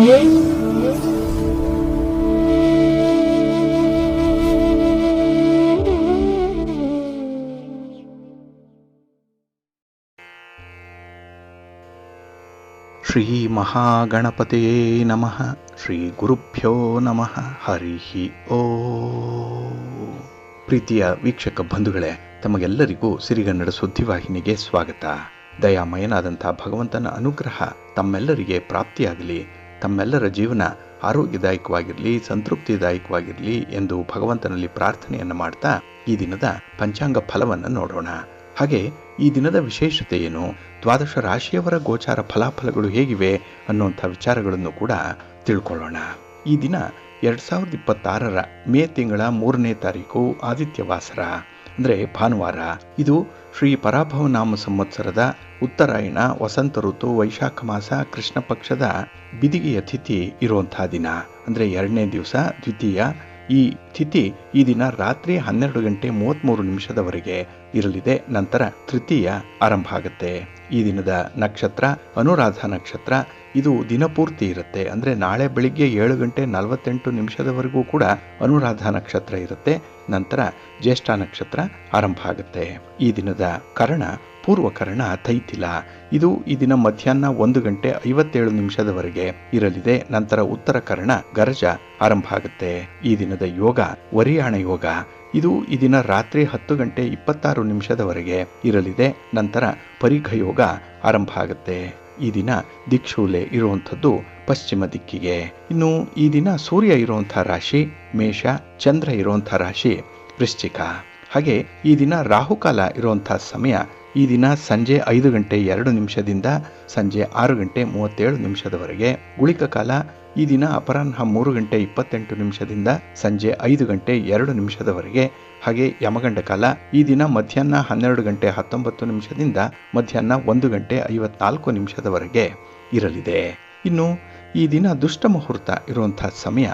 ಶ್ರೀ ಮಹಾಗಣಪತಿಯೇ ನಮಃ. ಶ್ರೀ ಗುರುಭ್ಯೋ ನಮಃ. ಹರಿ ಓಂ. ಪ್ರೀತಿಯ ವೀಕ್ಷಕ ಬಂಧುಗಳೇ, ತಮಗೆಲ್ಲರಿಗೂ ಸಿರಿಗನ್ನಡ ಸುದ್ದಿವಾಹಿನಿಗೆ ಸ್ವಾಗತ. ದಯಾಮಯನಾದಂಥ ಭಗವಂತನ ಅನುಗ್ರಹ ತಮ್ಮೆಲ್ಲರಿಗೆ ಪ್ರಾಪ್ತಿಯಾಗಲಿ, ತಮ್ಮೆಲ್ಲರ ಜೀವನ ಆರೋಗ್ಯದಾಯಕವಾಗಿರಲಿ, ಸಂತೃಪ್ತಿದಾಯಕವಾಗಿರಲಿ ಎಂದು ಭಗವಂತನಲ್ಲಿ ಪ್ರಾರ್ಥನೆಯನ್ನು ಮಾಡ್ತಾ ಈ ದಿನದ ಪಂಚಾಂಗ ಫಲವನ್ನು ನೋಡೋಣ. ಹಾಗೆ ಈ ದಿನದ ವಿಶೇಷತೆ ಏನು, ದ್ವಾದಶ ರಾಶಿಯವರ ಗೋಚಾರ ಫಲಾಫಲಗಳು ಹೇಗಿವೆ ಅನ್ನುವಂಥ ವಿಚಾರಗಳನ್ನು ಕೂಡ ತಿಳ್ಕೊಳ್ಳೋಣ. ಈ ದಿನ 2026ರ ಮೇ ತಿಂಗಳ 3ನೇ ತಾರೀಕು ಆದಿತ್ಯವಾಸರ, ಅಂದರೆ ಭಾನುವಾರ. ಇದು ಶ್ರೀ ಪರಾಭವನಾಮ ಸಂವತ್ಸರದ ಉತ್ತರಾಯಣ, ವಸಂತ ಋತು, ವೈಶಾಖ ಮಾಸ, ಕೃಷ್ಣ ಪಕ್ಷದ ಬಿದಿಗೆಯ ತಿಥಿ ಇರುವಂಥ ದಿನ, ಅಂದರೆ 2ನೇ ದಿವಸ, ದ್ವಿತೀಯ. ಈ ತಿಥಿ ಈ ದಿನ ರಾತ್ರಿ 12:33 ಇರಲಿದೆ. ನಂತರ ತೃತೀಯ ಆರಂಭ ಆಗುತ್ತೆ. ಈ ದಿನದ ನಕ್ಷತ್ರ ಅನುರಾಧ ನಕ್ಷತ್ರ. ಇದು ದಿನಪೂರ್ತಿ ಇರುತ್ತೆ, ಅಂದರೆ ನಾಳೆ ಬೆಳಿಗ್ಗೆ 7:48 ಕೂಡ ಅನುರಾಧ ನಕ್ಷತ್ರ ಇರುತ್ತೆ. ನಂತರ ಜ್ಯೇಷ್ಠ ನಕ್ಷತ್ರ ಆರಂಭ ಆಗುತ್ತೆ. ಈ ದಿನದ ಕರ್ಣ ಪೂರ್ವಕರ್ಣ ತೈತಿಲ. ಇದು ಈ ದಿನ ಮಧ್ಯಾಹ್ನ 1:57 ಇರಲಿದೆ. ನಂತರ ಉತ್ತರ ಕರ್ಣ ಗರಜ ಆರಂಭ ಆಗುತ್ತೆ. ಈ ದಿನದ ಯೋಗ ವರಿಯಾಣ ಯೋಗ. ಇದು ಈ ದಿನ ರಾತ್ರಿ 10:26 ಇರಲಿದೆ. ನಂತರ ಪರಿಘ ಯೋಗ ಆರಂಭ ಆಗುತ್ತೆ. ಈ ದಿನ ದಿಕ್ಷೂಲೆ ಇರುವಂಥದ್ದು ಪಶ್ಚಿಮ ದಿಕ್ಕಿಗೆ. ಇನ್ನು ಈ ದಿನ ಸೂರ್ಯ ಇರುವಂಥ ರಾಶಿ ಮೇಷ, ಚಂದ್ರ ಇರುವಂಥ ರಾಶಿ ವೃಶ್ಚಿಕ. ಹಾಗೆ ಈ ದಿನ ರಾಹುಕಾಲ ಇರುವಂಥ ಸಮಯ ಈ ದಿನ ಸಂಜೆ 5:02 ಸಂಜೆ 6:37 ಗುಳಿಕ ಕಾಲ ಈ ದಿನ ಅಪರಾಹ್ನ 3:28 ಸಂಜೆ 5:02 ಹಾಗೆ ಯಮಗಂಡ ಕಾಲ ಈ ದಿನ ಮಧ್ಯಾಹ್ನ 12:19 ಮಧ್ಯಾಹ್ನ 1:54 ಇರಲಿದೆ. ಇನ್ನು ಈ ದಿನ ದುಷ್ಟ ಮುಹೂರ್ತ ಇರುವಂತಹ ಸಮಯ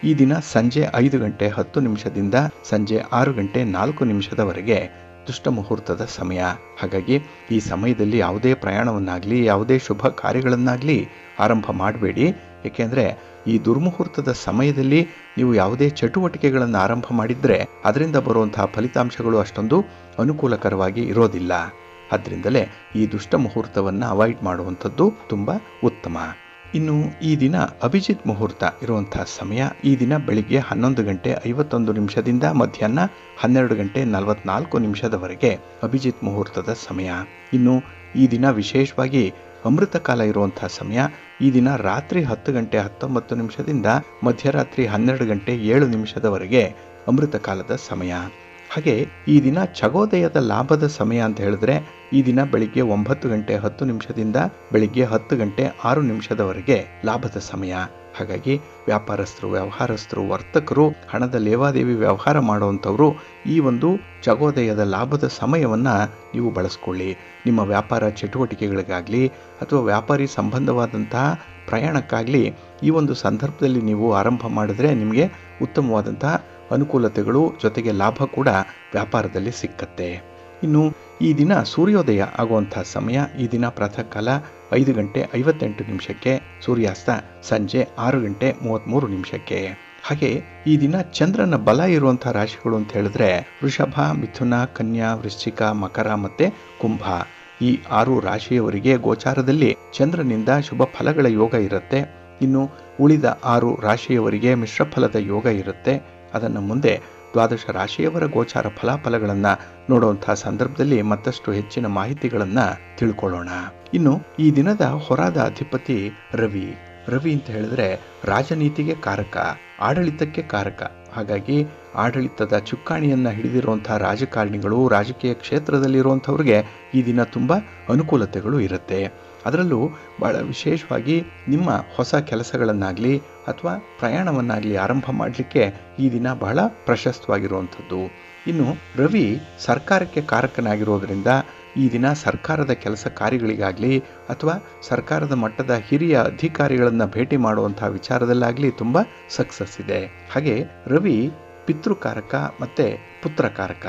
ಈ ದಿನ ಸಂಜೆ 5:10 ಸಂಜೆ 6:04 ದುಷ್ಟ ಮುಹೂರ್ತದ ಸಮಯ. ಹಾಗಾಗಿ ಈ ಸಮಯದಲ್ಲಿ ಯಾವುದೇ ಪ್ರಯಾಣವನ್ನಾಗಲಿ, ಯಾವುದೇ ಶುಭ ಕಾರ್ಯಗಳನ್ನಾಗಲಿ ಆರಂಭ ಮಾಡಬೇಡಿ. ಏಕೆಂದರೆ ಈ ದುರ್ಮುಹೂರ್ತದ ಸಮಯದಲ್ಲಿ ನೀವು ಯಾವುದೇ ಚಟುವಟಿಕೆಗಳನ್ನು ಆರಂಭ ಮಾಡಿದರೆ ಅದರಿಂದ ಬರುವಂತಹ ಫಲಿತಾಂಶಗಳು ಅಷ್ಟೊಂದು ಅನುಕೂಲಕರವಾಗಿ ಇರೋದಿಲ್ಲ. ಆದ್ದರಿಂದಲೇ ಈ ದುಷ್ಟ ಮುಹೂರ್ತವನ್ನು ಅವಾಯ್ಡ್ ಮಾಡುವಂಥದ್ದು ತುಂಬ ಉತ್ತಮ. ಇನ್ನು ಈ ದಿನ ಅಭಿಜಿತ್ ಮುಹೂರ್ತ ಇರುವಂತಹ ಸಮಯ ಈ ದಿನ ಬೆಳಿಗ್ಗೆ 11:51 ಮಧ್ಯಾಹ್ನ 12:44 ಅಭಿಜಿತ್ ಮುಹೂರ್ತದ ಸಮಯ. ಇನ್ನು ಈ ದಿನ ವಿಶೇಷವಾಗಿ ಅಮೃತ ಕಾಲ ಇರುವಂತಹ ಸಮಯ ಈ ದಿನ ರಾತ್ರಿ 10:19 ಮಧ್ಯರಾತ್ರಿ 12:07 ಅಮೃತ ಕಾಲದ ಸಮಯ. ಹಾಗೆ ಈ ದಿನ ಚಗೋದಯದ ಲಾಭದ ಸಮಯ ಅಂತ ಹೇಳಿದ್ರೆ ಈ ದಿನ ಬೆಳಿಗ್ಗೆ 9:10 ಬೆಳಿಗ್ಗೆ 10:06 ಲಾಭದ ಸಮಯ. ಹಾಗಾಗಿ ವ್ಯಾಪಾರಸ್ಥರು, ವ್ಯವಹಾರಸ್ಥರು, ವರ್ತಕರು, ಹಣದ ಲೇವಾದೇವಿ ವ್ಯವಹಾರ ಮಾಡುವಂಥವರು ಈ ಒಂದು ಚಗೋದಯದ ಲಾಭದ ಸಮಯವನ್ನು ನೀವು ಬಳಸ್ಕೊಳ್ಳಿ. ನಿಮ್ಮ ವ್ಯಾಪಾರ ಚಟುವಟಿಕೆಗಳಿಗಾಗಲಿ ಅಥವಾ ವ್ಯಾಪಾರಿ ಸಂಬಂಧವಾದಂತಹ ಪ್ರಯಾಣಕ್ಕಾಗಲಿ ಈ ಒಂದು ಸಂದರ್ಭದಲ್ಲಿ ನೀವು ಆರಂಭ ಮಾಡಿದ್ರೆ ನಿಮಗೆ ಉತ್ತಮವಾದಂತಹ ಅನುಕೂಲತೆಗಳು ಜೊತೆಗೆ ಲಾಭ ಕೂಡ ವ್ಯಾಪಾರದಲ್ಲಿ ಸಿಕ್ಕತ್ತೆ. ಇನ್ನು ಈ ದಿನ ಸೂರ್ಯೋದಯ ಆಗುವಂಥ ಸಮಯ ಈ ದಿನ ಪ್ರಾತಃ ಕಾಲ 5:58 ಸೂರ್ಯಾಸ್ತ ಸಂಜೆ 6:33. ಹಾಗೆ ಈ ದಿನ ಚಂದ್ರನ ಬಲ ಇರುವಂಥ ರಾಶಿಗಳು ಅಂತ ಹೇಳಿದ್ರೆ ವೃಷಭ, ಮಿಥುನ, ಕನ್ಯಾ, ವೃಶ್ಚಿಕ, ಮಕರ ಮತ್ತು ಕುಂಭ. ಈ 6 ರಾಶಿಯವರಿಗೆ ಗೋಚಾರದಲ್ಲಿ ಚಂದ್ರನಿಂದ ಶುಭ ಫಲಗಳ ಯೋಗ ಇರುತ್ತೆ. ಇನ್ನು ಉಳಿದ 6 ರಾಶಿಯವರಿಗೆ ಮಿಶ್ರ ಫಲದ ಯೋಗ ಇರುತ್ತೆ. ಅದನ್ನು ಮುಂದೆ ದ್ವಾದಶ ರಾಶಿಯವರ ಗೋಚಾರ ಫಲಾಫಲಗಳನ್ನು ನೋಡುವಂಥ ಸಂದರ್ಭದಲ್ಲಿ ಮತ್ತಷ್ಟು ಹೆಚ್ಚಿನ ಮಾಹಿತಿಗಳನ್ನು ತಿಳ್ಕೊಳ್ಳೋಣ. ಇನ್ನು ಈ ದಿನದ ಹೊರಾದ ಅಧಿಪತಿ ರವಿ. ರವಿ ಅಂತ ಹೇಳಿದ್ರೆ ರಾಜನೀತಿಗೆ ಕಾರಕ, ಆಡಳಿತಕ್ಕೆ ಕಾರಕ. ಹಾಗಾಗಿ ಆಡಳಿತದ ಚುಕ್ಕಾಣಿಯನ್ನು ಹಿಡಿದಿರುವಂತಹ ರಾಜಕಾರಣಿಗಳು, ರಾಜಕೀಯ ಕ್ಷೇತ್ರದಲ್ಲಿರುವಂಥವ್ರಿಗೆ ಈ ದಿನ ತುಂಬ ಅನುಕೂಲತೆಗಳು ಇರುತ್ತೆ. ಅದರಲ್ಲೂ ಭಾಳ ವಿಶೇಷವಾಗಿ ನಿಮ್ಮ ಹೊಸ ಕೆಲಸಗಳನ್ನಾಗಲಿ ಅಥವಾ ಪ್ರಯಾಣವನ್ನಾಗಲಿ ಆರಂಭ ಮಾಡಲಿಕ್ಕೆ ಈ ದಿನ ಬಹಳ ಪ್ರಶಸ್ತವಾಗಿರುವಂಥದ್ದು. ಇನ್ನು ರವಿ ಸರ್ಕಾರಕ್ಕೆ ಕಾರಕನಾಗಿರೋದ್ರಿಂದ ಈ ದಿನ ಸರ್ಕಾರದ ಕೆಲಸ ಕಾರ್ಯಗಳಿಗಾಗಲಿ ಅಥವಾ ಸರ್ಕಾರದ ಮಟ್ಟದ ಹಿರಿಯ ಅಧಿಕಾರಿಗಳನ್ನು ಭೇಟಿ ಮಾಡುವಂಥ ವಿಚಾರದಲ್ಲಾಗಲಿ ತುಂಬ ಸಕ್ಸಸ್ ಇದೆ. ಹಾಗೆ ರವಿ ಪಿತೃಕಾರಕ ಮತ್ತು ಪುತ್ರಕಾರಕ.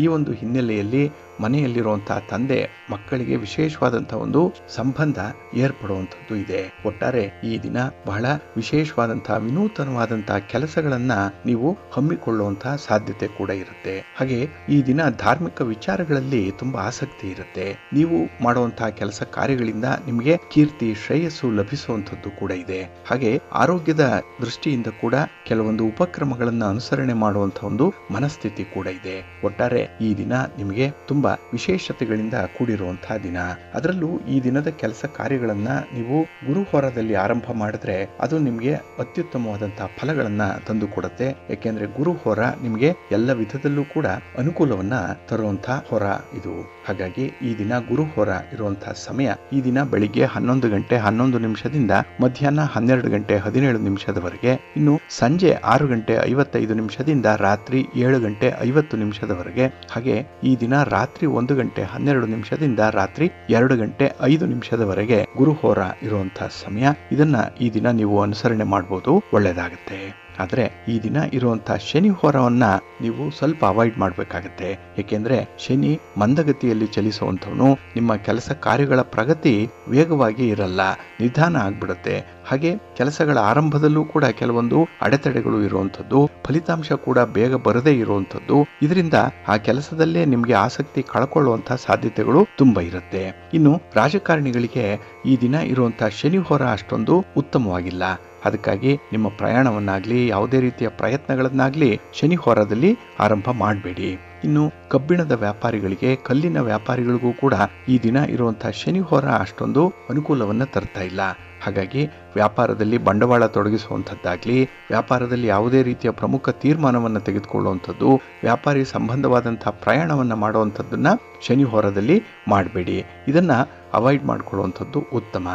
ಈ ಒಂದು ಹಿನ್ನೆಲೆಯಲ್ಲಿ ಮನೆಯಲ್ಲಿರುವಂತಹ ತಂದೆ ಮಕ್ಕಳಿಗೆ ವಿಶೇಷವಾದಂತಹ ಒಂದು ಸಂಬಂಧ ಏರ್ಪಡುವಂಥದ್ದು ಇದೆ. ಒಟ್ಟಾರೆ ಈ ದಿನ ಬಹಳ ವಿಶೇಷವಾದಂತಹ ವಿನೂತನವಾದಂತಹ ಕೆಲಸಗಳನ್ನ ನೀವು ಹಮ್ಮಿಕೊಳ್ಳುವಂತಹ ಸಾಧ್ಯತೆ ಕೂಡ ಇರುತ್ತೆ. ಹಾಗೆ ಈ ದಿನ ಧಾರ್ಮಿಕ ವಿಚಾರಗಳಲ್ಲಿ ತುಂಬಾ ಆಸಕ್ತಿ ಇರುತ್ತೆ. ನೀವು ಮಾಡುವಂತಹ ಕೆಲಸ ಕಾರ್ಯಗಳಿಂದ ನಿಮಗೆ ಕೀರ್ತಿ ಶ್ರೇಯಸ್ಸು ಲಭಿಸುವಂಥದ್ದು ಕೂಡ ಇದೆ. ಹಾಗೆ ಆರೋಗ್ಯದ ದೃಷ್ಟಿಯಿಂದ ಕೂಡ ಕೆಲವೊಂದು ಉಪಕ್ರಮಗಳನ್ನ ಅನುಸರಣೆ ಮಾಡುವಂತಹ ಒಂದು ಮನಸ್ಥಿತಿ ಕೂಡ ಇದೆ. ಒಟ್ಟಾರೆ ಈ ದಿನ ನಿಮಗೆ ತುಂಬಾ ವಿಶೇಷತೆಗಳಿಂದ ಕೂಡಿರುವಂತಹ ದಿನ. ಅದರಲ್ಲೂ ಈ ದಿನದ ಕೆಲಸ ಕಾರ್ಯಗಳನ್ನ ನೀವು ಗುರುಹೋರದಲ್ಲಿ ಆರಂಭ ಮಾಡಿದ್ರೆ ಅದು ನಿಮಗೆ ಅತ್ಯುತ್ತಮವಾದಂತಹ ಫಲಗಳನ್ನ ತಂದು ಕೊಡುತ್ತೆ. ಯಾಕೆಂದ್ರೆ ಗುರುಹೋರ ನಿಮಗೆ ಎಲ್ಲ ವಿಧದಲ್ಲೂ ಕೂಡ ಅನುಕೂಲವನ್ನ ತರುವಂತಹ ಹೊರ ಇದು. ಹಾಗಾಗಿ ಈ ದಿನ ಗುರುಹೋರ ಇರುವಂತಹ ಸಮಯ ಈ ದಿನ ಬೆಳಿಗ್ಗೆ 11 ಗಂಟೆ 11 ನಿಮಿಷದಿಂದ ಮಧ್ಯಾಹ್ನ 12 ಗಂಟೆ 17 ನಿಮಿಷದವರೆಗೆ, ಇನ್ನು ಸಂಜೆ 6 ಗಂಟೆ 55 ನಿಮಿಷದಿಂದ ರಾತ್ರಿ 7 ಗಂಟೆ 50 ನಿಮಿಷದವರೆಗೆ, ಹಾಗೆ ಈ ದಿನ ರಾತ್ರಿ 1 ಗಂಟೆ 12 ನಿಮಿಷದಿಂದ ರಾತ್ರಿ 2 ಗಂಟೆ 5 ನಿಮಿಷದವರೆಗೆ ಗುರುಹೋರ ಇರುವಂತಹ ಸಮಯ. ಇದನ್ನ ಈ ದಿನ ನೀವು ಅನುಸರಣೆ ಮಾಡಬಹುದು, ಒಳ್ಳೆಯದಾಗುತ್ತೆ. ಆದ್ರೆ ಈ ದಿನ ಇರುವಂತಹ ಶನಿ ಹೋರವನ್ನ ನೀವು ಸ್ವಲ್ಪ ಅವಾಯ್ಡ್ ಮಾಡಬೇಕಾಗತ್ತೆ. ಏಕೆಂದ್ರೆ ಶನಿ ಮಂದಗತಿಯಲ್ಲಿ ಚಲಿಸುವಂಥವನು. ನಿಮ್ಮ ಕೆಲಸ ಕಾರ್ಯಗಳ ಪ್ರಗತಿ ವೇಗವಾಗಿ ಇರಲ್ಲ, ನಿಧಾನ ಆಗ್ಬಿಡುತ್ತೆ. ಹಾಗೆ ಕೆಲಸಗಳ ಆರಂಭದಲ್ಲೂ ಕೂಡ ಕೆಲವೊಂದು ಅಡೆತಡೆಗಳು ಇರುವಂಥದ್ದು, ಫಲಿತಾಂಶ ಕೂಡ ಬೇಗ ಬರದೇ ಇರುವಂಥದ್ದು. ಇದರಿಂದ ಆ ಕೆಲಸದಲ್ಲೇ ನಿಮ್ಗೆ ಆಸಕ್ತಿ ಕಳ್ಕೊಳ್ಳುವಂತಹ ಸಾಧ್ಯತೆಗಳು ತುಂಬಾ ಇರುತ್ತೆ. ಇನ್ನು ರಾಜಕಾರಣಿಗಳಿಗೆ ಈ ದಿನ ಇರುವಂತಹ ಶನಿ ಹೋರ ಅಷ್ಟೊಂದು ಉತ್ತಮವಾಗಿಲ್ಲ. ಅದಕ್ಕಾಗಿ ನಿಮ್ಮ ಪ್ರಯಾಣವನ್ನಾಗ್ಲಿ ಯಾವುದೇ ರೀತಿಯ ಪ್ರಯತ್ನಗಳನ್ನಾಗ್ಲಿ ಶನಿ ಹೋರದಲ್ಲಿ ಆರಂಭ ಮಾಡಬೇಡಿ. ಇನ್ನು ಕಬ್ಬಿಣದ ವ್ಯಾಪಾರಿಗಳಿಗೆ, ಕಲ್ಲಿನ ವ್ಯಾಪಾರಿಗಳಿಗೂ ಕೂಡ ಈ ದಿನ ಇರುವಂತಹ ಶನಿ ಹೋರ ಅಷ್ಟೊಂದು ಅನುಕೂಲವನ್ನ ತರ್ತಾ ಇಲ್ಲ. ಹಾಗಾಗಿ ವ್ಯಾಪಾರದಲ್ಲಿ ಬಂಡವಾಳ ತೊಡಗಿಸುವಂಥದ್ದಾಗ್ಲಿ, ವ್ಯಾಪಾರದಲ್ಲಿ ಯಾವುದೇ ರೀತಿಯ ಪ್ರಮುಖ ತೀರ್ಮಾನವನ್ನು ತೆಗೆದುಕೊಳ್ಳುವಂಥದ್ದು, ವ್ಯಾಪಾರಿ ಸಂಬಂಧವಾದಂತಹ ಪ್ರಯಾಣವನ್ನು ಮಾಡುವಂಥದ್ದನ್ನ ಶನಿ ಹೋರದಲ್ಲಿ ಮಾಡಬೇಡಿ. ಇದನ್ನ ಅವಾಯ್ಡ್ ಮಾಡಿಕೊಳ್ಳುವಂಥದ್ದು ಉತ್ತಮ.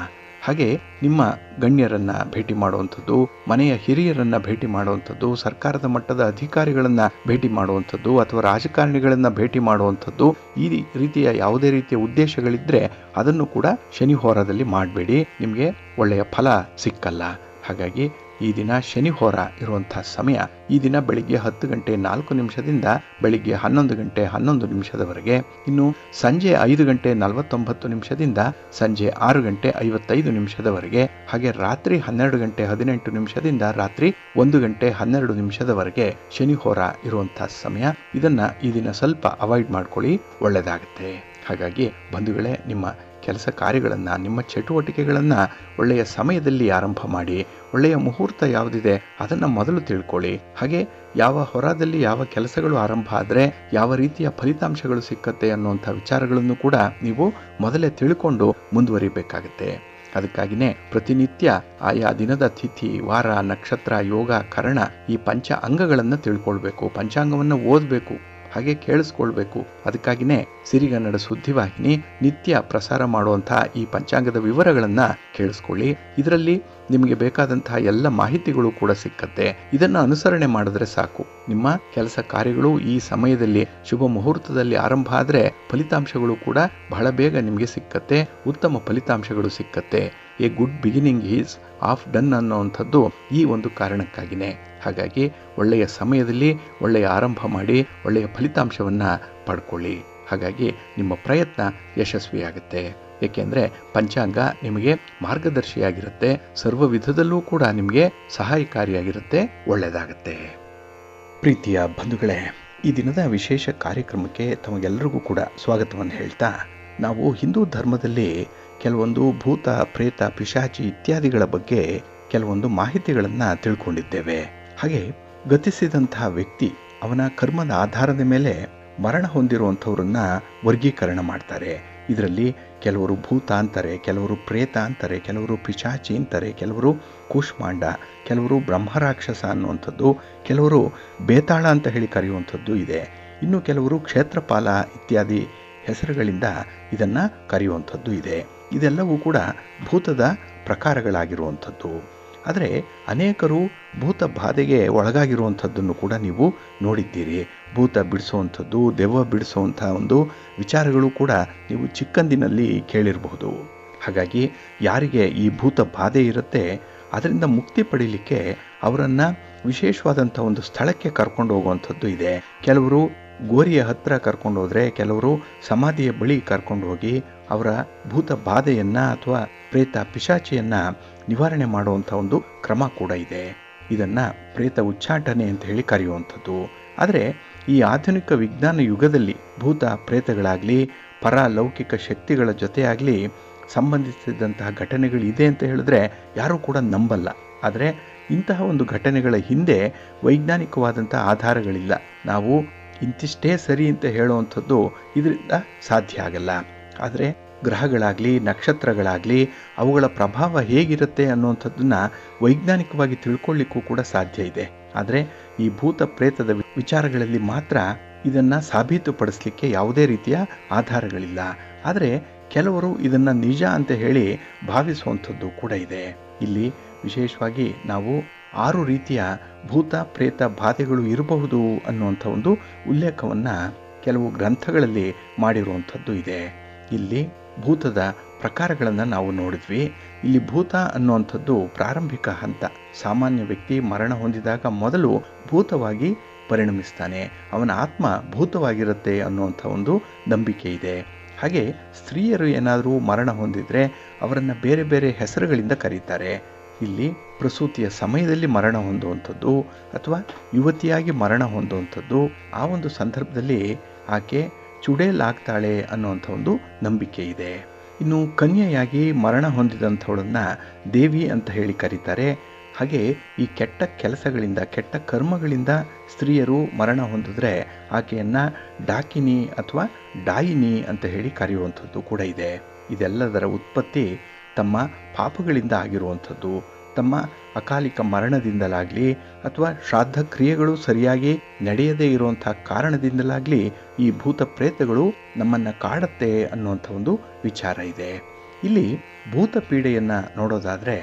ಹಾಗೆ ನಿಮ್ಮ ಗಣ್ಯರನ್ನ ಭೇಟಿ ಮಾಡುವಂಥದ್ದು, ಮನೆಯ ಹಿರಿಯರನ್ನ ಭೇಟಿ ಮಾಡುವಂಥದ್ದು, ಸರ್ಕಾರದ ಮಟ್ಟದ ಅಧಿಕಾರಿಗಳನ್ನ ಭೇಟಿ ಮಾಡುವಂಥದ್ದು ಅಥವಾ ರಾಜಕಾರಣಿಗಳನ್ನ ಭೇಟಿ ಮಾಡುವಂಥದ್ದು, ಈ ರೀತಿಯ ಯಾವುದೇ ರೀತಿಯ ಉದ್ದೇಶಗಳಿದ್ರೆ ಅದನ್ನು ಕೂಡ ಶನಿ ಹೋರದಲ್ಲಿ ಮಾಡಬೇಡಿ. ನಿಮಗೆ ಒಳ್ಳೆಯ ಫಲ ಸಿಕ್ಕಲ್ಲ. ಹಾಗಾಗಿ ಈ ದಿನ ಶನಿ ಹೋರ ಇರುವಂತಹ ಸಮಯ ಈ ದಿನ ಬೆಳಿಗ್ಗೆ 10 ಗಂಟೆ 4 ನಿಮಿಷದಿಂದ ಬೆಳಿಗ್ಗೆ 11 ಗಂಟೆ 11 ನಿಮಿಷದವರೆಗೆ, ಇನ್ನು ಸಂಜೆ 5 ಗಂಟೆ 49 ನಿಮಿಷದಿಂದ ಸಂಜೆ 6 ಗಂಟೆ 55 ನಿಮಿಷದವರೆಗೆ, ಹಾಗೆ ರಾತ್ರಿ 12 ಗಂಟೆ 18 ನಿಮಿಷದಿಂದ ರಾತ್ರಿ 1 ಗಂಟೆ 12 ನಿಮಿಷದವರೆಗೆ ಶನಿ ಹೋರ ಇರುವಂತಹ ಸಮಯ. ಇದನ್ನ ಈ ದಿನ ಸ್ವಲ್ಪ ಅವಾಯ್ಡ್ ಮಾಡ್ಕೊಳ್ಳಿ, ಒಳ್ಳೆಯದಾಗುತ್ತೆ. ಹಾಗಾಗಿ ಬಂಧುಗಳೇ, ನಿಮ್ಮ ಕೆಲಸ ಕಾರ್ಯಗಳನ್ನ, ನಿಮ್ಮ ಚಟುವಟಿಕೆಗಳನ್ನ ಒಳ್ಳೆಯ ಸಮಯದಲ್ಲಿ ಆರಂಭ ಮಾಡಿ. ಒಳ್ಳೆಯ ಮುಹೂರ್ತ ಯಾವುದಿದೆ ಅದನ್ನ ಮೊದಲು ತಿಳ್ಕೊಳ್ಳಿ. ಹಾಗೆ ಯಾವ ಹೊರದಲ್ಲಿ ಯಾವ ಕೆಲಸಗಳು ಆರಂಭ ಆದ್ರೆ ಯಾವ ರೀತಿಯ ಫಲಿತಾಂಶಗಳು ಸಿಕ್ಕತ್ತೆ ಅನ್ನುವಂಥ ವಿಚಾರಗಳನ್ನು ಕೂಡ ನೀವು ಮೊದಲೇ ತಿಳ್ಕೊಂಡು ಮುಂದುವರಿಬೇಕಾಗತ್ತೆ. ಅದಕ್ಕಾಗಿನೇ ಪ್ರತಿನಿತ್ಯ ಆಯಾ ದಿನದ ತಿಥಿ, ವಾರ, ನಕ್ಷತ್ರ, ಯೋಗ, ಕರಣ ಈ ಪಂಚ ಅಂಗಗಳನ್ನು ತಿಳ್ಕೊಳ್ಬೇಕು. ಪಂಚಾಂಗವನ್ನು ಓದಬೇಕು, ಹಾಗೆ ಕೇಳಿಸ್ಕೊಳ್ಬೇಕು. ಅದಕ್ಕಾಗಿನೇ ಸಿರಿಗನ್ನಡ ಸುದ್ದಿವಾಹಿನಿ ನಿತ್ಯ ಪ್ರಸಾರ ಮಾಡುವಂತಹ ಈ ಪಂಚಾಂಗದ ವಿವರಗಳನ್ನ ಕೇಳಿಸ್ಕೊಳ್ಳಿ. ಇದರಲ್ಲಿ ನಿಮಗೆ ಬೇಕಾದಂತಹ ಎಲ್ಲ ಮಾಹಿತಿಗಳು ಕೂಡ ಸಿಕ್ಕತ್ತೆ. ಇದನ್ನ ಅನುಸರಣೆ ಮಾಡಿದ್ರೆ ಸಾಕು. ನಿಮ್ಮ ಕೆಲಸ ಕಾರ್ಯಗಳು ಈ ಸಮಯದಲ್ಲಿ ಶುಭ ಮುಹೂರ್ತದಲ್ಲಿ ಆರಂಭ ಆದ್ರೆ ಫಲಿತಾಂಶಗಳು ಕೂಡ ಬಹಳ ಬೇಗ ನಿಮಗೆ ಸಿಕ್ಕತ್ತೆ, ಉತ್ತಮ ಫಲಿತಾಂಶಗಳು ಸಿಕ್ಕತ್ತೆ. A good beginning is half done ಅನ್ನುವಂಥದ್ದು ಈ ಒಂದು ಕಾರಣಕ್ಕಾಗಿನೇ. ಹಾಗಾಗಿ ಒಳ್ಳೆಯ ಸಮಯದಲ್ಲಿ ಒಳ್ಳೆಯ ಆರಂಭ ಮಾಡಿ ಒಳ್ಳೆಯ ಫಲಿತಾಂಶವನ್ನ ಪಡ್ಕೊಳ್ಳಿ. ಹಾಗಾಗಿ ನಿಮ್ಮ ಪ್ರಯತ್ನ ಯಶಸ್ವಿಯಾಗುತ್ತೆ. ಏಕೆಂದ್ರೆ ಪಂಚಾಂಗ ನಿಮಗೆ ಮಾರ್ಗದರ್ಶಿಯಾಗಿರುತ್ತೆ, ಸರ್ವ ವಿಧದಲ್ಲೂ ಕೂಡ ನಿಮಗೆ ಸಹಾಯಕಾರಿಯಾಗಿರುತ್ತೆ, ಒಳ್ಳೆಯದಾಗುತ್ತೆ. ಪ್ರೀತಿಯ ಬಂಧುಗಳೇ, ಈ ದಿನದ ವಿಶೇಷ ಕಾರ್ಯಕ್ರಮಕ್ಕೆ ತಮಗೆಲ್ಲರಿಗೂ ಕೂಡ ಸ್ವಾಗತವನ್ನು ಹೇಳ್ತಾ, ನಾವು ಹಿಂದೂ ಧರ್ಮದಲ್ಲಿ ಕೆಲವೊಂದು ಭೂತ, ಪ್ರೇತ, ಪಿಶಾಚಿ ಇತ್ಯಾದಿಗಳ ಬಗ್ಗೆ ಕೆಲವೊಂದು ಮಾಹಿತಿಗಳನ್ನು ತಿಳ್ಕೊಂಡಿದ್ದೇವೆ. ಹಾಗೆ ಗತಿಸಿದಂತಹ ವ್ಯಕ್ತಿ ಅವನ ಕರ್ಮದ ಆಧಾರದ ಮೇಲೆ ಮರಣ ಹೊಂದಿರುವಂಥವ್ರನ್ನ ವರ್ಗೀಕರಣ ಮಾಡ್ತಾರೆ. ಇದರಲ್ಲಿ ಕೆಲವರು ಭೂತ ಅಂತಾರೆ, ಕೆಲವರು ಪ್ರೇತ ಅಂತಾರೆ, ಕೆಲವರು ಪಿಶಾಚಿ ಅಂತಾರೆ, ಕೆಲವರು ಕೂಷ್ಮಾಂಡ, ಕೆಲವರು ಬ್ರಹ್ಮರಾಕ್ಷಸ ಅನ್ನುವಂಥದ್ದು, ಕೆಲವರು ಬೇತಾಳ ಅಂತ ಹೇಳಿ ಕರೆಯುವಂಥದ್ದು ಇದೆ. ಇನ್ನು ಕೆಲವರು ಕ್ಷೇತ್ರಪಾಲ ಇತ್ಯಾದಿ ಹೆಸರುಗಳಿಂದ ಇದನ್ನ ಕರೆಯುವಂಥದ್ದು ಇದೆ. ಇದೆಲ್ಲವೂ ಕೂಡ ಭೂತದ ಪ್ರಕಾರಗಳಾಗಿರುವಂಥದ್ದು. ಆದರೆ ಅನೇಕರು ಭೂತ ಬಾಧೆಗೆ ಒಳಗಾಗಿರುವಂಥದ್ದನ್ನು ಕೂಡ ನೀವು ನೋಡಿದ್ದೀರಿ. ಭೂತ ಬಿಡಿಸುವಂಥದ್ದು, ದೆವ್ವ ಬಿಡಿಸುವಂಥ ಒಂದು ವಿಚಾರಗಳು ಕೂಡ ನೀವು ಚಿಕ್ಕಂದಿನಲ್ಲಿ ಕೇಳಿರಬಹುದು. ಹಾಗಾಗಿ ಯಾರಿಗೆ ಈ ಭೂತ ಬಾಧೆ ಇರುತ್ತೆ ಅದರಿಂದ ಮುಕ್ತಿ ಪಡೀಲಿಕ್ಕೆ ಅವರನ್ನು ವಿಶೇಷವಾದಂಥ ಒಂದು ಸ್ಥಳಕ್ಕೆ ಕರ್ಕೊಂಡು ಹೋಗುವಂಥದ್ದು ಇದೆ. ಕೆಲವರು ಗೋರಿಯ ಹತ್ತಿರ ಕರ್ಕೊಂಡು ಹೋದರೆ, ಕೆಲವರು ಸಮಾಧಿಯ ಬಳಿ ಕರ್ಕೊಂಡು ಹೋಗಿ ಅವರ ಭೂತ ಬಾಧೆಯನ್ನು ಅಥವಾ ಪ್ರೇತ ಪಿಶಾಚಿಯನ್ನು ನಿವಾರಣೆ ಮಾಡುವಂಥ ಒಂದು ಕ್ರಮ ಕೂಡ ಇದೆ. ಇದನ್ನು ಪ್ರೇತ ಉಚ್ಚಾಟನೆ ಅಂತ ಹೇಳಿ ಕರೆಯುವಂಥದ್ದು. ಆದರೆ ಈ ಆಧುನಿಕ ವಿಜ್ಞಾನ ಯುಗದಲ್ಲಿ ಭೂತ ಪ್ರೇತಗಳಾಗಲಿ ಪರಲೌಕಿಕ ಶಕ್ತಿಗಳ ಜೊತೆಯಾಗಲಿ ಸಂಬಂಧಿಸಿದಂತಹ ಘಟನೆಗಳಿದೆ ಅಂತ ಹೇಳಿದ್ರೆ ಯಾರೂ ಕೂಡ ನಂಬಲ್ಲ. ಆದರೆ ಇಂತಹ ಒಂದು ಘಟನೆಗಳ ಹಿಂದೆ ವೈಜ್ಞಾನಿಕವಾದಂಥ ಆಧಾರಗಳಿಲ್ಲ. ನಾವು ಇಂತಿಷ್ಟೇ ಸರಿ ಅಂತ ಹೇಳುವಂಥದ್ದು ಇದರಿಂದ ಸಾಧ್ಯ ಆಗಲ್ಲ. ಆದರೆ ಗ್ರಹಗಳಾಗಲಿ ನಕ್ಷತ್ರಗಳಾಗಲಿ ಅವುಗಳ ಪ್ರಭಾವ ಹೇಗಿರುತ್ತೆ ಅನ್ನುವಂಥದ್ದನ್ನು ವೈಜ್ಞಾನಿಕವಾಗಿ ತಿಳ್ಕೊಳ್ಳಿಕ್ಕೂ ಕೂಡ ಸಾಧ್ಯ ಇದೆ. ಆದರೆ ಈ ಭೂತ ಪ್ರೇತದ ವಿಚಾರಗಳಲ್ಲಿ ಮಾತ್ರ ಇದನ್ನು ಸಾಬೀತುಪಡಿಸಲಿಕ್ಕೆ ಯಾವುದೇ ರೀತಿಯ ಆಧಾರಗಳಿಲ್ಲ. ಆದರೆ ಕೆಲವರು ಇದನ್ನು ನಿಜ ಅಂತ ಹೇಳಿ ಭಾವಿಸುವಂಥದ್ದು ಕೂಡ ಇದೆ. ಇಲ್ಲಿ ವಿಶೇಷವಾಗಿ ನಾವು 6 ರೀತಿಯ ಭೂತ ಪ್ರೇತ ಬಾಧೆಗಳು ಇರಬಹುದು ಅನ್ನುವಂಥ ಒಂದು ಉಲ್ಲೇಖವನ್ನು ಕೆಲವು ಗ್ರಂಥಗಳಲ್ಲಿ ಮಾಡಿರುವಂಥದ್ದು ಇದೆ. ಇಲ್ಲಿ ಭೂತದ ಪ್ರಕಾರಗಳನ್ನು ನಾವು ನೋಡಿದ್ವಿ. ಇಲ್ಲಿ ಭೂತ ಅನ್ನುವಂಥದ್ದು ಪ್ರಾರಂಭಿಕ ಹಂತ. ಸಾಮಾನ್ಯ ವ್ಯಕ್ತಿ ಮರಣ ಹೊಂದಿದಾಗ ಮೊದಲು ಭೂತವಾಗಿ ಪರಿಣಮಿಸ್ತಾನೆ, ಅವನ ಆತ್ಮ ಭೂತವಾಗಿರುತ್ತೆ ಅನ್ನುವಂಥ ಒಂದು ನಂಬಿಕೆ ಇದೆ. ಹಾಗೆ ಸ್ತ್ರೀಯರು ಏನಾದರೂ ಮರಣ ಹೊಂದಿದರೆ ಅವರನ್ನು ಬೇರೆ ಬೇರೆ ಹೆಸರುಗಳಿಂದ ಕರೀತಾರೆ. ಇಲ್ಲಿ ಪ್ರಸೂತಿಯ ಸಮಯದಲ್ಲಿ ಮರಣ ಹೊಂದುವಂಥದ್ದು ಅಥವಾ ಯುವತಿಯಾಗಿ ಮರಣ ಹೊಂದುವಂಥದ್ದು, ಆ ಒಂದು ಸಂದರ್ಭದಲ್ಲಿ ಆಕೆ ಚುಡೇಲಾಗ್ತಾಳೆ ಅನ್ನುವಂಥ ಒಂದು ನಂಬಿಕೆ ಇದೆ. ಇನ್ನು ಕನ್ಯೆಯಾಗಿ ಮರಣ ಹೊಂದಿದಂಥವಳನ್ನು ದೇವಿ ಅಂತ ಹೇಳಿ ಕರೀತಾರೆ. ಹಾಗೆ ಈ ಕೆಟ್ಟ ಕೆಲಸಗಳಿಂದ ಕೆಟ್ಟ ಕರ್ಮಗಳಿಂದ ಸ್ತ್ರೀಯರು ಮರಣ ಹೊಂದಿದ್ರೆ ಆಕೆಯನ್ನು ಡಾಕಿನಿ ಅಥವಾ ಡಾಯಿನಿ ಅಂತ ಹೇಳಿ ಕರೆಯುವಂಥದ್ದು ಕೂಡ ಇದೆ. ಇದೆಲ್ಲದರ ಉತ್ಪತ್ತಿ ತಮ್ಮ ಪಾಪಗಳಿಂದ ಆಗಿರುವಂಥದ್ದು. ತಮ್ಮ ಅಕಾಲಿಕ ಮರಣದಿಂದಲಾಗಲಿ ಅಥವಾ ಶ್ರಾದ್ದ ಕ್ರಿಯೆಗಳು ಸರಿಯಾಗಿ ನಡೆಯದೇ ಇರುವಂಥ ಕಾರಣದಿಂದಲಾಗಲಿ ಈ ಭೂತ ಪ್ರೇತಗಳು ನಮ್ಮನ್ನು ಕಾಡುತ್ತೆ ಅನ್ನುವಂಥ ಒಂದು ವಿಚಾರ ಇದೆ. ಇಲ್ಲಿ ಭೂತ ಪೀಡೆಯನ್ನು ನೋಡೋದಾದರೆ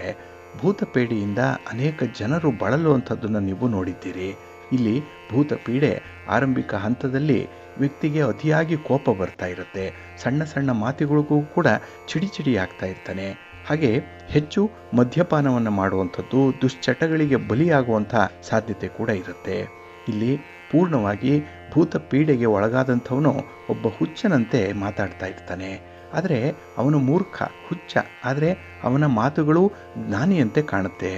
ಭೂತ ಪೀಡೆಯಿಂದ ಅನೇಕ ಜನರು ಬಳಲುವಂಥದ್ದನ್ನು ನೀವು ನೋಡಿದ್ದೀರಿ. ಇಲ್ಲಿ ಭೂತ ಪೀಡೆ ಆರಂಭಿಕ ಹಂತದಲ್ಲಿ ವ್ಯಕ್ತಿಗೆ ಅತಿಯಾಗಿ ಕೋಪ ಬರ್ತಾ ಇರುತ್ತೆ. ಸಣ್ಣ ಸಣ್ಣ ಮಾತುಗಳಿಗೂ ಕೂಡ ಚಿಡಿ ಆಗ್ತಾ ಇರ್ತಾನೆ. ಹಾಗೆ ಹೆಚ್ಚು ಮದ್ಯಪಾನವನ್ನು ಮಾಡುವಂಥದ್ದು, ದುಶ್ಚಟಗಳಿಗೆ ಬಲಿಯಾಗುವಂಥ ಸಾಧ್ಯತೆ ಕೂಡ ಇರುತ್ತೆ. ಇಲ್ಲಿ ಪೂರ್ಣವಾಗಿ ಭೂತ ಪೀಡೆಗೆ ಒಳಗಾದಂಥವನು ಒಬ್ಬ ಹುಚ್ಚನಂತೆ ಮಾತಾಡ್ತಾ ಇರ್ತಾನೆ. ಆದರೆ ಅವನು ಮೂರ್ಖ, ಹುಚ್ಚ. ಆದರೆ ಅವನ ಮಾತುಗಳು ಜ್ಞಾನಿಯಂತೆ ಕಾಣುತ್ತೆ.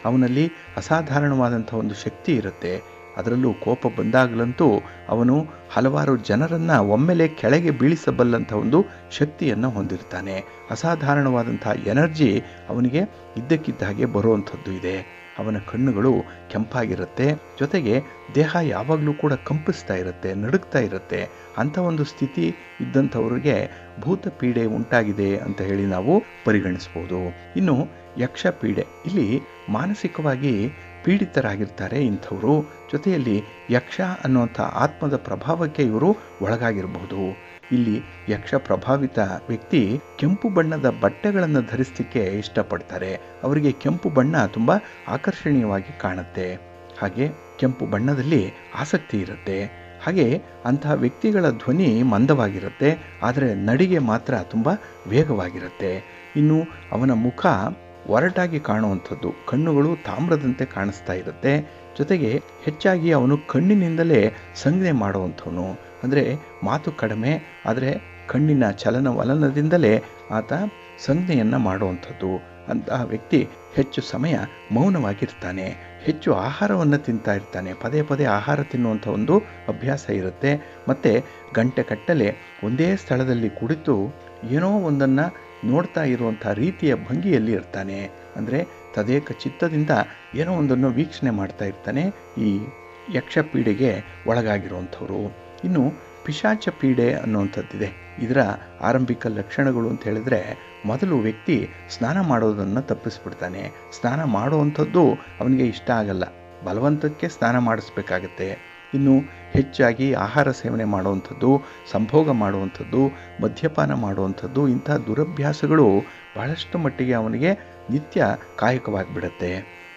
ಅವನಲ್ಲಿ ಅಸಾಧಾರಣವಾದಂಥ ಒಂದು ಶಕ್ತಿ ಇರುತ್ತೆ. ಅದರಲ್ಲೂ ಕೋಪ ಬಂದಾಗಲಂತೂ ಅವನು ಹಲವಾರು ಜನರನ್ನು ಒಮ್ಮೆಲೆ ಕೆಳಗೆ ಬೀಳಿಸಬಲ್ಲಂಥ ಒಂದು ಶಕ್ತಿಯನ್ನು ಹೊಂದಿರ್ತಾನೆ. ಅಸಾಧಾರಣವಾದಂಥ ಎನರ್ಜಿ ಅವನಿಗೆ ಇದ್ದಕ್ಕಿದ್ದ ಹಾಗೆ ಬರುವಂಥದ್ದು ಇದೆ. ಅವನ ಕಣ್ಣುಗಳು ಕೆಂಪಾಗಿರುತ್ತೆ, ಜೊತೆಗೆ ದೇಹ ಯಾವಾಗಲೂ ಕೂಡ ಕಂಪಿಸ್ತಾ ಇರುತ್ತೆ, ನಡುಗ್ತಾ ಇರುತ್ತೆ. ಅಂಥ ಒಂದು ಸ್ಥಿತಿ ಇದ್ದಂಥವ್ರಿಗೆ ಭೂತ ಪೀಡೆ ಉಂಟಾಗಿದೆ ಅಂತ ಹೇಳಿ ನಾವು ಪರಿಗಣಿಸ್ಬೋದು. ಇನ್ನು ಯಕ್ಷ ಪೀಡೆ, ಇಲ್ಲಿ ಮಾನಸಿಕವಾಗಿ ಪೀಡಿತರಾಗಿರ್ತಾರೆ ಇಂಥವರು. ಜೊತೆಯಲ್ಲಿ ಯಕ್ಷ ಅನ್ನುವಂಥ ಆತ್ಮದ ಪ್ರಭಾವಕ್ಕೆ ಇವರು ಒಳಗಾಗಿರಬಹುದು. ಇಲ್ಲಿ ಯಕ್ಷ ಪ್ರಭಾವಿತ ವ್ಯಕ್ತಿ ಕೆಂಪು ಬಣ್ಣದ ಬಟ್ಟೆಗಳನ್ನು ಧರಿಸಲಿಕ್ಕೆ ಇಷ್ಟಪಡ್ತಾರೆ. ಅವರಿಗೆ ಕೆಂಪು ಬಣ್ಣ ತುಂಬ ಆಕರ್ಷಣೀಯವಾಗಿ ಕಾಣುತ್ತೆ. ಹಾಗೆ ಕೆಂಪು ಬಣ್ಣದಲ್ಲಿ ಆಸಕ್ತಿ ಇರುತ್ತೆ. ಹಾಗೆ ಅಂತಹ ವ್ಯಕ್ತಿಗಳ ಧ್ವನಿ ಮಂದವಾಗಿರುತ್ತೆ, ಆದರೆ ನಡಿಗೆ ಮಾತ್ರ ತುಂಬ ವೇಗವಾಗಿರುತ್ತೆ. ಇನ್ನು ಅವನ ಮುಖ ಒರಟಾಗಿ ಕಾಣುವಂಥದ್ದು, ಕಣ್ಣುಗಳು ತಾಮ್ರದಂತೆ ಕಾಣಿಸ್ತಾ ಇರುತ್ತೆ. ಜೊತೆಗೆ ಹೆಚ್ಚಾಗಿ ಅವನು ಕಣ್ಣಿನಿಂದಲೇ ಸಂಜ್ಞೆ ಮಾಡುವಂಥವನು. ಅಂದರೆ ಮಾತು ಕಡಿಮೆ, ಆದರೆ ಕಣ್ಣಿನ ಚಲನವಲನದಿಂದಲೇ ಆತ ಸಂಜ್ಞೆಯನ್ನು ಮಾಡುವಂಥದ್ದು. ಅಂತಹ ವ್ಯಕ್ತಿ ಹೆಚ್ಚು ಸಮಯ ಮೌನವಾಗಿರ್ತಾನೆ, ಹೆಚ್ಚು ಆಹಾರವನ್ನು ತಿಂತಾ ಇರ್ತಾನೆ. ಪದೇ ಪದೇ ಆಹಾರ ತಿನ್ನುವಂಥ ಒಂದು ಅಭ್ಯಾಸ ಇರುತ್ತೆ. ಮತ್ತು ಗಂಟೆ ಕಟ್ಟಲೆ ಒಂದೇ ಸ್ಥಳದಲ್ಲಿ ಕುಳಿತು ಏನೋ ಒಂದನ್ನು ನೋಡ್ತಾ ಇರುವಂಥ ರೀತಿಯ ಭಂಗಿಯಲ್ಲಿ ಇರ್ತಾನೆ. ಅಂದರೆ ತದೇಕ ಚಿತ್ತದಿಂದ ಏನೋ ಒಂದನ್ನು ವೀಕ್ಷಣೆ ಮಾಡ್ತಾ ಇರ್ತಾನೆ ಈ ಯಕ್ಷ ಪೀಡೆಗೆ ಒಳಗಾಗಿರುವಂಥವ್ರು. ಇನ್ನು ಪಿಶಾಚ ಪೀಡೆ ಅನ್ನುವಂಥದ್ದಿದೆ. ಇದರ ಆರಂಭಿಕ ಲಕ್ಷಣಗಳು ಅಂತ ಹೇಳಿದ್ರೆ, ಮೊದಲು ವ್ಯಕ್ತಿ ಸ್ನಾನ ಮಾಡೋದನ್ನು ತಪ್ಪಿಸ್ಬಿಡ್ತಾನೆ. ಸ್ನಾನ ಮಾಡುವಂಥದ್ದು ಅವನಿಗೆ ಇಷ್ಟ ಆಗಲ್ಲ, ಬಲವಂತಕ್ಕೆ ಸ್ನಾನ ಮಾಡಿಸ್ಬೇಕಾಗತ್ತೆ. ಇನ್ನು ಹೆಚ್ಚಾಗಿ ಆಹಾರ ಸೇವನೆ ಮಾಡುವಂಥದ್ದು, ಸಂಭೋಗ ಮಾಡುವಂಥದ್ದು, ಮದ್ಯಪಾನ ಮಾಡುವಂಥದ್ದು, ಇಂಥ ದುರಭ್ಯಾಸಗಳು ಬಹಳಷ್ಟು ಮಟ್ಟಿಗೆ ಅವನಿಗೆ ನಿತ್ಯ ಕಾಯಕವಾಗಿಬಿಡುತ್ತೆ.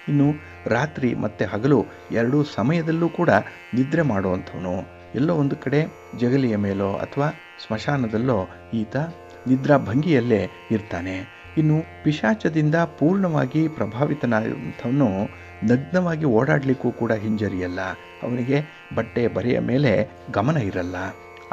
ಇನ್ನು ರಾತ್ರಿ ಮತ್ತು ಹಗಲು ಎರಡೂ ಸಮಯದಲ್ಲೂ ಕೂಡ ನಿದ್ರೆ ಮಾಡುವಂಥವನು. ಎಲ್ಲೋ ಒಂದು ಕಡೆ ಜಗಲಿಯ ಮೇಲೋ ಅಥವಾ ಸ್ಮಶಾನದಲ್ಲೋ ಈತ ನಿದ್ರಾ ಭಂಗಿಯಲ್ಲೇ ಇರ್ತಾನೆ. ಇನ್ನು ಪಿಶಾಚದಿಂದ ಪೂರ್ಣವಾಗಿ ಪ್ರಭಾವಿತನಾದಂಥವನು ನಗ್ನವಾಗಿ ಓಡಾಡಲಿಕ್ಕೂ ಕೂಡ ಹಿಂಜರಿಯಲ್ಲ. ಅವನಿಗೆ ಬಟ್ಟೆ ಬರೆಯ ಮೇಲೆ ಗಮನ ಇರಲ್ಲ.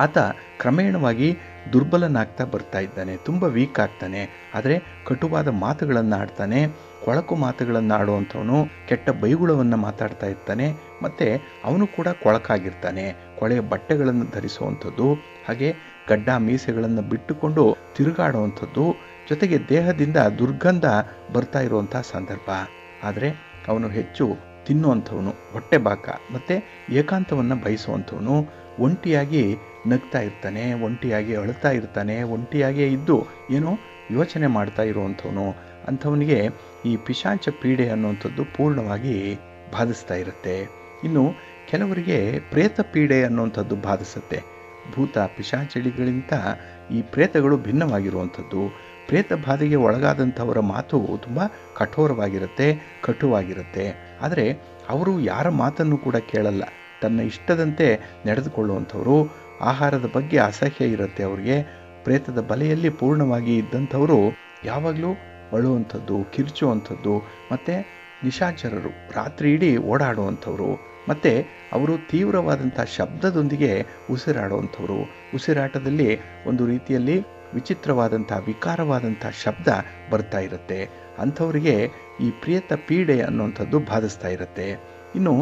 ಆತ ಕ್ರಮೇಣವಾಗಿ ದುರ್ಬಲನಾಗ್ತಾ ಬರ್ತಾ ಇದ್ದಾನೆ, ತುಂಬ ವೀಕ್ ಆಗ್ತಾನೆ. ಆದರೆ ಕಟುವಾದ ಮಾತುಗಳನ್ನು ಆಡ್ತಾನೆ, ಕೊಳಕು ಮಾತುಗಳನ್ನು ಆಡುವಂಥವನು, ಕೆಟ್ಟ ಬೈಗುಳವನ್ನು ಮಾತಾಡ್ತಾ ಇರ್ತಾನೆ. ಮತ್ತು ಅವನು ಕೂಡ ಕೊಳಕಾಗಿರ್ತಾನೆ, ಕೊಳೆಯ ಬಟ್ಟೆಗಳನ್ನು ಧರಿಸುವಂಥದ್ದು, ಹಾಗೆ ಗಡ್ಡ ಮೀಸೆಗಳನ್ನು ಬಿಟ್ಟುಕೊಂಡು ತಿರುಗಾಡುವಂಥದ್ದು, ಜೊತೆಗೆ ದೇಹದಿಂದ ದುರ್ಗಂಧ ಬರ್ತಾ ಇರುವಂಥ ಸಂದರ್ಭ. ಆದರೆ ಅವನು ಹೆಚ್ಚು ತಿನ್ನುವಂಥವನು, ಹೊಟ್ಟೆ ಬಾಕ ಮತ್ತು ಏಕಾಂತವನ್ನು ಬಯಸುವಂಥವನು, ಒಂಟಿಯಾಗಿ ನಗ್ತಾ ಇರ್ತಾನೆ, ಒಂಟಿಯಾಗಿ ಅಳ್ತಾ ಇರ್ತಾನೆ, ಒಂಟಿಯಾಗೇ ಇದ್ದು ಏನೋ ಯೋಚನೆ ಮಾಡ್ತಾ ಇರುವಂಥವನು. ಅಂಥವನಿಗೆ ಈ ಪಿಶಾಚ ಪೀಡೆ ಅನ್ನುವಂಥದ್ದು ಪೂರ್ಣವಾಗಿ ಬಾಧಿಸ್ತಾ ಇರುತ್ತೆ. ಇನ್ನು ಕೆಲವರಿಗೆ ಪ್ರೇತ ಪೀಡೆ ಅನ್ನುವಂಥದ್ದು ಬಾಧಿಸುತ್ತೆ. ಭೂತ ಪಿಶಾಚಳಿಗಳಿಂದ ಈ ಪ್ರೇತಗಳು ಭಿನ್ನವಾಗಿರುವಂಥದ್ದು. ಪ್ರೇತ ಬಾಧೆಗೆ ಒಳಗಾದಂಥವರ ಮಾತು ತುಂಬ ಕಠೋರವಾಗಿರುತ್ತೆ, ಕಟುವಾಗಿರುತ್ತೆ. ಆದರೆ ಅವರು ಯಾರ ಮಾತನ್ನು ಕೂಡ ಕೇಳಲ್ಲ, ತನ್ನ ಇಷ್ಟದಂತೆ ನಡೆದುಕೊಳ್ಳುವಂಥವರು. ಆಹಾರದ ಬಗ್ಗೆ ಅಸಹ್ಯ ಇರುತ್ತೆ ಅವರಿಗೆ. ಪ್ರೇತದ ಬಲೆಯಲ್ಲಿ ಪೂರ್ಣವಾಗಿ ಇದ್ದಂಥವರು ಯಾವಾಗಲೂ ಅಳುವಂಥದ್ದು, ಕಿರ್ಚುವಂಥದ್ದು, ಮತ್ತು ನಿಶಾಚರರು, ರಾತ್ರಿ ಇಡೀ ಓಡಾಡುವಂಥವರು. ಮತ್ತು ಅವರು ತೀವ್ರವಾದಂಥ ಶಬ್ದದೊಂದಿಗೆ ಉಸಿರಾಡುವಂಥವರು. ಉಸಿರಾಟದಲ್ಲಿ ಒಂದು ರೀತಿಯಲ್ಲಿ ವಿಚಿತ್ರವಾದಂಥ ವಿಕಾರವಾದಂಥ ಶಬ್ದ ಬರ್ತಾ ಇರುತ್ತೆ. ಅಂಥವರಿಗೆ ಈ ಪ್ರೇತ ಪೀಡೆ ಅನ್ನುವಂಥದ್ದು ಬಾಧಿಸ್ತಾ ಇರುತ್ತೆ. ಇನ್ನು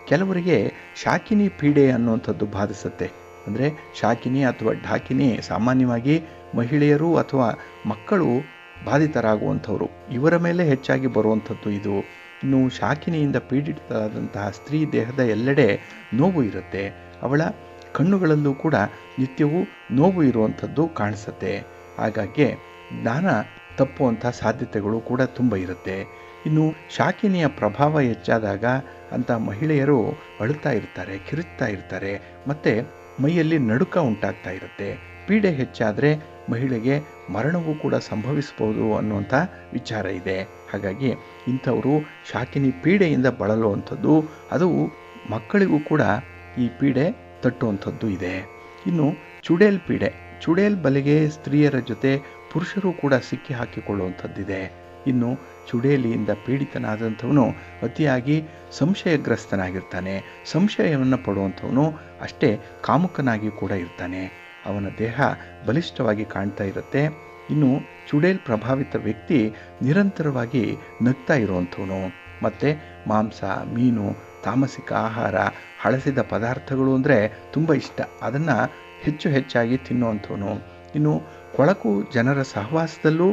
ಕೆಲವರಿಗೆ ಶಾಕಿನಿ ಪೀಡೆ ಅನ್ನುವಂಥದ್ದು ಬಾಧಿಸುತ್ತೆ. ಅಂದರೆ ಶಾಕಿನಿ ಅಥವಾ ಢಾಕಿನಿ ಸಾಮಾನ್ಯವಾಗಿ ಮಹಿಳೆಯರು ಅಥವಾ ಮಕ್ಕಳು ಬಾಧಿತರಾಗುವಂಥವ್ರು, ಇವರ ಮೇಲೆ ಹೆಚ್ಚಾಗಿ ಬರುವಂಥದ್ದು ಇದು. ಇನ್ನು ಶಾಕಿನಿಯಿಂದ ಪೀಡಿತರಾದಂತಹ ಸ್ತ್ರೀ ದೇಹದ ಎಲ್ಲೆಡೆ ನೋವು ಇರುತ್ತೆ. ಅವಳ ಕಣ್ಣುಗಳಲ್ಲೂ ಕೂಡ ನಿತ್ಯವೂ ನೋವು ಇರುವಂಥದ್ದು ಕಾಣಿಸುತ್ತೆ. ಹಾಗಾಗಿ ಜ್ಞಾನ ತಪ್ಪುವಂಥ ಸಾಧ್ಯತೆಗಳು ಕೂಡ ತುಂಬ ಇರುತ್ತೆ. ಇನ್ನು ಶಾಕಿನಿಯ ಪ್ರಭಾವ ಹೆಚ್ಚಾದಾಗ ಅಂಥ ಮಹಿಳೆಯರು ಅಳುತ್ತಾ ಇರ್ತಾರೆ, ಕಿರುಚ್ತಾ ಇರ್ತಾರೆ, ಮತ್ತು ಮೈಯಲ್ಲಿ ನಡುಕ ಉಂಟಾಗ್ತಾ ಇರುತ್ತೆ. ಪೀಡೆ ಹೆಚ್ಚಾದರೆ ಮಹಿಳೆಗೆ ಮರಣವೂ ಕೂಡ ಸಂಭವಿಸಬಹುದು ಅನ್ನುವಂಥ ವಿಚಾರ ಇದೆ. ಹಾಗಾಗಿ ಇಂಥವರು ಶಾಕಿನಿ ಪೀಡೆಯಿಂದ ಬಳಲುವಂಥದ್ದು, ಅದು ಮಕ್ಕಳಿಗೂ ಕೂಡ ಈ ಪೀಡೆ ತಟ್ಟುವಂಥದ್ದು ಇದೆ. ಇನ್ನು ಚುಡೇಲ್ ಪೀಡೆ, ಚುಡೇಲ್ ಬಲೆಗೆ ಸ್ತ್ರೀಯರ ಜೊತೆ ಪುರುಷರು ಕೂಡ ಸಿಕ್ಕಿ ಹಾಕಿಕೊಳ್ಳುವಂಥದ್ದಿದೆ. ಇನ್ನು ಚುಡೇಲಿಯಿಂದ ಪೀಡಿತನಾದಂಥವನು ಅತಿಯಾಗಿ ಸಂಶಯಗ್ರಸ್ತನಾಗಿರ್ತಾನೆ. ಸಂಶಯವನ್ನು ಪಡುವಂಥವನು ಅಷ್ಟೇ ಕಾಮುಕನಾಗಿ ಕೂಡ ಇರ್ತಾನೆ. ಅವನ ದೇಹ ಬಲಿಷ್ಠವಾಗಿ ಕಾಣ್ತಾ ಇರುತ್ತೆ. ಇನ್ನು ಚುಡೇಲ್ ಪ್ರಭಾವಿತ ವ್ಯಕ್ತಿ ನಿರಂತರವಾಗಿ ನಗ್ತಾ ಇರುವಂಥವನು, ಮತ್ತು ಮಾಂಸ, ಮೀನು, ತಾಮಸಿಕ ಆಹಾರ, ಹಳಸಿದ ಪದಾರ್ಥಗಳು ಅಂದರೆ ತುಂಬ ಇಷ್ಟ, ಅದನ್ನು ಹೆಚ್ಚಾಗಿ ತಿನ್ನುವಂಥವನು. ಇನ್ನು ಕೊಳಕು ಜನರ ಸಹವಾಸದಲ್ಲೂ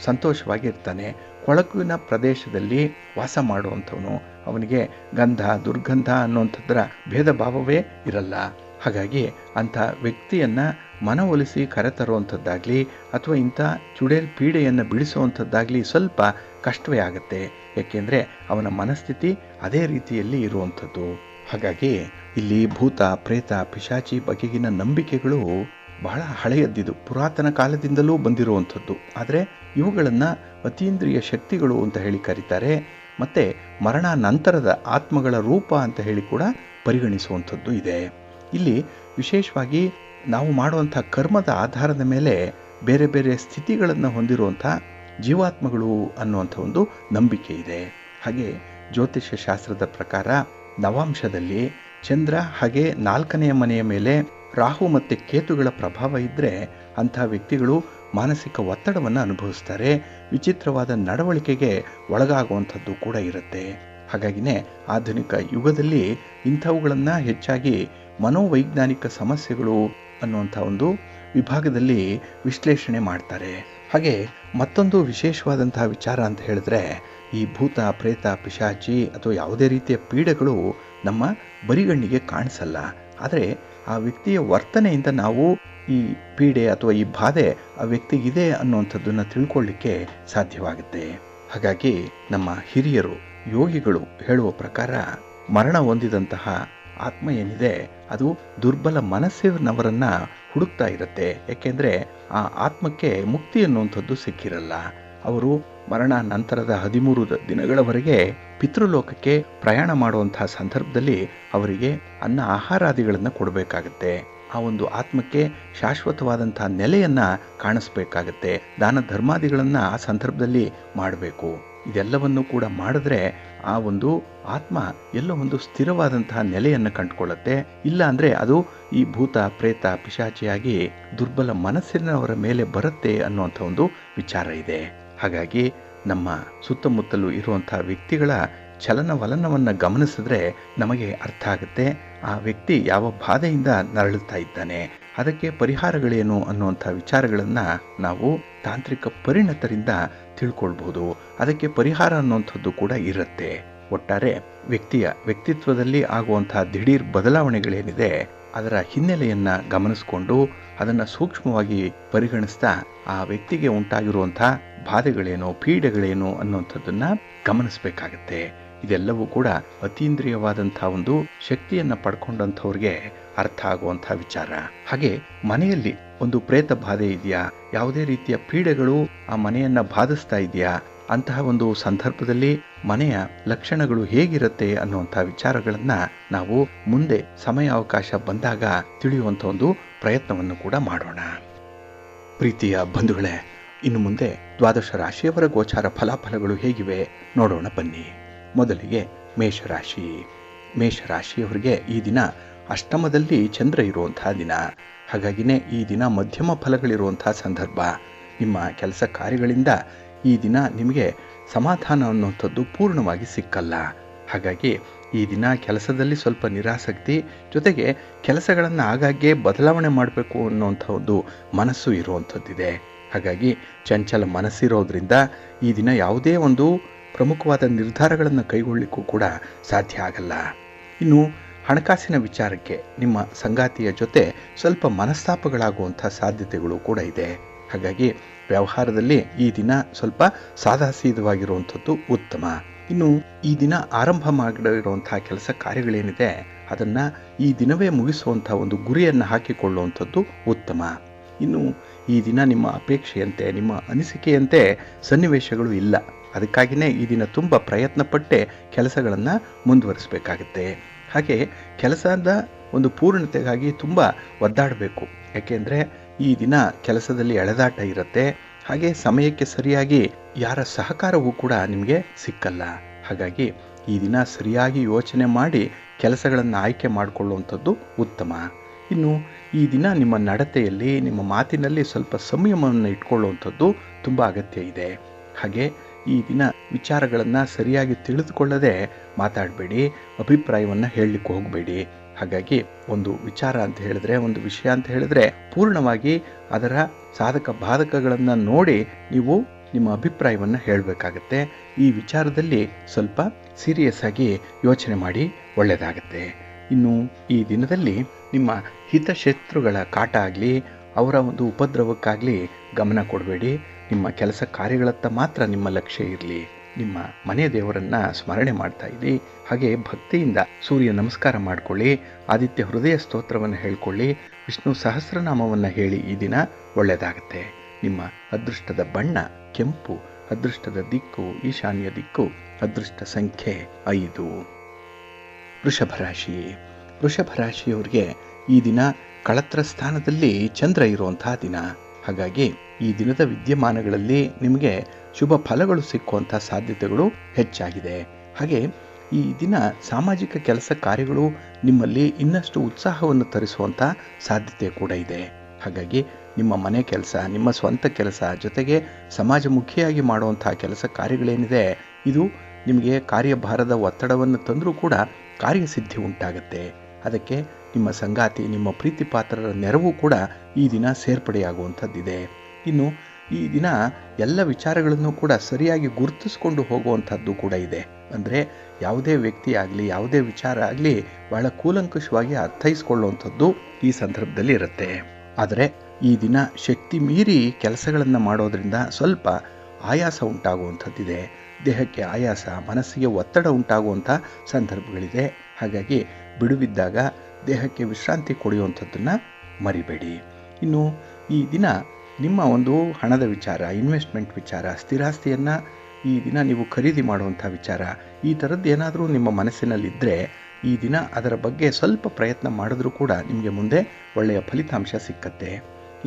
ಸಂತೋಷವಾಗಿರ್ತಾನೆ. ಕೊಳಕಿನ ಪ್ರದೇಶದಲ್ಲಿ ವಾಸ ಮಾಡುವಂಥವನು. ಅವನಿಗೆ ಗಂಧ, ದುರ್ಗಂಧ ಅನ್ನುವಂಥದ್ದರ ಭೇದ ಭಾವವೇ ಇರಲ್ಲ. ಹಾಗಾಗಿ ಅಂಥ ವ್ಯಕ್ತಿಯನ್ನು ಮನವೊಲಿಸಿ ಕರೆತರುವಂಥದ್ದಾಗಲಿ ಅಥವಾ ಇಂಥ ಚುಡೇಲ್ ಪೀಡೆಯನ್ನು ಬಿಡಿಸುವಂಥದ್ದಾಗಲಿ ಸ್ವಲ್ಪ ಕಷ್ಟವೇ ಆಗುತ್ತೆ. ಏಕೆಂದರೆ ಅವನ ಮನಸ್ಥಿತಿ ಅದೇ ರೀತಿಯಲ್ಲಿ ಇರುವಂಥದ್ದು. ಹಾಗಾಗಿ ಇಲ್ಲಿ ಭೂತ, ಪ್ರೇತ, ಪಿಶಾಚಿ ಬಗೆಗಿನ ನಂಬಿಕೆಗಳು ಬಹಳ ಹಳೆಯದ್ದಿದು, ಪುರಾತನ ಕಾಲದಿಂದಲೂ ಬಂದಿರುವಂಥದ್ದು. ಆದರೆ ಇವುಗಳನ್ನು ಅತೀಂದ್ರಿಯ ಶಕ್ತಿಗಳು ಅಂತ ಹೇಳಿ ಕರೀತಾರೆ. ಮತ್ತು ಮರಣ ನಂತರದ ಆತ್ಮಗಳ ರೂಪ ಅಂತ ಹೇಳಿ ಕೂಡ ಪರಿಗಣಿಸುವಂಥದ್ದು ಇದೆ. ಇಲ್ಲಿ ವಿಶೇಷವಾಗಿ ನಾವು ಮಾಡುವಂಥ ಕರ್ಮದ ಆಧಾರದ ಮೇಲೆ ಬೇರೆ ಬೇರೆ ಸ್ಥಿತಿಗಳನ್ನು ಹೊಂದಿರುವಂಥ ಜೀವಾತ್ಮಗಳು ಅನ್ನುವಂಥ ಒಂದು ನಂಬಿಕೆ ಇದೆ. ಹಾಗೆ ಜ್ಯೋತಿಷ್ಯ ಶಾಸ್ತ್ರದ ಪ್ರಕಾರ ನವಾಂಶದಲ್ಲಿ ಚಂದ್ರ ಹಾಗೆ 4ನೇ ಮನೆಯ ಮೇಲೆ ರಾಹು ಮತ್ತು ಕೇತುಗಳ ಪ್ರಭಾವ ಇದ್ದರೆ ಅಂಥ ವ್ಯಕ್ತಿಗಳು ಮಾನಸಿಕ ಒತ್ತಡವನ್ನು ಅನುಭವಿಸ್ತಾರೆ, ವಿಚಿತ್ರವಾದ ನಡವಳಿಕೆಗೆ ಒಳಗಾಗುವಂಥದ್ದು ಕೂಡ ಇರುತ್ತೆ. ಹಾಗಾಗಿನೇ ಆಧುನಿಕ ಯುಗದಲ್ಲಿ ಇಂಥವುಗಳನ್ನು ಹೆಚ್ಚಾಗಿ ಮನೋವೈಜ್ಞಾನಿಕ ಸಮಸ್ಯೆಗಳು ಅನ್ನುವಂಥ ಒಂದು ವಿಭಾಗದಲ್ಲಿ ವಿಶ್ಲೇಷಣೆ ಮಾಡ್ತಾರೆ. ಹಾಗೆ ಮತ್ತೊಂದು ವಿಶೇಷವಾದಂತಹ ವಿಚಾರ ಅಂತ ಹೇಳಿದ್ರೆ, ಈ ಭೂತ, ಪ್ರೇತ, ಪಿಶಾಚಿ ಅಥವಾ ಯಾವುದೇ ರೀತಿಯ ಪೀಡೆಗಳು ನಮ್ಮ ಬರಿಗಣ್ಣಿಗೆ ಕಾಣಿಸಲ್ಲ. ಆದರೆ ಆ ವ್ಯಕ್ತಿಯ ವರ್ತನೆಯಿಂದ ನಾವು ಈ ಪೀಡೆ ಅಥವಾ ಈ ಬಾಧೆ ಆ ವ್ಯಕ್ತಿಗಿದೆ ಅನ್ನುವಂಥದ್ದನ್ನು ತಿಳ್ಕೊಳ್ಳಿಕ್ಕೆ ಸಾಧ್ಯವಾಗುತ್ತೆ. ಹಾಗಾಗಿ ನಮ್ಮ ಹಿರಿಯರು, ಯೋಗಿಗಳು ಹೇಳುವ ಪ್ರಕಾರ ಮರಣ ಹೊಂದಿದಂತಹ ಆತ್ಮ ಏನಿದೆ ಅದು ದುರ್ಬಲ ಮನಸ್ಸಿನವರನ್ನು ಹುಡುಕ್ತಾ ಇರುತ್ತೆ. ಏಕೆಂದರೆ ಆ ಆತ್ಮಕ್ಕೆ ಮುಕ್ತಿ ಅನ್ನುವಂಥದ್ದು ಸಿಕ್ಕಿರಲ್ಲ. ಅವರು ಮರಣ ನಂತರದ 13 ದಿನಗಳವರೆಗೆ ಪಿತೃಲೋಕಕ್ಕೆ ಪ್ರಯಾಣ ಮಾಡುವಂತಹ ಸಂದರ್ಭದಲ್ಲಿ ಅವರಿಗೆ ಅನ್ನ ಆಹಾರಾದಿಗಳನ್ನು ಕೊಡಬೇಕಾಗತ್ತೆ. ಆ ಒಂದು ಆತ್ಮಕ್ಕೆ ಶಾಶ್ವತವಾದಂಥ ನೆಲೆಯನ್ನು ಕಾಣಿಸ್ಬೇಕಾಗತ್ತೆ. ದಾನ ಧರ್ಮಾದಿಗಳನ್ನು ಆ ಸಂದರ್ಭದಲ್ಲಿ ಮಾಡಬೇಕು. ಇದೆಲ್ಲವನ್ನು ಕೂಡ ಮಾಡಿದ್ರೆ ಆ ಒಂದು ಆತ್ಮ ಎಲ್ಲೋ ಒಂದು ಸ್ಥಿರವಾದಂತಹ ನೆಲೆಯನ್ನು ಕಂಡುಕೊಳ್ಳುತ್ತೆ. ಇಲ್ಲ ಅಂದರೆ ಅದು ಈ ಭೂತ ಪ್ರೇತ ಪಿಶಾಚಿಯಾಗಿ ದುರ್ಬಲ ಮನಸ್ಸಿನವರ ಮೇಲೆ ಬರುತ್ತೆ ಅನ್ನುವಂಥ ಒಂದು ವಿಚಾರ ಇದೆ. ಹಾಗಾಗಿ ನಮ್ಮ ಸುತ್ತಮುತ್ತಲೂ ಇರುವಂಥ ವ್ಯಕ್ತಿಗಳ ಚಲನವಲನವನ್ನು ಗಮನಿಸಿದ್ರೆ ನಮಗೆ ಅರ್ಥ ಆಗುತ್ತೆ ಆ ವ್ಯಕ್ತಿ ಯಾವ ಬಾಧೆಯಿಂದ ನರಳುತ್ತಾ ಇದ್ದಾನೆ, ಅದಕ್ಕೆ ಪರಿಹಾರಗಳೇನು ಅನ್ನುವಂಥ ವಿಚಾರಗಳನ್ನು ನಾವು ತಾಂತ್ರಿಕ ಪರಿಣತರಿಂದ ತಿಳ್ಕೊಳ್ಬಹುದು. ಅದಕ್ಕೆ ಪರಿಹಾರ ಅನ್ನುವಂಥದ್ದು ಕೂಡ ಇರುತ್ತೆ. ಒಟ್ಟಾರೆ ವ್ಯಕ್ತಿಯ ವ್ಯಕ್ತಿತ್ವದಲ್ಲಿ ಆಗುವಂತಹ ದಿಢೀರ್ ಬದಲಾವಣೆಗಳೇನಿದೆ ಅದರ ಹಿನ್ನೆಲೆಯನ್ನು ಗಮನಿಸಿಕೊಂಡು ಅದನ್ನು ಸೂಕ್ಷ್ಮವಾಗಿ ಪರಿಗಣಿಸ್ತಾ ಆ ವ್ಯಕ್ತಿಗೆ ಉಂಟಾಗಿರುವಂಥ ಬಾಧೆಗಳೇನು ಪೀಡೆಗಳೇನು ಅನ್ನುವಂಥದ್ದನ್ನು ಗಮನಿಸಬೇಕಾಗತ್ತೆ. ಇದೆಲ್ಲವೂ ಕೂಡ ಅತೀಂದ್ರಿಯವಾದಂಥ ಒಂದು ಶಕ್ತಿಯನ್ನು ಪಡ್ಕೊಂಡಂಥವ್ರಿಗೆ ಅರ್ಥ ಆಗುವಂಥ ವಿಚಾರ. ಹಾಗೆ ಮನೆಯಲ್ಲಿ ಒಂದು ಪ್ರೇತ ಬಾಧೆ ಇದೆಯಾ, ಯಾವುದೇ ರೀತಿಯ ಪೀಡೆಗಳು ಆ ಮನೆಯನ್ನು ಬಾಧಿಸ್ತಾ ಇದೆಯಾ, ಅಂತಹ ಒಂದು ಸಂದರ್ಭದಲ್ಲಿ ಮನೆಯ ಲಕ್ಷಣಗಳು ಹೇಗಿರುತ್ತೆ ಅನ್ನುವಂಥ ವಿಚಾರಗಳನ್ನು ನಾವು ಮುಂದೆ ಸಮಯಾವಕಾಶ ಬಂದಾಗ ತಿಳಿಯುವಂಥ ಒಂದು ಪ್ರಯತ್ನವನ್ನು ಕೂಡ ಮಾಡೋಣ. ಪ್ರೀತಿಯ ಬಂಧುಗಳೇ, ಇನ್ನು ಮುಂದೆ ದ್ವಾದಶ ರಾಶಿಯವರ ಗೋಚಾರ ಫಲಾಫಲಗಳು ಹೇಗಿವೆ ನೋಡೋಣ ಬನ್ನಿ. ಮೊದಲಿಗೆ ಮೇಷರಾಶಿ. ಮೇಷರಾಶಿಯವರಿಗೆ ಈ ದಿನ ಅಷ್ಟಮದಲ್ಲಿ ಚಂದ್ರ ಇರುವಂತಹ ದಿನ. ಹಾಗಾಗಿನೇ ಈ ದಿನ ಮಧ್ಯಮ ಫಲಗಳಿರುವಂತಹ ಸಂದರ್ಭ. ನಿಮ್ಮ ಕೆಲಸ ಕಾರ್ಯಗಳಿಂದ ಈ ದಿನ ನಿಮಗೆ ಸಮಾಧಾನ ಅನ್ನುವಂಥದ್ದು ಪೂರ್ಣವಾಗಿ ಸಿಕ್ಕಲ್ಲ. ಹಾಗಾಗಿ ಈ ದಿನ ಕೆಲಸದಲ್ಲಿ ಸ್ವಲ್ಪ ನಿರಾಸಕ್ತಿ, ಜೊತೆಗೆ ಕೆಲಸಗಳನ್ನು ಆಗಾಗ್ಗೆ ಬದಲಾವಣೆ ಮಾಡಬೇಕು ಅನ್ನುವಂಥ ಒಂದು ಮನಸ್ಸು ಇರುವಂಥದ್ದಿದೆ. ಹಾಗಾಗಿ ಚಂಚಲ ಮನಸ್ಸಿರೋದ್ರಿಂದ ಈ ದಿನ ಯಾವುದೇ ಒಂದು ಪ್ರಮುಖವಾದ ನಿರ್ಧಾರಗಳನ್ನು ಕೈಗೊಳ್ಳಲಿಕ್ಕೂ ಕೂಡ ಸಾಧ್ಯ ಆಗಲ್ಲ. ಇನ್ನು ಹಣಕಾಸಿನ ವಿಚಾರಕ್ಕೆ ನಿಮ್ಮ ಸಂಗಾತಿಯ ಜೊತೆ ಸ್ವಲ್ಪ ಮನಸ್ತಾಪಗಳಾಗುವಂಥ ಸಾಧ್ಯತೆಗಳು ಕೂಡ ಇದೆ. ಹಾಗಾಗಿ ವ್ಯವಹಾರದಲ್ಲಿ ಈ ದಿನ ಸ್ವಲ್ಪ ಸಾದಾಸೀದವಾಗಿರುವಂಥದ್ದು ಉತ್ತಮ. ಇನ್ನು ಈ ದಿನ ಆರಂಭ ಮಾಡಿರುವಂತಹ ಕೆಲಸ ಕಾರ್ಯಗಳೇನಿದೆ ಅದನ್ನು ಈ ದಿನವೇ ಮುಗಿಸುವಂಥ ಒಂದು ಗುರಿಯನ್ನು ಹಾಕಿಕೊಳ್ಳುವಂಥದ್ದು ಉತ್ತಮ. ಇನ್ನು ಈ ದಿನ ನಿಮ್ಮ ಅಪೇಕ್ಷೆಯಂತೆ ನಿಮ್ಮ ಅನಿಸಿಕೆಯಂತೆ ಸನ್ನಿವೇಶಗಳು ಇಲ್ಲ. ಅದಕ್ಕಾಗಿಯೇ ಈ ದಿನ ತುಂಬ ಪ್ರಯತ್ನಪಟ್ಟೆ ಕೆಲಸಗಳನ್ನು ಮುಂದುವರಿಸಬೇಕಾಗುತ್ತೆ. ಹಾಗೆ ಕೆಲಸದ ಒಂದು ಪೂರ್ಣತೆಗಾಗಿ ತುಂಬ ಒದ್ದಾಡಬೇಕು. ಯಾಕೆಂದರೆ ಈ ದಿನ ಕೆಲಸದಲ್ಲಿ ಎಳೆದಾಟ ಇರುತ್ತೆ. ಹಾಗೆ ಸಮಯಕ್ಕೆ ಸರಿಯಾಗಿ ಯಾರ ಸಹಕಾರವೂ ಕೂಡ ನಿಮಗೆ ಸಿಕ್ಕಲ್ಲ. ಹಾಗಾಗಿ ಈ ದಿನ ಸರಿಯಾಗಿ ಯೋಚನೆ ಮಾಡಿ ಕೆಲಸಗಳನ್ನು ಆಯ್ಕೆ ಮಾಡಿಕೊಳ್ಳುವಂಥದ್ದು ಉತ್ತಮ. ಇನ್ನು ಈ ದಿನ ನಿಮ್ಮ ನಡತೆಯಲ್ಲಿ ನಿಮ್ಮ ಮಾತಿನಲ್ಲಿ ಸ್ವಲ್ಪ ಸಂಯಮವನ್ನು ಇಟ್ಕೊಳ್ಳುವಂಥದ್ದು ತುಂಬ ಅಗತ್ಯ ಇದೆ. ಹಾಗೆ ಈ ದಿನ ವಿಚಾರಗಳನ್ನು ಸರಿಯಾಗಿ ತಿಳಿದುಕೊಳ್ಳದೆ ಮಾತಾಡಬೇಡಿ, ಅಭಿಪ್ರಾಯವನ್ನು ಹೇಳಲಿಕ್ಕೆ ಹೋಗಬೇಡಿ. ಹಾಗಾಗಿ ಒಂದು ವಿಚಾರ ಅಂತ ಹೇಳಿದ್ರೆ, ಒಂದು ವಿಷಯ ಅಂತ ಹೇಳಿದ್ರೆ ಪೂರ್ಣವಾಗಿ ಅದರ ಸಾಧಕ ಬಾಧಕಗಳನ್ನು ನೋಡಿ ನೀವು ನಿಮ್ಮ ಅಭಿಪ್ರಾಯವನ್ನು ಹೇಳಬೇಕಾಗತ್ತೆ. ಈ ವಿಚಾರದಲ್ಲಿ ಸ್ವಲ್ಪ ಸೀರಿಯಸ್ ಆಗಿ ಯೋಚನೆ ಮಾಡಿ ಒಳ್ಳೆಯದಾಗತ್ತೆ. ಇನ್ನು ಈ ದಿನದಲ್ಲಿ ನಿಮ್ಮ ಹಿತಶತ್ರುಗಳ ಕಾಟ ಆಗಲಿ ಅವರ ಒಂದು ಉಪದ್ರವಕ್ಕಾಗಲಿ ಗಮನ ಕೊಡಬೇಡಿ. ನಿಮ್ಮ ಕೆಲಸ ಕಾರ್ಯಗಳತ್ತ ಮಾತ್ರ ನಿಮ್ಮ ಲಕ್ಷ್ಯ ಇರಲಿ. ನಿಮ್ಮ ಮನೆ ದೇವರನ್ನು ಸ್ಮರಣೆ ಮಾಡ್ತಾ ಇರಿ. ಹಾಗೆ ಭಕ್ತಿಯಿಂದ ಸೂರ್ಯ ನಮಸ್ಕಾರ ಮಾಡಿಕೊಳ್ಳಿ, ಆದಿತ್ಯ ಹೃದಯ ಸ್ತೋತ್ರವನ್ನು ಹೇಳ್ಕೊಳ್ಳಿ, ವಿಷ್ಣು ಸಹಸ್ರನಾಮವನ್ನು ಹೇಳಿ ಈ ದಿನ ಒಳ್ಳೆಯದಾಗುತ್ತೆ. ನಿಮ್ಮ ಅದೃಷ್ಟದ ಬಣ್ಣ ಕೆಂಪು, ಅದೃಷ್ಟದ ದಿಕ್ಕು ಈಶಾನ್ಯ ದಿಕ್ಕು, ಅದೃಷ್ಟ ಸಂಖ್ಯೆ 5. ವೃಷಭ ರಾಶಿ. ವೃಷಭ ರಾಶಿಯವರಿಗೆ ಈ ದಿನ ಕಳತ್ರ ಸ್ಥಾನದಲ್ಲಿ ಚಂದ್ರ ಇರುವಂತಹ ದಿನ. ಹಾಗಾಗಿ ಈ ದಿನದ ವಿದ್ಯಮಾನಗಳಲ್ಲಿ ನಿಮಗೆ ಶುಭ ಫಲಗಳು ಸಿಕ್ಕುವಂಥ ಸಾಧ್ಯತೆಗಳು ಹೆಚ್ಚಾಗಿದೆ. ಹಾಗೆ ಈ ದಿನ ಸಾಮಾಜಿಕ ಕೆಲಸ ಕಾರ್ಯಗಳು ನಿಮ್ಮಲ್ಲಿ ಇನ್ನಷ್ಟು ಉತ್ಸಾಹವನ್ನು ತರಿಸುವಂಥ ಸಾಧ್ಯತೆ ಕೂಡ ಇದೆ. ಹಾಗಾಗಿ ನಿಮ್ಮ ಮನೆ ಕೆಲಸ, ನಿಮ್ಮ ಸ್ವಂತ ಕೆಲಸ, ಜೊತೆಗೆ ಸಮಾಜಮುಖಿಯಾಗಿ ಮಾಡುವಂಥ ಕೆಲಸ ಕಾರ್ಯಗಳೇನಿದೆ ಇದು ನಿಮಗೆ ಕಾರ್ಯಭಾರದ ಒತ್ತಡವನ್ನು ತಂದರೂ ಕೂಡ ಕಾರ್ಯಸಿದ್ಧಿ ಉಂಟಾಗುತ್ತೆ. ಅದಕ್ಕೆ ನಿಮ್ಮ ಸಂಗಾತಿ, ನಿಮ್ಮ ಪ್ರೀತಿ ಪಾತ್ರರ ನೆರವು ಕೂಡ ಈ ದಿನ ಸೇರ್ಪಡೆಯಾಗುವಂಥದ್ದಿದೆ. ಇನ್ನು ಈ ದಿನ ಎಲ್ಲ ವಿಚಾರಗಳನ್ನು ಕೂಡ ಸರಿಯಾಗಿ ಗುರುತಿಸ್ಕೊಂಡು ಹೋಗುವಂಥದ್ದು ಕೂಡ ಇದೆ. ಅಂದರೆ ಯಾವುದೇ ವ್ಯಕ್ತಿ ಆಗಲಿ ಯಾವುದೇ ವಿಚಾರ ಆಗಲಿ ಬಹಳ ಕೂಲಂಕುಷವಾಗಿ ಅರ್ಥೈಸ್ಕೊಳ್ಳುವಂಥದ್ದು ಈ ಸಂದರ್ಭದಲ್ಲಿ ಇರುತ್ತೆ. ಆದರೆ ಈ ದಿನ ಶಕ್ತಿ ಮೀರಿ ಕೆಲಸಗಳನ್ನು ಮಾಡೋದ್ರಿಂದ ಸ್ವಲ್ಪ ಆಯಾಸ ಉಂಟಾಗುವಂಥದ್ದಿದೆ. ದೇಹಕ್ಕೆ ಆಯಾಸ, ಮನಸ್ಸಿಗೆ ಒತ್ತಡ ಉಂಟಾಗುವಂಥ ಸಂದರ್ಭಗಳಿದೆ. ಹಾಗಾಗಿ ಬಿಡುವಿದ್ದಾಗ ದೇಹಕ್ಕೆ ವಿಶ್ರಾಂತಿ ಕೊಡುವಂಥದ್ದನ್ನು ಮರಿಬೇಡಿ. ಇನ್ನು ಈ ದಿನ ನಿಮ್ಮ ಒಂದು ಹಣದ ವಿಚಾರ, ಇನ್ವೆಸ್ಟ್ಮೆಂಟ್ ವಿಚಾರ, ಸ್ಥಿರಾಸ್ತಿಯನ್ನು ಈ ದಿನ ನೀವು ಖರೀದಿ ಮಾಡುವಂಥ ವಿಚಾರ, ಈ ಥರದ್ದು ಏನಾದರೂ ನಿಮ್ಮ ಮನಸ್ಸಿನಲ್ಲಿದ್ದರೆ ಈ ದಿನ ಅದರ ಬಗ್ಗೆ ಸ್ವಲ್ಪ ಪ್ರಯತ್ನ ಮಾಡಿದ್ರೂ ಕೂಡ ನಿಮಗೆ ಮುಂದೆ ಒಳ್ಳೆಯ ಫಲಿತಾಂಶ ಸಿಕ್ಕತ್ತೆ.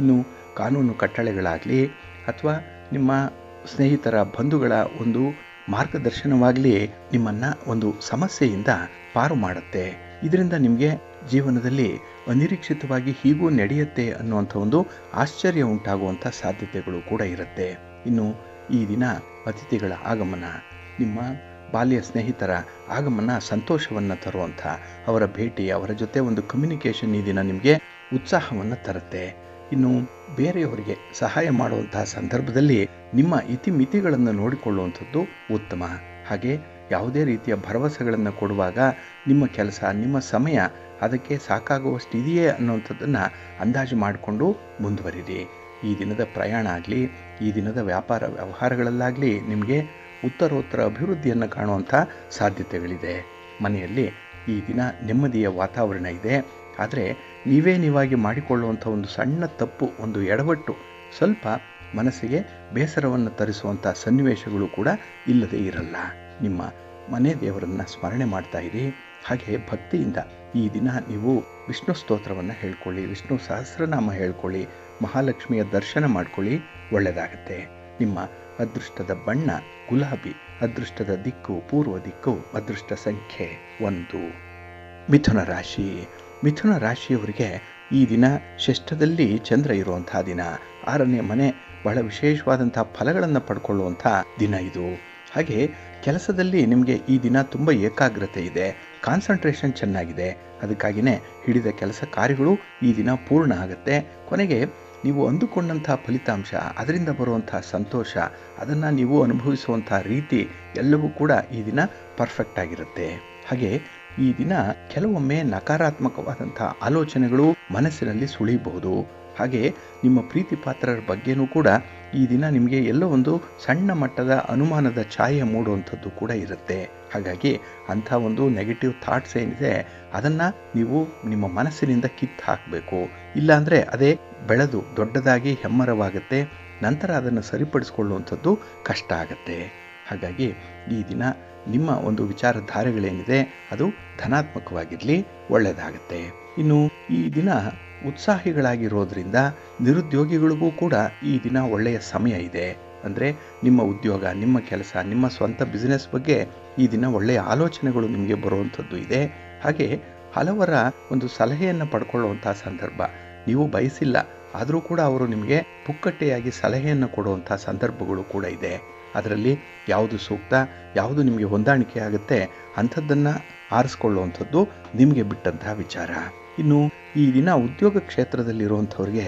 ಇನ್ನು ಕಾನೂನು ಕಟ್ಟಳೆಗಳಾಗಲಿ ಅಥವಾ ನಿಮ್ಮ ಸ್ನೇಹಿತರ ಬಂಧುಗಳ ಒಂದು ಮಾರ್ಗದರ್ಶನವಾಗಲಿ ನಿಮ್ಮನ್ನು ಒಂದು ಸಮಸ್ಯೆಯಿಂದ ಪಾರು ಮಾಡುತ್ತೆ. ಇದರಿಂದ ನಿಮಗೆ ಜೀವನದಲ್ಲಿ ಅನಿರೀಕ್ಷಿತವಾಗಿ ಹೀಗೂ ನಡೆಯುತ್ತೆ ಅನ್ನುವಂಥ ಒಂದು ಆಶ್ಚರ್ಯ ಉಂಟಾಗುವಂಥ ಸಾಧ್ಯತೆಗಳು ಕೂಡ ಇರುತ್ತೆ. ಇನ್ನು ಈ ದಿನ ಅತಿಥಿಗಳ ಆಗಮನ, ನಿಮ್ಮ ಬಾಲ್ಯ ಸ್ನೇಹಿತರ ಆಗಮನ ಸಂತೋಷವನ್ನು ತರುವಂಥ ಅವರ ಭೇಟಿ, ಅವರ ಜೊತೆ ಒಂದು ಕಮ್ಯುನಿಕೇಷನ್ ಈ ದಿನ ನಿಮಗೆ ಉತ್ಸಾಹವನ್ನು ತರುತ್ತೆ. ಇನ್ನು ಬೇರೆಯವರಿಗೆ ಸಹಾಯ ಮಾಡುವಂತಹ ಸಂದರ್ಭದಲ್ಲಿ ನಿಮ್ಮ ಇತಿಮಿತಿಗಳನ್ನು ನೋಡಿಕೊಳ್ಳುವಂಥದ್ದು ಉತ್ತಮ. ಹಾಗೆ ಯಾವುದೇ ರೀತಿಯ ಭರವಸೆಗಳನ್ನು ಕೊಡುವಾಗ ನಿಮ್ಮ ಕೆಲಸ, ನಿಮ್ಮ ಸಮಯ ಅದಕ್ಕೆ ಸಾಕಾಗುವಷ್ಟು ಇದೆಯೇ ಅನ್ನುವಂಥದ್ದನ್ನು ಅಂದಾಜು ಮಾಡಿಕೊಂಡು ಮುಂದುವರಿರಿ. ಈ ದಿನದ ಪ್ರಯಾಣ ಆಗಲಿ, ಈ ದಿನದ ವ್ಯಾಪಾರ ವ್ಯವಹಾರಗಳಲ್ಲಾಗಲಿ ನಿಮಗೆ ಉತ್ತರೋತ್ತರ ಅಭಿವೃದ್ಧಿಯನ್ನು ಕಾಣುವಂಥ ಸಾಧ್ಯತೆಗಳಿದೆ. ಮನೆಯಲ್ಲಿ ಈ ದಿನ ನೆಮ್ಮದಿಯ ವಾತಾವರಣ ಇದೆ. ಆದರೆ ನೀವಾಗಿ ಮಾಡಿಕೊಳ್ಳುವಂಥ ಒಂದು ಸಣ್ಣ ತಪ್ಪು, ಒಂದು ಎಡವಟ್ಟು ಸ್ವಲ್ಪ ಮನಸ್ಸಿಗೆ ಬೇಸರವನ್ನು ತರಿಸುವಂಥ ಸನ್ನಿವೇಶಗಳು ಕೂಡ ಇಲ್ಲದೇ ಇರಲ್ಲ. ನಿಮ್ಮ ಮನೆ ದೇವರನ್ನು ಸ್ಮರಣೆ ಮಾಡ್ತಾ ಇರಿ. ಹಾಗೆ ಭಕ್ತಿಯಿಂದ ಈ ದಿನ ನೀವು ವಿಷ್ಣು ಸ್ತೋತ್ರವನ್ನು ಹೇಳ್ಕೊಳ್ಳಿ, ವಿಷ್ಣು ಸಹಸ್ರನಾಮ ಹೇಳ್ಕೊಳ್ಳಿ, ಮಹಾಲಕ್ಷ್ಮಿಯ ದರ್ಶನ ಮಾಡ್ಕೊಳ್ಳಿ, ಒಳ್ಳೆಯದಾಗತ್ತೆ. ನಿಮ್ಮ ಅದೃಷ್ಟದ ಬಣ್ಣ ಗುಲಾಬಿ, ಅದೃಷ್ಟದ ದಿಕ್ಕು ಪೂರ್ವ ದಿಕ್ಕು, ಅದೃಷ್ಟ ಸಂಖ್ಯೆ 1. ಮಿಥುನ ರಾಶಿ. ಮಿಥುನ ರಾಶಿಯವರಿಗೆ ಈ ದಿನ ಷಷ್ಠದಲ್ಲಿ ಚಂದ್ರ ಇರುವಂತಹ ದಿನ. 6ನೇ ಮನೆ ಬಹಳ ವಿಶೇಷವಾದಂಥ ಫಲಗಳನ್ನು ಪಡ್ಕೊಳ್ಳುವಂಥ ದಿನ ಇದು. ಹಾಗೆ ಕೆಲಸದಲ್ಲಿ ನಿಮಗೆ ಈ ದಿನ ತುಂಬ ಏಕಾಗ್ರತೆ ಇದೆ, ಕಾನ್ಸಂಟ್ರೇಷನ್ ಚೆನ್ನಾಗಿದೆ. ಅದಕ್ಕಾಗಿಯೇ ಹಿಡಿದ ಕೆಲಸ ಕಾರ್ಯಗಳು ಈ ದಿನ ಪೂರ್ಣ ಆಗುತ್ತೆ. ಕೊನೆಗೆ ನೀವು ಅಂದುಕೊಂಡಂಥ ಫಲಿತಾಂಶ, ಅದರಿಂದ ಬರುವಂಥ ಸಂತೋಷ, ಅದನ್ನು ನೀವು ಅನುಭವಿಸುವಂಥ ರೀತಿ ಎಲ್ಲವೂ ಕೂಡ ಈ ದಿನ ಪರ್ಫೆಕ್ಟ್ ಆಗಿರುತ್ತೆ. ಹಾಗೆ ಈ ದಿನ ಕೆಲವೊಮ್ಮೆ ನಕಾರಾತ್ಮಕವಾದಂಥ ಆಲೋಚನೆಗಳು ಮನಸ್ಸಿನಲ್ಲಿ ಸುಳಿಯಬಹುದು. ಹಾಗೆ ನಿಮ್ಮ ಪ್ರೀತಿ ಪಾತ್ರರ ಬಗ್ಗೆನೂ ಕೂಡ ಈ ದಿನ ನಿಮಗೆ ಎಲ್ಲೋ ಒಂದು ಸಣ್ಣ ಮಟ್ಟದ ಅನುಮಾನದ ಛಾಯೆ ಮೂಡುವಂಥದ್ದು ಕೂಡ ಇರುತ್ತೆ. ಹಾಗಾಗಿ ಅಂಥ ಒಂದು ನೆಗೆಟಿವ್ ಥಾಟ್ಸ್ ಏನಿದೆ ಅದನ್ನು ನೀವು ನಿಮ್ಮ ಮನಸ್ಸಿನಿಂದ ಕಿತ್ತು ಹಾಕಬೇಕು. ಇಲ್ಲಾಂದರೆ ಅದೇ ಬೆಳೆದು ದೊಡ್ಡದಾಗಿ ಹೆಮ್ಮರವಾಗುತ್ತೆ. ನಂತರ ಅದನ್ನು ಸರಿಪಡಿಸ್ಕೊಳ್ಳುವಂಥದ್ದು ಕಷ್ಟ ಆಗುತ್ತೆ. ಹಾಗಾಗಿ ಈ ದಿನ ನಿಮ್ಮ ಒಂದು ವಿಚಾರಧಾರೆಗಳೇನಿದೆ ಅದು ಧನಾತ್ಮಕವಾಗಿರಲಿ, ಒಳ್ಳೆಯದಾಗುತ್ತೆ. ಇನ್ನು ಈ ದಿನ ಉತ್ಸಾಹಿಗಳಾಗಿರೋದ್ರಿಂದ ನಿರುದ್ಯೋಗಿಗಳಿಗೂ ಕೂಡ ಈ ದಿನ ಒಳ್ಳೆಯ ಸಮಯ ಇದೆ. ಅಂದರೆ ನಿಮ್ಮ ಉದ್ಯೋಗ, ನಿಮ್ಮ ಕೆಲಸ, ನಿಮ್ಮ ಸ್ವಂತ ಬಿಸ್ನೆಸ್ ಬಗ್ಗೆ ಈ ದಿನ ಒಳ್ಳೆಯ ಆಲೋಚನೆಗಳು ನಿಮಗೆ ಬರುವಂಥದ್ದು ಇದೆ. ಹಾಗೆ ಹಲವರ ಒಂದು ಸಲಹೆಯನ್ನು ಪಡ್ಕೊಳ್ಳುವಂಥ ಸಂದರ್ಭ ನೀವು ಬಯಸಿಲ್ಲ, ಆದರೂ ಕೂಡ ಅವರು ನಿಮಗೆ ಪುಕ್ಕಟ್ಟೆಯಾಗಿ ಸಲಹೆಯನ್ನು ಕೊಡುವಂಥ ಸಂದರ್ಭಗಳು ಕೂಡ ಇದೆ. ಅದರಲ್ಲಿ ಯಾವುದು ಸೂಕ್ತ, ಯಾವುದು ನಿಮಗೆ ಹೊಂದಾಣಿಕೆ ಆಗುತ್ತೆ ಅಂಥದ್ದನ್ನು ಆರಿಸ್ಕೊಳ್ಳುವಂಥದ್ದು ನಿಮಗೆ ಬಿಟ್ಟಂತಹ ವಿಚಾರ. ಇನ್ನು ಈ ದಿನ ಉದ್ಯೋಗ ಕ್ಷೇತ್ರದಲ್ಲಿರುವಂಥವ್ರಿಗೆ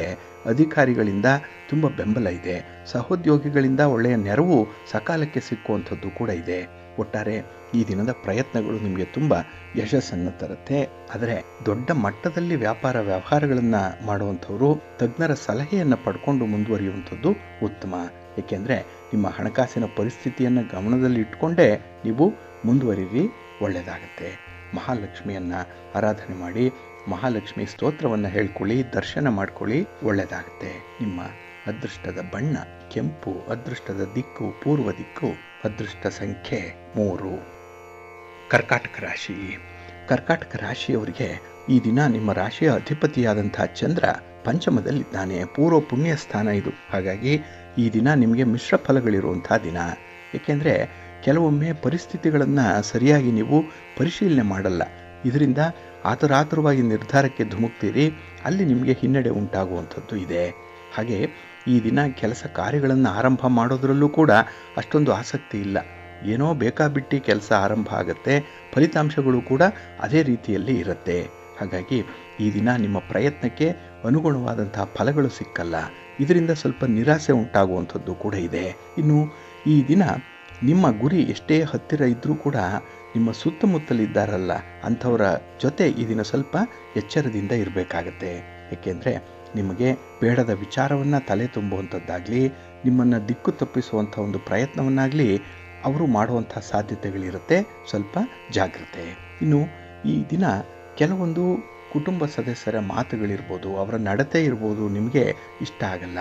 ಅಧಿಕಾರಿಗಳಿಂದ ತುಂಬ ಬೆಂಬಲ ಇದೆ, ಸಹೋದ್ಯೋಗಿಗಳಿಂದ ಒಳ್ಳೆಯ ನೆರವು ಸಕಾಲಕ್ಕೆ ಸಿಕ್ಕುವಂಥದ್ದು ಕೂಡ ಇದೆ. ಒಟ್ಟಾರೆ ಈ ದಿನದ ಪ್ರಯತ್ನಗಳು ನಿಮಗೆ ತುಂಬ ಯಶಸ್ಸನ್ನು ತರುತ್ತೆ. ಆದರೆ ದೊಡ್ಡ ಮಟ್ಟದಲ್ಲಿ ವ್ಯಾಪಾರ ವ್ಯವಹಾರಗಳನ್ನು ಮಾಡುವಂಥವರು ತಜ್ಞರ ಸಲಹೆಯನ್ನು ಪಡ್ಕೊಂಡು ಮುಂದುವರಿಯುವಂಥದ್ದು ಉತ್ತಮ. ಏಕೆಂದರೆ ನಿಮ್ಮ ಹಣಕಾಸಿನ ಪರಿಸ್ಥಿತಿಯನ್ನು ಗಮನದಲ್ಲಿ ಇಟ್ಕೊಂಡೇ ನೀವು ಮುಂದುವರಿರಿ, ಒಳ್ಳೆಯದಾಗುತ್ತೆ. ಮಹಾಲಕ್ಷ್ಮಿಯನ್ನು ಆರಾಧನೆ ಮಾಡಿ, ಮಹಾಲಕ್ಷ್ಮಿ ಸ್ತೋತ್ರವನ್ನು ಹೇಳ್ಕೊಳ್ಳಿ, ದರ್ಶನ ಮಾಡ್ಕೊಳ್ಳಿ, ಒಳ್ಳೆಯದಾಗುತ್ತೆ. ನಿಮ್ಮ ಅದೃಷ್ಟದ ಬಣ್ಣ ಕೆಂಪು, ಅದೃಷ್ಟದ ದಿಕ್ಕು ಪೂರ್ವ ದಿಕ್ಕು, ಅದೃಷ್ಟ ಸಂಖ್ಯೆ 3. ಕರ್ಕಾಟಕ ರಾಶಿ. ಕರ್ಕಾಟಕ ರಾಶಿಯವರಿಗೆ ಈ ದಿನ ನಿಮ್ಮ ರಾಶಿಯ ಅಧಿಪತಿಯಾದಂಥ ಚಂದ್ರ ಪಂಚಮದಲ್ಲಿದ್ದಾನೆ. ಪೂರ್ವ ಪುಣ್ಯ ಸ್ಥಾನ ಇದು. ಹಾಗಾಗಿ ಈ ದಿನ ನಿಮಗೆ ಮಿಶ್ರ ಫಲಗಳಿರುವಂಥ ದಿನ. ಏಕೆಂದರೆ ಕೆಲವೊಮ್ಮೆ ಪರಿಸ್ಥಿತಿಗಳನ್ನು ಸರಿಯಾಗಿ ನೀವು ಪರಿಶೀಲನೆ ಮಾಡಲ್ಲ. ಇದರಿಂದ ಆತುರಾತುರವಾಗಿ ನಿರ್ಧಾರಕ್ಕೆ ಧುಮುಕ್ತೀರಿ, ಅಲ್ಲಿ ನಿಮಗೆ ಹಿನ್ನಡೆ ಉಂಟಾಗುವಂಥದ್ದು ಇದೆ. ಹಾಗೆ ಈ ದಿನ ಕೆಲಸ ಕಾರ್ಯಗಳನ್ನು ಆರಂಭ ಮಾಡೋದರಲ್ಲೂ ಕೂಡ ಅಷ್ಟೊಂದು ಆಸಕ್ತಿ ಇಲ್ಲ. ಏನೋ ಬೇಕಾಬಿಟ್ಟು ಕೆಲಸ ಆರಂಭ ಆಗುತ್ತೆ, ಫಲಿತಾಂಶಗಳು ಕೂಡ ಅದೇ ರೀತಿಯಲ್ಲಿ ಇರುತ್ತೆ. ಹಾಗಾಗಿ ಈ ದಿನ ನಿಮ್ಮ ಪ್ರಯತ್ನಕ್ಕೆ ಅನುಗುಣವಾದಂಥ ಫಲಗಳು ಸಿಕ್ಕಲ್ಲ. ಇದರಿಂದ ಸ್ವಲ್ಪ ನಿರಾಸೆ ಉಂಟಾಗುವಂಥದ್ದು ಕೂಡ ಇದೆ. ಇನ್ನು ಈ ದಿನ ನಿಮ್ಮ ಗುರಿ ಎಷ್ಟೇ ಹತ್ತಿರ ಇದ್ದರೂ ಕೂಡ ನಿಮ್ಮ ಸುತ್ತಮುತ್ತಲಿದ್ದಾರಲ್ಲ ಅಂಥವರ ಜೊತೆ ಈ ದಿನ ಸ್ವಲ್ಪ ಎಚ್ಚರದಿಂದ ಇರಬೇಕಾಗತ್ತೆ. ಏಕೆಂದರೆ ನಿಮಗೆ ಬೇಡದ ವಿಚಾರವನ್ನು ತಲೆ ತುಂಬುವಂಥದ್ದಾಗಲಿ, ನಿಮ್ಮನ್ನು ದಿಕ್ಕು ತಪ್ಪಿಸುವಂಥ ಒಂದು ಪ್ರಯತ್ನವನ್ನಾಗಲಿ ಅವರು ಮಾಡುವಂಥ ಸಾಧ್ಯತೆಗಳಿರುತ್ತೆ. ಸ್ವಲ್ಪ ಜಾಗ್ರತೆ. ಇನ್ನು ಈ ದಿನ ಕೆಲವೊಂದು ಕುಟುಂಬ ಸದಸ್ಯರ ಮಾತುಗಳಿರ್ಬೋದು, ಅವರ ನಡತೆ ಇರ್ಬೋದು, ನಿಮಗೆ ಇಷ್ಟ ಆಗಲ್ಲ.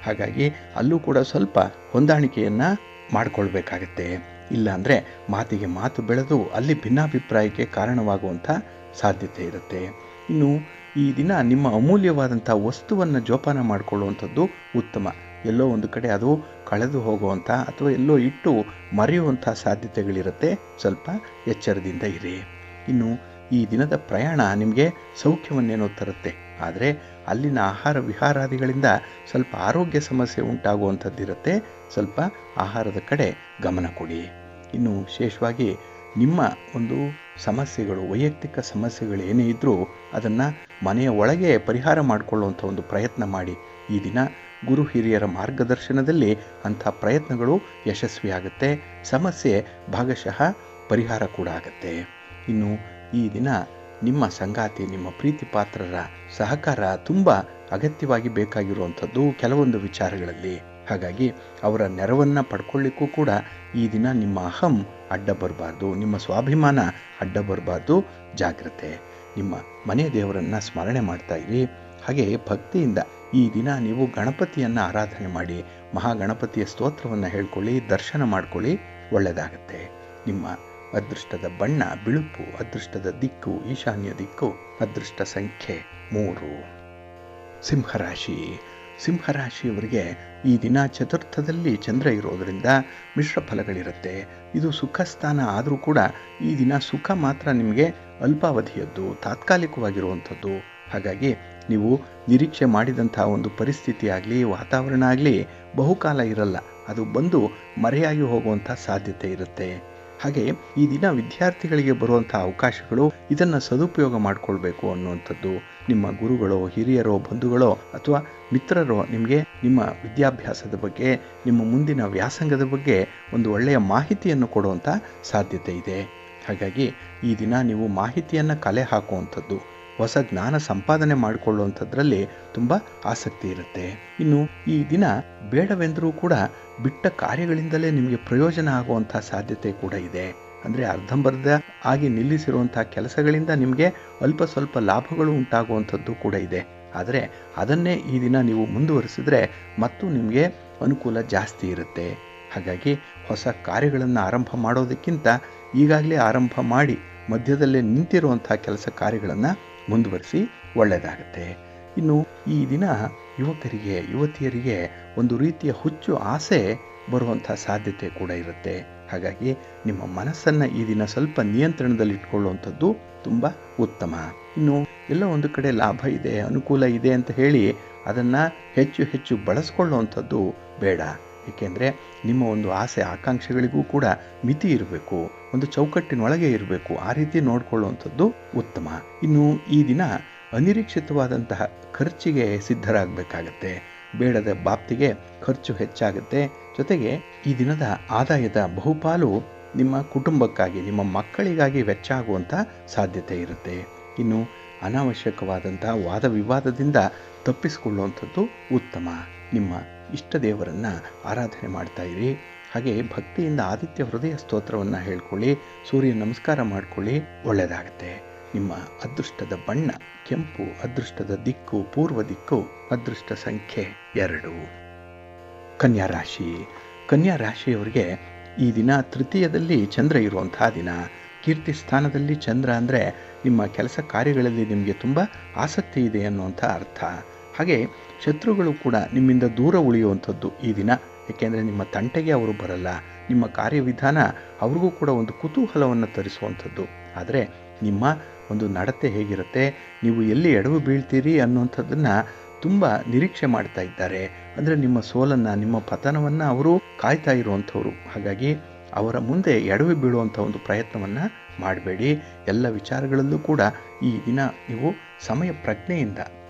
ಹಾಗಾಗಿ ಅಲ್ಲೂ ಕೂಡ ಸ್ವಲ್ಪ ಹೊಂದಾಣಿಕೆಯನ್ನು ಮಾಡಿಕೊಳ್ಬೇಕಾಗತ್ತೆ. ಇಲ್ಲಾಂದರೆ ಮಾತಿಗೆ ಮಾತು ಬೆಳೆದು ಅಲ್ಲಿ ಭಿನ್ನಾಭಿಪ್ರಾಯಕ್ಕೆ ಕಾರಣವಾಗುವಂಥ ಸಾಧ್ಯತೆ ಇರುತ್ತೆ. ಇನ್ನು ಈ ದಿನ ನಿಮ್ಮ ಅಮೂಲ್ಯವಾದಂಥ ವಸ್ತುವನ್ನು ಜೋಪಾನ ಮಾಡಿಕೊಳ್ಳುವಂಥದ್ದು ಉತ್ತಮ. ಎಲ್ಲೋ ಒಂದು ಕಡೆ ಅದು ಕಳೆದು ಹೋಗುವಂಥ ಅಥವಾ ಎಲ್ಲೋ ಇಟ್ಟು ಮರೆಯುವಂಥ ಸಾಧ್ಯತೆಗಳಿರುತ್ತೆ. ಸ್ವಲ್ಪ ಎಚ್ಚರದಿಂದ ಇರಿ. ಇನ್ನು ಈ ದಿನದ ಪ್ರಯಾಣ ನಿಮಗೆ ಸೌಖ್ಯವನ್ನೇನೋ ತರುತ್ತೆ, ಆದರೆ ಅಲ್ಲಿನ ಆಹಾರ ವಿಹಾರಾದಿಗಳಿಂದ ಸ್ವಲ್ಪ ಆರೋಗ್ಯ ಸಮಸ್ಯೆ ಉಂಟಾಗುವಂಥದ್ದಿರುತ್ತೆ. ಸ್ವಲ್ಪ ಆಹಾರದ ಕಡೆ ಗಮನ ಕೊಡಿ. ಇನ್ನು ವಿಶೇಷವಾಗಿ ನಿಮ್ಮ ಒಂದು ಸಮಸ್ಯೆಗಳು, ವೈಯಕ್ತಿಕ ಸಮಸ್ಯೆಗಳು ಏನೇ ಇದ್ದರೂ ಅದನ್ನು ಮನೆಯ ಒಳಗೆ ಪರಿಹಾರ ಮಾಡಿಕೊಳ್ಳುವಂಥ ಒಂದು ಪ್ರಯತ್ನ ಮಾಡಿ. ಈ ದಿನ ಗುರು ಹಿರಿಯರ ಮಾರ್ಗದರ್ಶನದಲ್ಲಿ ಅಂಥ ಪ್ರಯತ್ನಗಳು ಯಶಸ್ವಿಯಾಗುತ್ತೆ. ಸಮಸ್ಯೆ ಭಾಗಶಃ ಪರಿಹಾರ ಕೂಡ ಆಗುತ್ತೆ. ಇನ್ನು ಈ ದಿನ ನಿಮ್ಮ ಸಂಗಾತಿ, ನಿಮ್ಮ ಪ್ರೀತಿ ಪಾತ್ರರ ಸಹಕಾರ ತುಂಬ ಅಗತ್ಯವಾಗಿ ಬೇಕಾಗಿರುವಂಥದ್ದು ಕೆಲವೊಂದು ವಿಚಾರಗಳಲ್ಲಿ. ಹಾಗಾಗಿ ಅವರ ನೆರವನ್ನು ಪಡ್ಕೊಳ್ಳಿಕ್ಕೂ ಕೂಡ ಈ ದಿನ ನಿಮ್ಮ ಅಹಂ ಅಡ್ಡ ಬರಬಾರ್ದು, ನಿಮ್ಮ ಸ್ವಾಭಿಮಾನ ಅಡ್ಡ ಬರಬಾರ್ದು. ಜಾಗ್ರತೆ. ನಿಮ್ಮ ಮನೆ ದೇವರನ್ನು ಸ್ಮರಣೆ ಮಾಡ್ತಾ ಇರಿ. ಹಾಗೆ ಭಕ್ತಿಯಿಂದ ಈ ದಿನ ನೀವು ಗಣಪತಿಯನ್ನು ಆರಾಧನೆ ಮಾಡಿ, ಮಹಾಗಣಪತಿಯ ಸ್ತೋತ್ರವನ್ನು ಹೇಳ್ಕೊಳ್ಳಿ, ದರ್ಶನ ಮಾಡ್ಕೊಳ್ಳಿ, ಒಳ್ಳೆಯದಾಗತ್ತೆ. ನಿಮ್ಮ ಅದೃಷ್ಟದ ಬಣ್ಣ ಬಿಳುಪು, ಅದೃಷ್ಟದ ದಿಕ್ಕು ಈಶಾನ್ಯ ದಿಕ್ಕು, ಅದೃಷ್ಟ ಸಂಖ್ಯೆ 3. ಸಿಂಹರಾಶಿ. ಸಿಂಹರಾಶಿಯವರಿಗೆ ಈ ದಿನ ಚತುರ್ಥದಲ್ಲಿ ಚಂದ್ರ ಇರೋದರಿಂದ ಮಿಶ್ರ ಫಲಗಳಿರುತ್ತೆ. ಇದು ಸುಖ ಸ್ಥಾನ ಆದರೂ ಕೂಡ ಈ ದಿನ ಸುಖ ಮಾತ್ರ ನಿಮಗೆ ಅಲ್ಪಾವಧಿಯದ್ದು, ತಾತ್ಕಾಲಿಕವಾಗಿರುವಂಥದ್ದು. ಹಾಗಾಗಿ ನೀವು ನಿರೀಕ್ಷೆ ಮಾಡಿದಂಥ ಒಂದು ಪರಿಸ್ಥಿತಿ ಆಗಲಿ, ವಾತಾವರಣ ಆಗಲಿ ಬಹುಕಾಲ ಇರಲ್ಲ. ಅದು ಬಂದು ಮರೆಯಾಗಿ ಹೋಗುವಂಥ ಸಾಧ್ಯತೆ ಇರುತ್ತೆ. ಹಾಗೆ ಈ ದಿನ ವಿದ್ಯಾರ್ಥಿಗಳಿಗೆ ಬರುವಂಥ ಅವಕಾಶಗಳು, ಇದನ್ನು ಸದುಪಯೋಗ ಮಾಡಿಕೊಳ್ಬೇಕು ಅನ್ನುವಂಥದ್ದು. ನಿಮ್ಮ ಗುರುಗಳೋ, ಹಿರಿಯರೋ, ಬಂಧುಗಳೋ ಅಥವಾ ಮಿತ್ರರೋ ನಿಮಗೆ ನಿಮ್ಮ ವಿದ್ಯಾಭ್ಯಾಸದ ಬಗ್ಗೆ, ನಿಮ್ಮ ಮುಂದಿನ ವ್ಯಾಸಂಗದ ಬಗ್ಗೆ ಒಂದು ಒಳ್ಳೆಯ ಮಾಹಿತಿಯನ್ನು ಕೊಡುವಂಥ ಸಾಧ್ಯತೆ ಇದೆ. ಹಾಗಾಗಿ ಈ ದಿನ ನೀವು ಮಾಹಿತಿಯನ್ನು ಕಲೆ ಹಾಕುವಂಥದ್ದು, ಹೊಸ ಜ್ಞಾನ ಸಂಪಾದನೆ ಮಾಡಿಕೊಳ್ಳುವಂಥದ್ರಲ್ಲಿ ತುಂಬ ಆಸಕ್ತಿ ಇರುತ್ತೆ. ಇನ್ನು ಈ ದಿನ ಬೇಡವೆಂದರೂ ಕೂಡ ಬಿಟ್ಟ ಕಾರ್ಯಗಳಿಂದಲೇ ನಿಮಗೆ ಪ್ರಯೋಜನ ಆಗುವಂಥ ಸಾಧ್ಯತೆ ಕೂಡ ಇದೆ. ಅಂದರೆ ಅರ್ಧಂಬರ್ಧ ಆಗಿ ನಿಲ್ಲಿಸಿರುವಂಥ ಕೆಲಸಗಳಿಂದ ನಿಮಗೆ ಅಲ್ಪ ಸ್ವಲ್ಪ ಲಾಭಗಳು ಉಂಟಾಗುವಂಥದ್ದು ಕೂಡ ಇದೆ. ಆದರೆ ಅದನ್ನೇ ಈ ದಿನ ನೀವು ಮುಂದುವರಿಸಿದ್ರೆ ಮತ್ತು ನಿಮಗೆ ಅನುಕೂಲ ಜಾಸ್ತಿ ಇರುತ್ತೆ. ಹಾಗಾಗಿ ಹೊಸ ಕಾರ್ಯಗಳನ್ನು ಆರಂಭ ಮಾಡೋದಕ್ಕಿಂತ ಈಗಾಗಲೇ ಆರಂಭ ಮಾಡಿ ಮಧ್ಯದಲ್ಲೇ ನಿಂತಿರುವಂಥ ಕೆಲಸ ಕಾರ್ಯಗಳನ್ನು ಮುಂದುವರಿಸಿ, ಒಳ್ಳೆಯದಾಗುತ್ತೆ. ಇನ್ನು ಈ ದಿನ ಯುವಕರಿಗೆ, ಯುವತಿಯರಿಗೆ ಒಂದು ರೀತಿಯ ಹುಚ್ಚು ಆಸೆ ಬರುವಂಥ ಸಾಧ್ಯತೆ ಕೂಡ ಇರುತ್ತೆ. ಹಾಗಾಗಿ ನಿಮ್ಮ ಮನಸ್ಸನ್ನು ಈ ದಿನ ಸ್ವಲ್ಪ ನಿಯಂತ್ರಣದಲ್ಲಿಟ್ಕೊಳ್ಳುವಂಥದ್ದು ತುಂಬ ಉತ್ತಮ. ಇನ್ನು ಎಲ್ಲ ಒಂದು ಕಡೆ ಲಾಭ ಇದೆ, ಅನುಕೂಲ ಇದೆ ಅಂತ ಹೇಳಿ ಅದನ್ನು ಹೆಚ್ಚು ಹೆಚ್ಚು ಬಳಸ್ಕೊಳ್ಳುವಂಥದ್ದು ಬೇಡ. ಏಕೆಂದರೆ ನಿಮ್ಮ ಒಂದು ಆಸೆ ಆಕಾಂಕ್ಷೆಗಳಿಗೂ ಕೂಡ ಮಿತಿ ಇರಬೇಕು, ಒಂದು ಚೌಕಟ್ಟಿನೊಳಗೆ ಇರಬೇಕು. ಆ ರೀತಿ ನೋಡಿಕೊಳ್ಳುವಂಥದ್ದು ಉತ್ತಮ. ಇನ್ನು ಈ ದಿನ ಅನಿರೀಕ್ಷಿತವಾದಂತಹ ಖರ್ಚಿಗೆ ಸಿದ್ಧರಾಗಬೇಕಾಗತ್ತೆ. ಬೇಡದ ಬಾಪ್ತಿಗೆ ಖರ್ಚು ಹೆಚ್ಚಾಗುತ್ತೆ. ಜೊತೆಗೆ ಈ ದಿನದ ಆದಾಯದ ಬಹುಪಾಲು ನಿಮ್ಮ ಕುಟುಂಬಕ್ಕಾಗಿ, ನಿಮ್ಮ ಮಕ್ಕಳಿಗಾಗಿ ವೆಚ್ಚ ಆಗುವಂಥ ಸಾಧ್ಯತೆ ಇರುತ್ತೆ. ಇನ್ನು ಅನಾವಶ್ಯಕವಾದಂಥ ವಾದ ವಿವಾದದಿಂದ ತಪ್ಪಿಸಿಕೊಳ್ಳುವಂಥದ್ದು ಉತ್ತಮ. ನಿಮ್ಮ ಇಷ್ಟ ದೇವರನ್ನು ಆರಾಧನೆ ಮಾಡ್ತಾ ಇರಿ. ಹಾಗೆ ಭಕ್ತಿಯಿಂದ ಆದಿತ್ಯ ಹೃದಯ ಸ್ತೋತ್ರವನ್ನು ಹೇಳ್ಕೊಳ್ಳಿ, ಸೂರ್ಯ ನಮಸ್ಕಾರ ಮಾಡಿಕೊಳ್ಳಿ, ಒಳ್ಳೆಯದಾಗುತ್ತೆ. ನಿಮ್ಮ ಅದೃಷ್ಟದ ಬಣ್ಣ ಕೆಂಪು, ಅದೃಷ್ಟದ ದಿಕ್ಕು ಪೂರ್ವ ದಿಕ್ಕು, ಅದೃಷ್ಟ ಸಂಖ್ಯೆ 2. ಕನ್ಯಾ ರಾಶಿ. ಕನ್ಯಾ ರಾಶಿಯವರಿಗೆ ಈ ದಿನ ತೃತೀಯದಲ್ಲಿ ಚಂದ್ರ ಇರುವಂತಹ ದಿನ. ಕೀರ್ತಿ ಸ್ಥಾನದಲ್ಲಿ ಚಂದ್ರ ಅಂದರೆ ನಿಮ್ಮ ಕೆಲಸ ಕಾರ್ಯಗಳಲ್ಲಿ ನಿಮಗೆ ತುಂಬ ಆಸಕ್ತಿ ಇದೆ ಅನ್ನುವಂಥ ಅರ್ಥ. ಹಾಗೆ ಶತ್ರುಗಳು ಕೂಡ ನಿಮ್ಮಿಂದ ದೂರ ಉಳಿಯುವಂಥದ್ದು ಈ ದಿನ. ಏಕೆಂದರೆ ನಿಮ್ಮ ತಂಟೆಗೆ ಅವರು ಬರಲ್ಲ. ನಿಮ್ಮ ಕಾರ್ಯವಿಧಾನ ಅವ್ರಿಗೂ ಕೂಡ ಒಂದು ಕುತೂಹಲವನ್ನು ತರಿಸುವಂಥದ್ದು. ಆದರೆ ನಿಮ್ಮ ಒಂದು ನಡತೆ ಹೇಗಿರುತ್ತೆ, ನೀವು ಎಲ್ಲಿ ಎಡವು ಬೀಳ್ತೀರಿ ಅನ್ನುವಂಥದ್ದನ್ನು ತುಂಬ ನಿರೀಕ್ಷೆ ಮಾಡ್ತಾ ಇದ್ದಾರೆ. ಅಂದರೆ ನಿಮ್ಮ ಸೋಲನ್ನು, ನಿಮ್ಮ ಪತನವನ್ನು ಅವರು ಕಾಯ್ತಾ ಇರುವಂಥವ್ರು. ಹಾಗಾಗಿ ಅವರ ಮುಂದೆ ಎಡವಿ ಬೀಳುವಂಥ ಒಂದು ಪ್ರಯತ್ನವನ್ನು ಮಾಡಬೇಡಿ. ಎಲ್ಲ ವಿಚಾರಗಳಲ್ಲೂ ಕೂಡ ಈ ದಿನ ನೀವು ಸಮಯ ಪ್ರಜ್ಞೆಯಿಂದ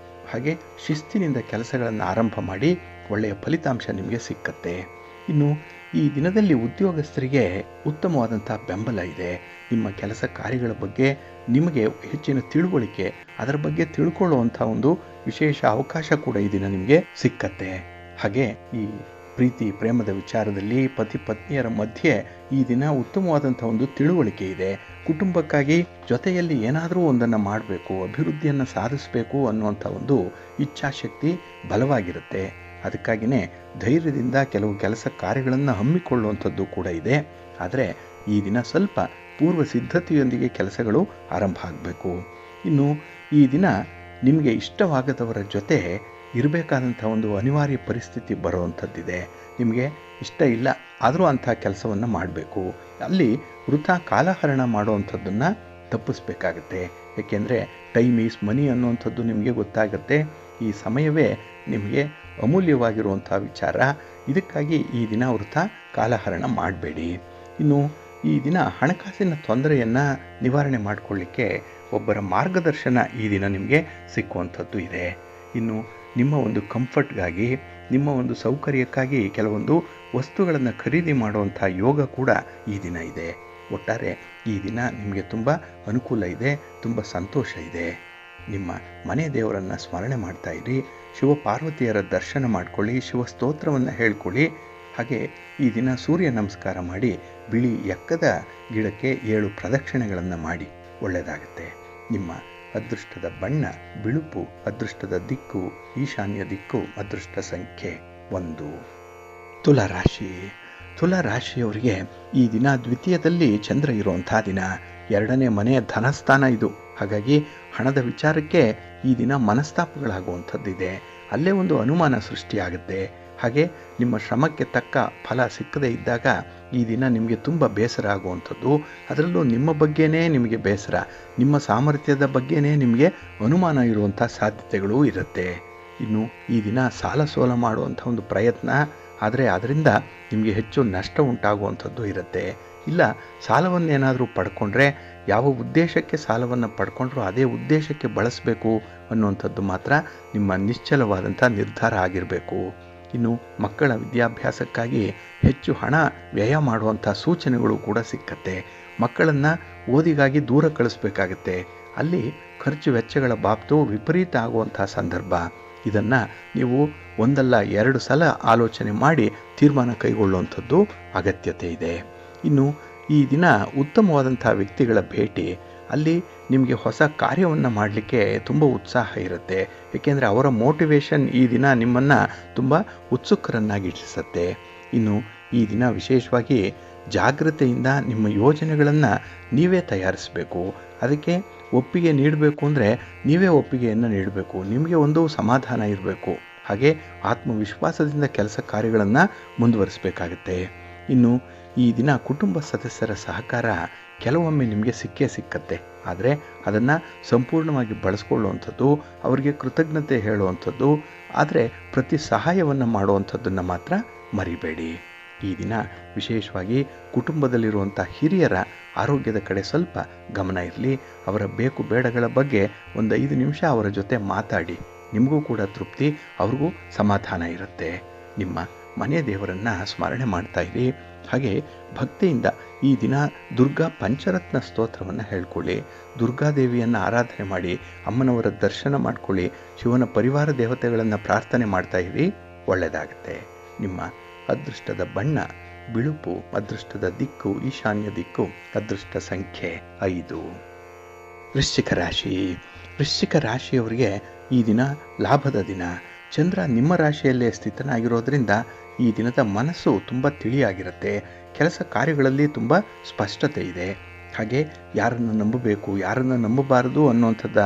ಹಾಗೆ ಶಿಸ್ತಿನಿಂದ ಕೆಲಸಗಳನ್ನು ಆರಂಭ ಮಾಡಿ, ಒಳ್ಳೆಯ ಫಲಿತಾಂಶ ನಿಮಗೆ ಸಿಕ್ಕತ್ತೆ. ಇನ್ನು ಈ ದಿನದಲ್ಲಿ ಉದ್ಯೋಗಸ್ಥರಿಗೆ ಉತ್ತಮವಾದಂಥ ಬೆಂಬಲ ಇದೆ. ನಿಮ್ಮ ಕೆಲಸ ಕಾರ್ಯಗಳ ಬಗ್ಗೆ ನಿಮಗೆ ಹೆಚ್ಚಿನ ತಿಳುವಳಿಕೆ, ಅದರ ಬಗ್ಗೆ ತಿಳ್ಕೊಳ್ಳುವಂಥ ಒಂದು ವಿಶೇಷ ಅವಕಾಶ ಕೂಡ ಈ ದಿನ ನಿಮಗೆ ಸಿಕ್ಕತ್ತೆ. ಹಾಗೆ ಈ ಪ್ರೀತಿ ಪ್ರೇಮದ ವಿಚಾರದಲ್ಲಿ ಪತಿ ಪತ್ನಿಯರ ಮಧ್ಯೆ ಈ ದಿನ ಉತ್ತಮವಾದಂಥ ಒಂದು ತಿಳುವಳಿಕೆ ಇದೆ. ಕುಟುಂಬಕ್ಕಾಗಿ ಜೊತೆಯಲ್ಲಿ ಏನಾದರೂ ಒಂದನ್ನು ಮಾಡಬೇಕು, ಅಭಿವೃದ್ಧಿಯನ್ನು ಸಾಧಿಸಬೇಕು ಅನ್ನುವಂಥ ಒಂದು ಇಚ್ಛಾಶಕ್ತಿ ಬಲವಾಗಿರುತ್ತೆ. ಅದಕ್ಕಾಗಿಯೇ ಧೈರ್ಯದಿಂದ ಕೆಲವು ಕೆಲಸ ಕಾರ್ಯಗಳನ್ನು ಹಮ್ಮಿಕೊಳ್ಳುವಂಥದ್ದು ಕೂಡ ಇದೆ. ಆದರೆ ಈ ದಿನ ಸ್ವಲ್ಪ ಪೂರ್ವ ಸಿದ್ಧತೆಯೊಂದಿಗೆ ಕೆಲಸಗಳು ಆರಂಭ ಆಗಬೇಕು. ಇನ್ನು ಈ ದಿನ ನಿಮಗೆ ಇಷ್ಟವಾಗದವರ ಜೊತೆ ಇರಬೇಕಾದಂಥ ಒಂದು ಅನಿವಾರ್ಯ ಪರಿಸ್ಥಿತಿ ಬರುವಂಥದ್ದಿದೆ. ನಿಮಗೆ ಇಷ್ಟ ಇಲ್ಲ, ಆದರೂ ಅಂಥ ಕೆಲಸವನ್ನು ಮಾಡಬೇಕು. ಅಲ್ಲಿ ವೃಥಾ ಕಾಲಹರಣ ಮಾಡುವಂಥದ್ದನ್ನು ತಪ್ಪಿಸ್ಬೇಕಾಗತ್ತೆ. ಏಕೆಂದರೆ ಟೈಮ್ ಈಸ್ ಮನಿ ಅನ್ನುವಂಥದ್ದು ನಿಮಗೆ ಗೊತ್ತಾಗುತ್ತೆ. ಈ ಸಮಯವೇ ನಿಮಗೆ ಅಮೂಲ್ಯವಾಗಿರುವಂಥ ವಿಚಾರ. ಇದಕ್ಕಾಗಿ ಈ ದಿನ ವೃಥಾ ಕಾಲಹರಣ ಮಾಡಬೇಡಿ. ಇನ್ನು ಈ ದಿನ ಹಣಕಾಸಿನ ತೊಂದರೆಯನ್ನು ನಿವಾರಣೆ ಮಾಡಿಕೊಳ್ಳಿಕ್ಕೆ ಒಬ್ಬರ ಮಾರ್ಗದರ್ಶನ ಈ ದಿನ ನಿಮಗೆ ಸಿಕ್ಕುವಂಥದ್ದು ಇದೆ. ಇನ್ನು ನಿಮ್ಮ ಒಂದು ಕಂಫರ್ಟ್ಗಾಗಿ, ನಿಮ್ಮ ಒಂದು ಸೌಕರ್ಯಕ್ಕಾಗಿ ಕೆಲವೊಂದು ವಸ್ತುಗಳನ್ನು ಖರೀದಿ ಮಾಡುವಂಥ ಯೋಗ ಕೂಡ ಈ ದಿನ ಇದೆ. ಒಟ್ಟಾರೆ ಈ ದಿನ ನಿಮಗೆ ತುಂಬ ಅನುಕೂಲ ಇದೆ, ತುಂಬ ಸಂತೋಷ ಇದೆ. ನಿಮ್ಮ ಮನೆ ದೇವರನ್ನು ಸ್ಮರಣೆ ಮಾಡ್ತಾ ಇರಿ, ಶಿವಪಾರ್ವತಿಯರ ದರ್ಶನ ಮಾಡಿಕೊಳ್ಳಿ, ಶಿವ ಸ್ತೋತ್ರವನ್ನು ಹೇಳ್ಕೊಳ್ಳಿ. ಹಾಗೆ ಈ ದಿನ ಸೂರ್ಯ ನಮಸ್ಕಾರ ಮಾಡಿ ಬಿಳಿ ಎಕ್ಕದ ಗಿಡಕ್ಕೆ 7 ಪ್ರದಕ್ಷಿಣೆಗಳನ್ನು ಮಾಡಿ ಒಳ್ಳೆಯದಾಗುತ್ತೆ. ನಿಮ್ಮ ಅದೃಷ್ಟದ ಬಣ್ಣ ಬಿಳುಪು, ಅದೃಷ್ಟದ ದಿಕ್ಕು ಈಶಾನ್ಯ ದಿಕ್ಕು, ಅದೃಷ್ಟ ಸಂಖ್ಯೆ 1. ತುಲಾರಾಶಿ. ತುಲಾರಾಶಿಯವರಿಗೆ ಈ ದಿನ ದ್ವಿತೀಯದಲ್ಲಿ ಚಂದ್ರ ಇರುವಂಥ ದಿನ. 2ನೇ ಮನೆಯ ಧನಸ್ಥಾನ ಇದು. ಹಾಗಾಗಿ ಹಣದ ವಿಚಾರಕ್ಕೆ ಈ ದಿನ ಮನಸ್ತಾಪಗಳಾಗುವಂಥದ್ದಿದೆ. ಅಲ್ಲೇ ಒಂದು ಅನುಮಾನ ಸೃಷ್ಟಿಯಾಗುತ್ತೆ. ಹಾಗೆ ನಿಮ್ಮ ಶ್ರಮಕ್ಕೆ ತಕ್ಕ ಫಲ ಸಿಕ್ಕದೇ ಇದ್ದಾಗ ಈ ದಿನ ನಿಮಗೆ ತುಂಬ ಬೇಸರ ಆಗುವಂಥದ್ದು. ಅದರಲ್ಲೂ ನಿಮ್ಮ ಬಗ್ಗೆನೇ ನಿಮಗೆ ಬೇಸರ, ನಿಮ್ಮ ಸಾಮರ್ಥ್ಯದ ಬಗ್ಗೆನೇ ನಿಮಗೆ ಅನುಮಾನ ಇರುವಂಥ ಸಾಧ್ಯತೆಗಳೂ ಇರುತ್ತೆ. ಇನ್ನು ಈ ದಿನ ಸಾಲ ಸೋಲ ಮಾಡುವಂಥ ಒಂದು ಪ್ರಯತ್ನ, ಆದರೆ ಅದರಿಂದ ನಿಮಗೆ ಹೆಚ್ಚು ನಷ್ಟ ಉಂಟಾಗುವಂಥದ್ದು ಇರುತ್ತೆ. ಇಲ್ಲ, ಸಾಲವನ್ನೇನಾದರೂ ಪಡ್ಕೊಂಡ್ರೆ ಯಾವ ಉದ್ದೇಶಕ್ಕೆ ಸಾಲವನ್ನು ಪಡ್ಕೊಂಡ್ರೂ ಅದೇ ಉದ್ದೇಶಕ್ಕೆ ಬಳಸಬೇಕು ಅನ್ನುವಂಥದ್ದು ಮಾತ್ರ ನಿಮ್ಮ ನಿಶ್ಚಲವಾದಂಥ ನಿರ್ಧಾರ ಆಗಿರಬೇಕು. ಇನ್ನು ಮಕ್ಕಳ ವಿದ್ಯಾಭ್ಯಾಸಕ್ಕಾಗಿ ಹೆಚ್ಚು ಹಣ ವ್ಯಯ ಮಾಡುವಂಥ ಸೂಚನೆಗಳು ಕೂಡ ಸಿಕ್ಕತ್ತೆ. ಮಕ್ಕಳನ್ನು ಓದಿಗಾಗಿ ದೂರ ಕಳಿಸ್ಬೇಕಾಗತ್ತೆ. ಅಲ್ಲಿ ಖರ್ಚು ವೆಚ್ಚಗಳ ಬಾಬ್ತು ವಿಪರೀತ ಆಗುವಂಥ ಸಂದರ್ಭ. ಇದನ್ನು ನೀವು 1 ಅಲ್ಲ 2 ಸಲ ಆಲೋಚನೆ ಮಾಡಿ ತೀರ್ಮಾನ ಕೈಗೊಳ್ಳುವಂಥದ್ದು ಅಗತ್ಯತೆ ಇದೆ. ಇನ್ನು ಈ ದಿನ ಉತ್ತಮವಾದಂಥ ವ್ಯಕ್ತಿಗಳ ಭೇಟಿ, ಅಲ್ಲಿ ನಿಮಗೆ ಹೊಸ ಕಾರ್ಯವನ್ನು ಮಾಡಲಿಕ್ಕೆ ತುಂಬ ಉತ್ಸಾಹ ಇರುತ್ತೆ. ಏಕೆಂದರೆ ಅವರ ಮೋಟಿವೇಶನ್ ಈ ದಿನ ನಿಮ್ಮನ್ನು ತುಂಬ ಉತ್ಸುಕರನ್ನಾಗಿರಿಸುತ್ತೆ. ಇನ್ನು ಈ ದಿನ ವಿಶೇಷವಾಗಿ ಜಾಗ್ರತೆಯಿಂದ ನಿಮ್ಮ ಯೋಜನೆಗಳನ್ನು ನೀವೇ ತಯಾರಿಸಬೇಕು. ಅದಕ್ಕೆ ಒಪ್ಪಿಗೆ ನೀಡಬೇಕು ಅಂದರೆ ನೀವೇ ಒಪ್ಪಿಗೆಯನ್ನು ನೀಡಬೇಕು. ನಿಮಗೆ ಒಂದು ಸಮಾಧಾನ ಇರಬೇಕು. ಹಾಗೆ ಆತ್ಮವಿಶ್ವಾಸದಿಂದ ಕೆಲಸ ಕಾರ್ಯಗಳನ್ನು ಮುಂದುವರಿಸಬೇಕಾಗತ್ತೆ. ಇನ್ನು ಈ ದಿನ ಕುಟುಂಬ ಸದಸ್ಯರ ಸಹಕಾರ ಕೆಲವೊಮ್ಮೆ ನಿಮಗೆ ಸಿಕ್ಕತ್ತೆ. ಆದರೆ ಅದನ್ನು ಸಂಪೂರ್ಣವಾಗಿ ಬಳಸ್ಕೊಳ್ಳುವಂಥದ್ದು, ಅವರಿಗೆ ಕೃತಜ್ಞತೆ ಹೇಳುವಂಥದ್ದು, ಆದರೆ ಪ್ರತಿ ಸಹಾಯವನ್ನು ಮಾಡುವಂಥದ್ದನ್ನು ಮಾತ್ರ ಮರಿಬೇಡಿ. ಈ ದಿನ ವಿಶೇಷವಾಗಿ ಕುಟುಂಬದಲ್ಲಿರುವಂಥ ಹಿರಿಯರ ಆರೋಗ್ಯದ ಕಡೆ ಸ್ವಲ್ಪ ಗಮನ ಇರಲಿ. ಅವರ ಬೇಕು ಬೇಡಗಳ ಬಗ್ಗೆ ಒಂದು 5 ನಿಮಿಷ ಅವರ ಜೊತೆ ಮಾತಾಡಿ. ನಿಮಗೂ ಕೂಡ ತೃಪ್ತಿ, ಅವ್ರಿಗೂ ಸಮಾಧಾನ ಇರುತ್ತೆ. ನಿಮ್ಮ ಮನೆ ದೇವರನ್ನು ಸ್ಮರಣೆ ಮಾಡ್ತಾ ಇರಿ. ಹಾಗೆ ಭಕ್ತಿಯಿಂದ ಈ ದಿನ ದುರ್ಗಾ ಪಂಚರತ್ನ ಸ್ತೋತ್ರವನ್ನು ಹೇಳ್ಕೊಳ್ಳಿ. ದುರ್ಗಾದೇವಿಯನ್ನು ಆರಾಧನೆ ಮಾಡಿ, ಅಮ್ಮನವರ ದರ್ಶನ ಮಾಡ್ಕೊಳ್ಳಿ. ಶಿವನ ಪರಿವಾರ ದೇವತೆಗಳನ್ನು ಪ್ರಾರ್ಥನೆ ಮಾಡ್ತಾ ಇರಿ, ಒಳ್ಳೆಯದಾಗುತ್ತೆ. ನಿಮ್ಮ ಅದೃಷ್ಟದ ಬಣ್ಣ ಬಿಳುಪು, ಅದೃಷ್ಟದ ದಿಕ್ಕು ಈಶಾನ್ಯ ದಿಕ್ಕು, ಅದೃಷ್ಟ ಸಂಖ್ಯೆ 5. ವೃಶ್ಚಿಕ ರಾಶಿ. ವೃಶ್ಚಿಕ ರಾಶಿಯವರಿಗೆ ಈ ದಿನ ಲಾಭದ ದಿನ. ಚಂದ್ರ ನಿಮ್ಮ ರಾಶಿಯಲ್ಲೇ ಸ್ಥಿತನಾಗಿರೋದ್ರಿಂದ ಈ ದಿನದ ಮನಸ್ಸು ತುಂಬ ತಿಳಿಯಾಗಿರುತ್ತೆ. ಕೆಲಸ ಕಾರ್ಯಗಳಲ್ಲಿ ತುಂಬ ಸ್ಪಷ್ಟತೆ ಇದೆ. ಹಾಗೆ ಯಾರನ್ನು ನಂಬಬೇಕು, ಯಾರನ್ನು ನಂಬಬಾರದು ಅನ್ನುವಂಥದ್ದು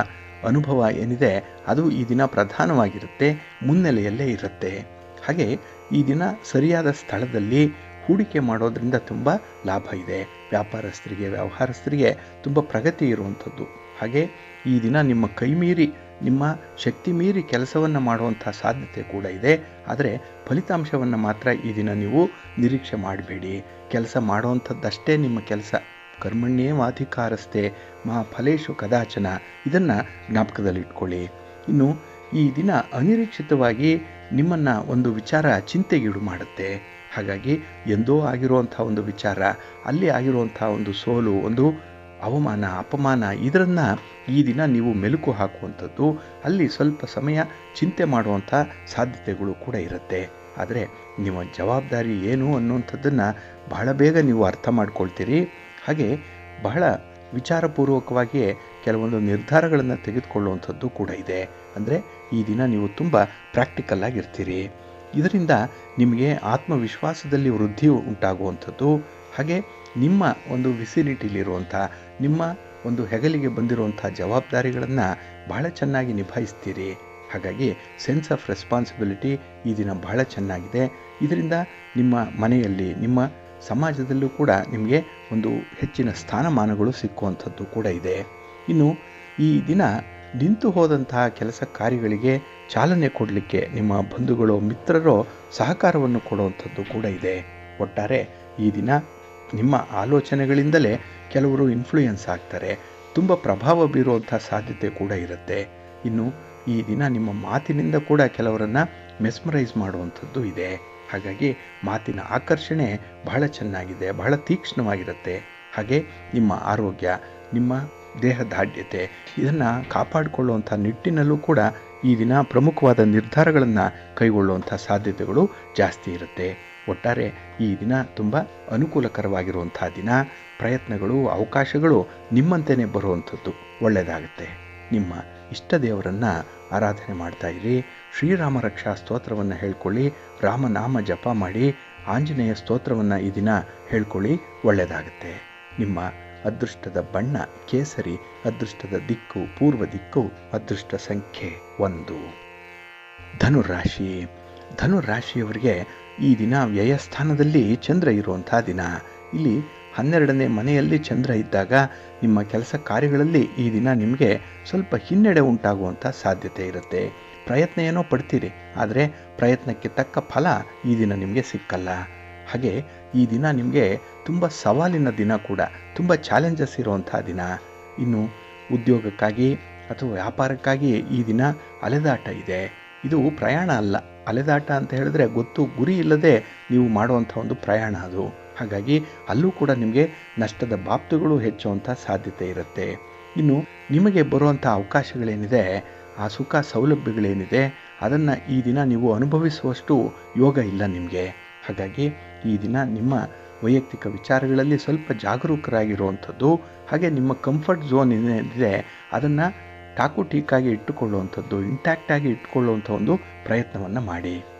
ಅನುಭವ ಏನಿದೆ ಅದು ಈ ದಿನ ಪ್ರಧಾನವಾಗಿರುತ್ತೆ, ಮುನ್ನೆಲೆಯಲ್ಲೇ ಇರುತ್ತೆ. ಹಾಗೆ ಈ ದಿನ ಸರಿಯಾದ ಸ್ಥಳದಲ್ಲಿ ಹೂಡಿಕೆ ಮಾಡೋದ್ರಿಂದ ತುಂಬ ಲಾಭ ಇದೆ. ವ್ಯಾಪಾರಸ್ಥರಿಗೆ, ವ್ಯವಹಾರಸ್ಥರಿಗೆ ತುಂಬ ಪ್ರಗತಿ ಇರುವಂಥದ್ದು. ಹಾಗೆ ಈ ದಿನ ನಿಮ್ಮ ಕೈ ಮೀರಿ, ನಿಮ್ಮ ಶಕ್ತಿ ಮೀರಿ ಕೆಲಸವನ್ನು ಮಾಡುವಂಥ ಸಾಧ್ಯತೆ ಕೂಡ ಇದೆ. ಆದರೆ ಫಲಿತಾಂಶವನ್ನು ಮಾತ್ರ ಈ ದಿನ ನೀವು ನಿರೀಕ್ಷೆ ಮಾಡಬೇಡಿ. ಕೆಲಸ ಮಾಡುವಂಥದ್ದಷ್ಟೇ ನಿಮ್ಮ ಕೆಲಸ. ಕರ್ಮಣ್ಯೇವಾಧಿಕಾರಸ್ಥೆ ಮಾ ಫಲೇಶು ಕದಾಚನ, ಇದನ್ನು ಜ್ಞಾಪಕದಲ್ಲಿಟ್ಕೊಳ್ಳಿ. ಇನ್ನು ಈ ದಿನ ಅನಿರೀಕ್ಷಿತವಾಗಿ ನಿಮ್ಮನ್ನು ಒಂದು ವಿಚಾರ ಚಿಂತೆಗೀಡು ಮಾಡುತ್ತೆ. ಹಾಗಾಗಿ ಎಂದೋ ಆಗಿರುವಂಥ ಒಂದು ವಿಚಾರ, ಅಲ್ಲಿ ಆಗಿರುವಂಥ ಒಂದು ಸೋಲು, ಒಂದು ಅವಮಾನ, ಅಪಮಾನ, ಇದನ್ನು ಈ ದಿನ ನೀವು ಮೆಲುಕು ಹಾಕುವಂಥದ್ದು, ಅಲ್ಲಿ ಸ್ವಲ್ಪ ಸಮಯ ಚಿಂತೆ ಮಾಡುವಂಥ ಸಾಧ್ಯತೆಗಳು ಕೂಡ ಇರುತ್ತೆ. ಆದರೆ ನಿಮ್ಮ ಜವಾಬ್ದಾರಿ ಏನು ಅನ್ನುವಂಥದ್ದನ್ನು ಬಹಳ ಬೇಗ ನೀವು ಅರ್ಥ ಮಾಡ್ಕೊಳ್ತೀರಿ. ಹಾಗೆ ಬಹಳ ವಿಚಾರಪೂರ್ವಕವಾಗಿ ಕೆಲವೊಂದು ನಿರ್ಧಾರಗಳನ್ನು ತೆಗೆದುಕೊಳ್ಳುವಂಥದ್ದು ಕೂಡ ಇದೆ. ಅಂದರೆ ಈ ದಿನ ನೀವು ತುಂಬ ಪ್ರಾಕ್ಟಿಕಲ್ ಆಗಿರ್ತೀರಿ. ಇದರಿಂದ ನಿಮಗೆ ಆತ್ಮವಿಶ್ವಾಸದಲ್ಲಿ ವೃದ್ಧಿ ಉಂಟಾಗುವಂಥದ್ದು. ಹಾಗೆ ನಿಮ್ಮ ಒಂದು ವಿಸಿನಿಟಿಲಿರುವಂಥ ನಿಮ್ಮ ಒಂದು ಹೆಗಲಿಗೆ ಬಂದಿರುವಂಥ ಜವಾಬ್ದಾರಿಗಳನ್ನು ಬಹಳ ಚೆನ್ನಾಗಿ ನಿಭಾಯಿಸ್ತೀರಿ. ಹಾಗಾಗಿ ಸೆನ್ಸ್ ಆಫ್ ರೆಸ್ಪಾನ್ಸಿಬಿಲಿಟಿ ಈ ದಿನ ಬಹಳ ಚೆನ್ನಾಗಿದೆ. ಇದರಿಂದ ನಿಮ್ಮ ಮನೆಯಲ್ಲಿ ನಿಮ್ಮ ಸಮಾಜದಲ್ಲೂ ಕೂಡ ನಿಮಗೆ ಒಂದು ಹೆಚ್ಚಿನ ಸ್ಥಾನಮಾನಗಳು ಸಿಕ್ಕುವಂಥದ್ದು ಕೂಡ ಇದೆ. ಇನ್ನು ಈ ದಿನ ನಿಂತು ಹೋದಂತಹ ಕೆಲಸ ಕಾರ್ಯಗಳಿಗೆ ಚಾಲನೆ ಕೊಡಲಿಕ್ಕೆ ನಿಮ್ಮ ಬಂಧುಗಳು ಮಿತ್ರರು ಸಹಕಾರವನ್ನು ಕೊಡುವಂಥದ್ದು ಕೂಡ ಇದೆ. ಒಟ್ಟಾರೆ ಈ ದಿನ ನಿಮ್ಮ ಆಲೋಚನೆಗಳಿಂದಲೇ ಕೆಲವರು ಇನ್ಫ್ಲೂಯೆನ್ಸ್ ಆಗ್ತಾರೆ, ತುಂಬ ಪ್ರಭಾವ ಬೀರುವಂಥ ಸಾಧ್ಯತೆ ಕೂಡ ಇರುತ್ತೆ. ಇನ್ನು ಈ ದಿನ ನಿಮ್ಮ ಮಾತಿನಿಂದ ಕೂಡ ಕೆಲವರನ್ನು ಮೆಸ್ಮರೈಸ್ ಮಾಡುವಂಥದ್ದು ಇದೆ. ಹಾಗಾಗಿ ಮಾತಿನ ಆಕರ್ಷಣೆ ಬಹಳ ಚೆನ್ನಾಗಿದೆ, ಬಹಳ ತೀಕ್ಷ್ಣವಾಗಿರುತ್ತೆ. ಹಾಗೆ ನಿಮ್ಮ ಆರೋಗ್ಯ, ನಿಮ್ಮ ದೇಹದಾಢ್ಯತೆ ಇದನ್ನು ಕಾಪಾಡಿಕೊಳ್ಳುವಂಥ ನಿಟ್ಟಿನಲ್ಲೂ ಕೂಡ ಈ ದಿನ ಪ್ರಮುಖವಾದ ನಿರ್ಧಾರಗಳನ್ನು ಕೈಗೊಳ್ಳುವಂಥ ಸಾಧ್ಯತೆಗಳು ಜಾಸ್ತಿ ಇರುತ್ತೆ. ಒಟ್ಟಾರೆ ಈ ದಿನ ತುಂಬ ಅನುಕೂಲಕರವಾಗಿರುವಂಥ ದಿನ. ಪ್ರಯತ್ನಗಳು, ಅವಕಾಶಗಳು ನಿಮ್ಮಂತೆಯೇ ಬರುವಂಥದ್ದು ಒಳ್ಳೆಯದಾಗುತ್ತೆ. ನಿಮ್ಮ ಇಷ್ಟ ದೇವರನ್ನು ಆರಾಧನೆ ಮಾಡ್ತಾ ಇರಿ. ಶ್ರೀರಾಮ ರಕ್ಷಾ ಸ್ತೋತ್ರವನ್ನು ಹೇಳ್ಕೊಳ್ಳಿ, ರಾಮನಾಮ ಜಪ ಮಾಡಿ, ಆಂಜನೇಯ ಸ್ತೋತ್ರವನ್ನು ಈ ದಿನ ಹೇಳ್ಕೊಳ್ಳಿ, ಒಳ್ಳೆಯದಾಗುತ್ತೆ. ನಿಮ್ಮ ಅದೃಷ್ಟದ ಬಣ್ಣ ಕೇಸರಿ, ಅದೃಷ್ಟದ ದಿಕ್ಕು ಪೂರ್ವ ದಿಕ್ಕು, ಅದೃಷ್ಟ ಸಂಖ್ಯೆ 1. ಧನುರಾಶಿ. ಧನುರಾಶಿಯವರಿಗೆ ಈ ದಿನ ವ್ಯಯಸ್ಥಾನದಲ್ಲಿ ಚಂದ್ರ ಇರುವಂಥ ದಿನ. ಇಲ್ಲಿ 12ನೇ ಮನೆಯಲ್ಲಿ ಚಂದ್ರ ಇದ್ದಾಗ ನಿಮ್ಮ ಕೆಲಸ ಕಾರ್ಯಗಳಲ್ಲಿ ಈ ದಿನ ನಿಮಗೆ ಸ್ವಲ್ಪ ಹಿನ್ನಡೆ ಉಂಟಾಗುವಂಥ ಸಾಧ್ಯತೆ ಇರುತ್ತೆ. ಪ್ರಯತ್ನ ಏನೋ ಪಡ್ತೀರಿ, ಆದರೆ ಪ್ರಯತ್ನಕ್ಕೆ ತಕ್ಕ ಫಲ ಈ ದಿನ ನಿಮಗೆ ಸಿಕ್ಕಲ್ಲ. ಹಾಗೆ ಈ ದಿನ ನಿಮಗೆ ತುಂಬ ಸವಾಲಿನ ದಿನ ಕೂಡ, ತುಂಬ ಚಾಲೆಂಜಸ್ ಇರುವಂಥ ದಿನ. ಇನ್ನು ಉದ್ಯೋಗಕ್ಕಾಗಿ ಅಥವಾ ವ್ಯಾಪಾರಕ್ಕಾಗಿ ಈ ದಿನ ಅಲೆದಾಟ ಇದೆ. ಇದು ಪ್ರಯಾಣ ಅಲ್ಲ, ಅಲೆದಾಟ ಅಂತ ಹೇಳಿದ್ರೆ ಗೊತ್ತು ಗುರಿ ಇಲ್ಲದೆ ನೀವು ಮಾಡುವಂಥ ಒಂದು ಪ್ರಯಾಣ ಅದು. ಹಾಗಾಗಿ ಅಲ್ಲೂ ಕೂಡ ನಿಮಗೆ ನಷ್ಟದ ಬಾಪ್ತುಗಳು ಹೆಚ್ಚುವಂಥ ಸಾಧ್ಯತೆ ಇರುತ್ತೆ. ಇನ್ನು ನಿಮಗೆ ಬರುವಂಥ ಅವಕಾಶಗಳೇನಿದೆ, ಆ ಸುಖ ಸೌಲಭ್ಯಗಳೇನಿದೆ, ಅದನ್ನು ಈ ದಿನ ನೀವು ಅನುಭವಿಸುವಷ್ಟು ಯೋಗ ಇಲ್ಲ ನಿಮಗೆ. ಹಾಗಾಗಿ ಈ ದಿನ ನಿಮ್ಮ ವೈಯಕ್ತಿಕ ವಿಚಾರಗಳಲ್ಲಿ ಸ್ವಲ್ಪ ಜಾಗರೂಕರಾಗಿರುವಂಥದ್ದು, ಹಾಗೆ ನಿಮ್ಮ ಕಂಫರ್ಟ್ ಝೋನ್ ಏನಿದೆ ಅದನ್ನು ಟಾಕುಟೀಕಾಗಿ ಇಟ್ಟುಕೊಳ್ಳುವಂಥದ್ದು, ಇಂಟ್ಯಾಕ್ಟಾಗಿ ಇಟ್ಟುಕೊಳ್ಳುವಂಥ ಒಂದು ಪ್ರಯತ್ನವನ್ನು ಮಾಡಿ.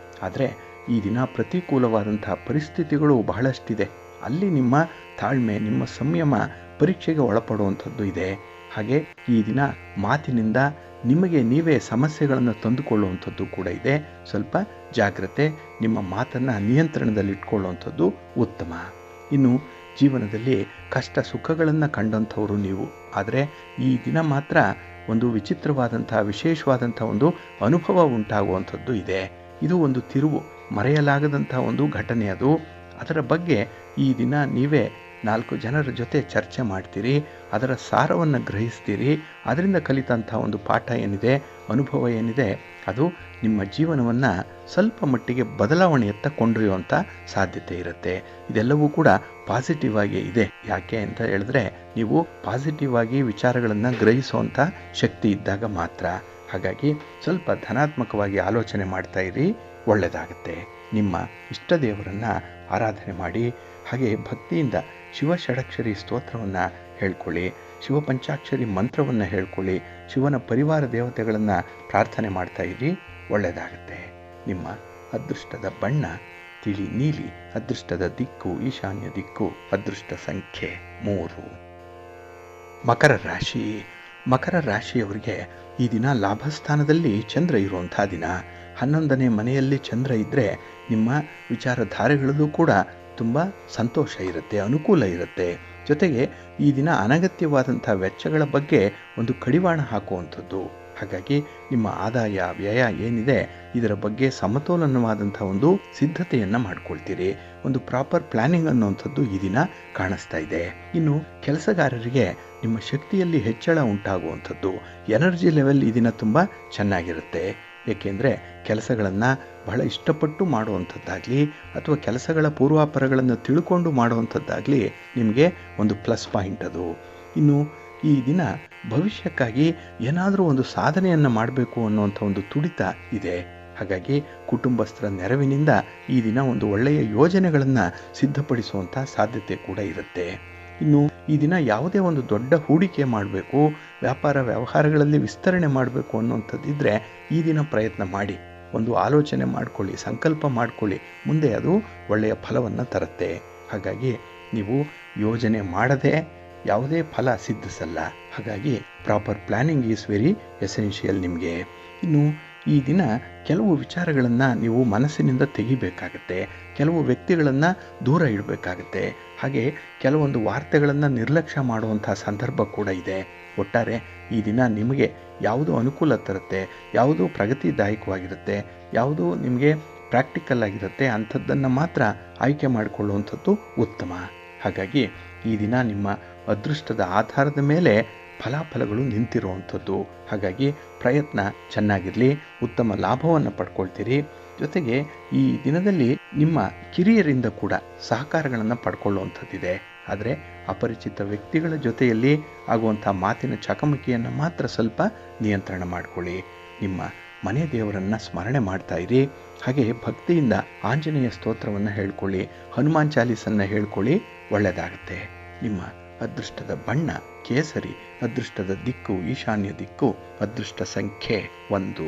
ಆದರೆ ಈ ದಿನ ಪ್ರತಿಕೂಲವಾದಂಥ ಪರಿಸ್ಥಿತಿಗಳು ಬಹಳಷ್ಟಿದೆ. ಅಲ್ಲಿ ನಿಮ್ಮ ತಾಳ್ಮೆ, ನಿಮ್ಮ ಸಂಯಮ ಪರೀಕ್ಷೆಗೆ ಒಳಪಡುವಂಥದ್ದು ಇದೆ. ಹಾಗೆ ಈ ದಿನ ಮಾತಿನಿಂದ ನಿಮಗೆ ನೀವೇ ಸಮಸ್ಯೆಗಳನ್ನು ತಂದುಕೊಳ್ಳುವಂಥದ್ದು ಕೂಡ ಇದೆ. ಸ್ವಲ್ಪ ಜಾಗ್ರತೆ, ನಿಮ್ಮ ಮಾತನ್ನು ನಿಯಂತ್ರಣದಲ್ಲಿಟ್ಕೊಳ್ಳುವಂಥದ್ದು ಉತ್ತಮ. ಇನ್ನು ಜೀವನದಲ್ಲಿ ಕಷ್ಟ ಸುಖಗಳನ್ನು ಕಂಡಂಥವರು ನೀವು, ಆದರೆ ಈ ದಿನ ಮಾತ್ರ ಒಂದು ವಿಚಿತ್ರವಾದಂಥ ವಿಶೇಷವಾದಂಥ ಒಂದು ಅನುಭವ ಉಂಟಾಗುವಂಥದ್ದು ಇದೆ. ಇದು ಒಂದು ತಿರುವು, ಮರೆಯಲಾಗದಂಥ ಒಂದು ಘಟನೆ ಅದು. ಅದರ ಬಗ್ಗೆ ಈ ದಿನ ನೀವೇ 4 ಜನರ ಜೊತೆ ಚರ್ಚೆ ಮಾಡ್ತೀರಿ, ಅದರ ಸಾರವನ್ನು ಗ್ರಹಿಸ್ತೀರಿ. ಅದರಿಂದ ಕಲಿತಂಥ ಒಂದು ಪಾಠ ಏನಿದೆ, ಅನುಭವ ಏನಿದೆ, ಅದು ನಿಮ್ಮ ಜೀವನವನ್ನು ಸ್ವಲ್ಪ ಮಟ್ಟಿಗೆ ಬದಲಾವಣೆಯತ್ತ ಕೊಂಡೊಯ್ಯುವಂಥ ಸಾಧ್ಯತೆ ಇರುತ್ತೆ. ಇದೆಲ್ಲವೂ ಕೂಡ ಪಾಸಿಟಿವ್ ಆಗಿ ಇದೆ. ಯಾಕೆ ಅಂತ ಹೇಳಿದ್ರೆ ನೀವು ಪಾಸಿಟಿವ್ ಆಗಿ ವಿಚಾರಗಳನ್ನು ಗ್ರಹಿಸುವಂಥ ಶಕ್ತಿ ಇದ್ದಾಗ ಮಾತ್ರ. ಹಾಗಾಗಿ ಸ್ವಲ್ಪ ಧನಾತ್ಮಕವಾಗಿ ಆಲೋಚನೆ ಮಾಡ್ತಾ ಇರಿ, ಒಳ್ಳೆಯದಾಗುತ್ತೆ. ನಿಮ್ಮ ಇಷ್ಟ ದೇವರನ್ನು ಆರಾಧನೆ ಮಾಡಿ, ಹಾಗೆ ಭಕ್ತಿಯಿಂದ ಶಿವ ಷಡಕ್ಷರಿ ಸ್ತೋತ್ರವನ್ನು ಹೇಳ್ಕೊಳ್ಳಿ, ಶಿವ ಪಂಚಾಕ್ಷರಿ ಮಂತ್ರವನ್ನು ಹೇಳ್ಕೊಳ್ಳಿ, ಶಿವನ ಪರಿವಾರ ದೇವತೆಗಳನ್ನು ಪ್ರಾರ್ಥನೆ ಮಾಡ್ತಾ ಇರಿ, ಒಳ್ಳೆಯದಾಗುತ್ತೆ. ನಿಮ್ಮ ಅದೃಷ್ಟದ ಬಣ್ಣ ತಿಳಿ ನೀಲಿ, ಅದೃಷ್ಟದ ದಿಕ್ಕು ಈಶಾನ್ಯ ದಿಕ್ಕು, ಅದೃಷ್ಟ ಸಂಖ್ಯೆ 3. ಮಕರ ರಾಶಿ. ಮಕರ ರಾಶಿಯವರಿಗೆ ಈ ದಿನ ಲಾಭಸ್ಥಾನದಲ್ಲಿ ಚಂದ್ರ ಇರುವಂಥ ದಿನ. 11ನೇ ಮನೆಯಲ್ಲಿ ಚಂದ್ರ ಇದ್ದರೆ ನಿಮ್ಮ ವಿಚಾರಧಾರೆಗಳಲ್ಲೂ ಕೂಡ ತುಂಬ ಸಂತೋಷ ಇರುತ್ತೆ, ಅನುಕೂಲ ಇರುತ್ತೆ. ಜೊತೆಗೆ ಈ ದಿನ ಅನಗತ್ಯವಾದಂಥ ವೆಚ್ಚಗಳ ಬಗ್ಗೆ ಒಂದು ಕಡಿವಾಣ ಹಾಕುವಂಥದ್ದು. ಹಾಗಾಗಿ ನಿಮ್ಮ ಆದಾಯ ವ್ಯಯ ಏನಿದೆ ಇದರ ಬಗ್ಗೆ ಸಮತೋಲನವಾದಂಥ ಒಂದು ಸಿದ್ಧತೆಯನ್ನು ಮಾಡ್ಕೊಳ್ತೀರಿ. ಒಂದು ಪ್ರಾಪರ್ ಪ್ಲಾನಿಂಗ್ ಅನ್ನುವಂಥದ್ದು ಈ ದಿನ ಕಾಣಿಸ್ತಾ ಇದೆ. ಇನ್ನು ಕೆಲಸಗಾರರಿಗೆ ನಿಮ್ಮ ಶಕ್ತಿಯಲ್ಲಿ ಹೆಚ್ಚಳ ಉಂಟಾಗುವಂಥದ್ದು, ಎನರ್ಜಿ ಲೆವೆಲ್ ಈ ದಿನ ತುಂಬ ಚೆನ್ನಾಗಿರುತ್ತೆ. ಏಕೆಂದರೆ ಕೆಲಸಗಳನ್ನು ಬಹಳ ಇಷ್ಟಪಟ್ಟು ಮಾಡುವಂಥದ್ದಾಗಲಿ ಅಥವಾ ಕೆಲಸಗಳ ಪೂರ್ವಾಪರಗಳನ್ನು ತಿಳ್ಕೊಂಡು ಮಾಡುವಂಥದ್ದಾಗಲಿ ನಿಮಗೆ ಒಂದು ಪ್ಲಸ್ ಪಾಯಿಂಟ್ ಅದು. ಇನ್ನು ಈ ದಿನ ಭವಿಷ್ಯಕ್ಕಾಗಿ ಏನಾದರೂ ಒಂದು ಸಾಧನೆಯನ್ನು ಮಾಡಬೇಕು ಅನ್ನುವಂಥ ಒಂದು ತುಡಿತ ಇದೆ. ಹಾಗಾಗಿ ಕುಟುಂಬಸ್ಥರ ನೆರವಿನಿಂದ ಈ ದಿನ ಒಂದು ಒಳ್ಳೆಯ ಯೋಜನೆಗಳನ್ನು ಸಿದ್ಧಪಡಿಸುವಂಥ ಸಾಧ್ಯತೆ ಕೂಡ ಇರುತ್ತೆ. ಇನ್ನು ಈ ದಿನ ಯಾವುದೇ ಒಂದು ದೊಡ್ಡ ಹೂಡಿಕೆ ಮಾಡಬೇಕು, ವ್ಯಾಪಾರ ವ್ಯವಹಾರಗಳಲ್ಲಿ ವಿಸ್ತರಣೆ ಮಾಡಬೇಕು ಅನ್ನುವಂಥದ್ದಿದ್ದರೆ ಈ ದಿನ ಪ್ರಯತ್ನ ಮಾಡಿ, ಒಂದು ಆಲೋಚನೆ ಮಾಡಿಕೊಳ್ಳಿ, ಸಂಕಲ್ಪ ಮಾಡಿಕೊಳ್ಳಿ, ಮುಂದೆ ಅದು ಒಳ್ಳೆಯ ಫಲವನ್ನು ತರುತ್ತೆ. ಹಾಗಾಗಿ ನೀವು ಯೋಜನೆ ಮಾಡದೆ ಯಾವುದೇ ಫಲ ಸಿದ್ಧಿಸಲ್ಲ. ಹಾಗಾಗಿ proper planning is very essential ನಿಮಗೆ. ಇನ್ನು ಈ ದಿನ ಕೆಲವು ವಿಚಾರಗಳನ್ನು ನೀವು ಮನಸ್ಸಿನಿಂದ ತೆಗಿಬೇಕಾಗತ್ತೆ, ಕೆಲವು ವ್ಯಕ್ತಿಗಳನ್ನು ದೂರ ಇಡಬೇಕಾಗತ್ತೆ, ಹಾಗೆ ಕೆಲವೊಂದು ವಾರ್ತೆಗಳನ್ನು ನಿರ್ಲಕ್ಷ್ಯ ಮಾಡುವಂಥ ಸಂದರ್ಭ ಕೂಡ ಇದೆ. ಒಟ್ಟಾರೆ ಈ ದಿನ ನಿಮಗೆ ಯಾವುದು ಅನುಕೂಲ ತರುತ್ತೆ, ಯಾವುದು ಪ್ರಗತಿದಾಯಕವಾಗಿರುತ್ತೆ, ಯಾವುದು ನಿಮಗೆ ಪ್ರಾಕ್ಟಿಕಲ್ ಆಗಿರುತ್ತೆ ಅಂಥದ್ದನ್ನು ಮಾತ್ರ ಆಯ್ಕೆ ಮಾಡಿಕೊಳ್ಳುವಂಥದ್ದು ಉತ್ತಮ. ಹಾಗಾಗಿ ಈ ದಿನ ನಿಮ್ಮ ಅದೃಷ್ಟದ ಆಧಾರದ ಮೇಲೆ ಫಲಾಫಲಗಳು ನಿಂತಿರುವಂಥದ್ದು. ಹಾಗಾಗಿ ಪ್ರಯತ್ನ ಚೆನ್ನಾಗಿರಲಿ, ಉತ್ತಮ ಲಾಭವನ್ನು ಪಡ್ಕೊಳ್ತೀರಿ. ಜೊತೆಗೆ ಈ ದಿನದಲ್ಲಿ ನಿಮ್ಮ ಕಿರಿಯರಿಂದ ಕೂಡ ಸಹಕಾರಗಳನ್ನು ಪಡ್ಕೊಳ್ಳುವಂಥದ್ದಿದೆ. ಆದರೆ ಅಪರಿಚಿತ ವ್ಯಕ್ತಿಗಳ ಜೊತೆಯಲ್ಲಿ ಆಗುವಂಥ ಮಾತಿನ ಚಕಮಕಿಯನ್ನು ಮಾತ್ರ ಸ್ವಲ್ಪ ನಿಯಂತ್ರಣ ಮಾಡಿಕೊಳ್ಳಿ. ನಿಮ್ಮ ಮನೆ ದೇವರನ್ನು ಸ್ಮರಣೆ ಮಾಡ್ತಾ ಇರಿ. ಹಾಗೆ ಭಕ್ತಿಯಿಂದ ಆಂಜನೇಯ ಸ್ತೋತ್ರವನ್ನು ಹೇಳ್ಕೊಳ್ಳಿ, ಹನುಮಾನ್ ಚಾಲೀಸನ್ನು ಹೇಳ್ಕೊಳ್ಳಿ, ಒಳ್ಳೆಯದಾಗುತ್ತೆ. ನಿಮ್ಮ ಅದೃಷ್ಟದ ಬಣ್ಣ ಕೇಸರಿ, ಅದೃಷ್ಟದ ದಿಕ್ಕು ಈಶಾನ್ಯ ದಿಕ್ಕು, ಅದೃಷ್ಟ ಸಂಖ್ಯೆ 1.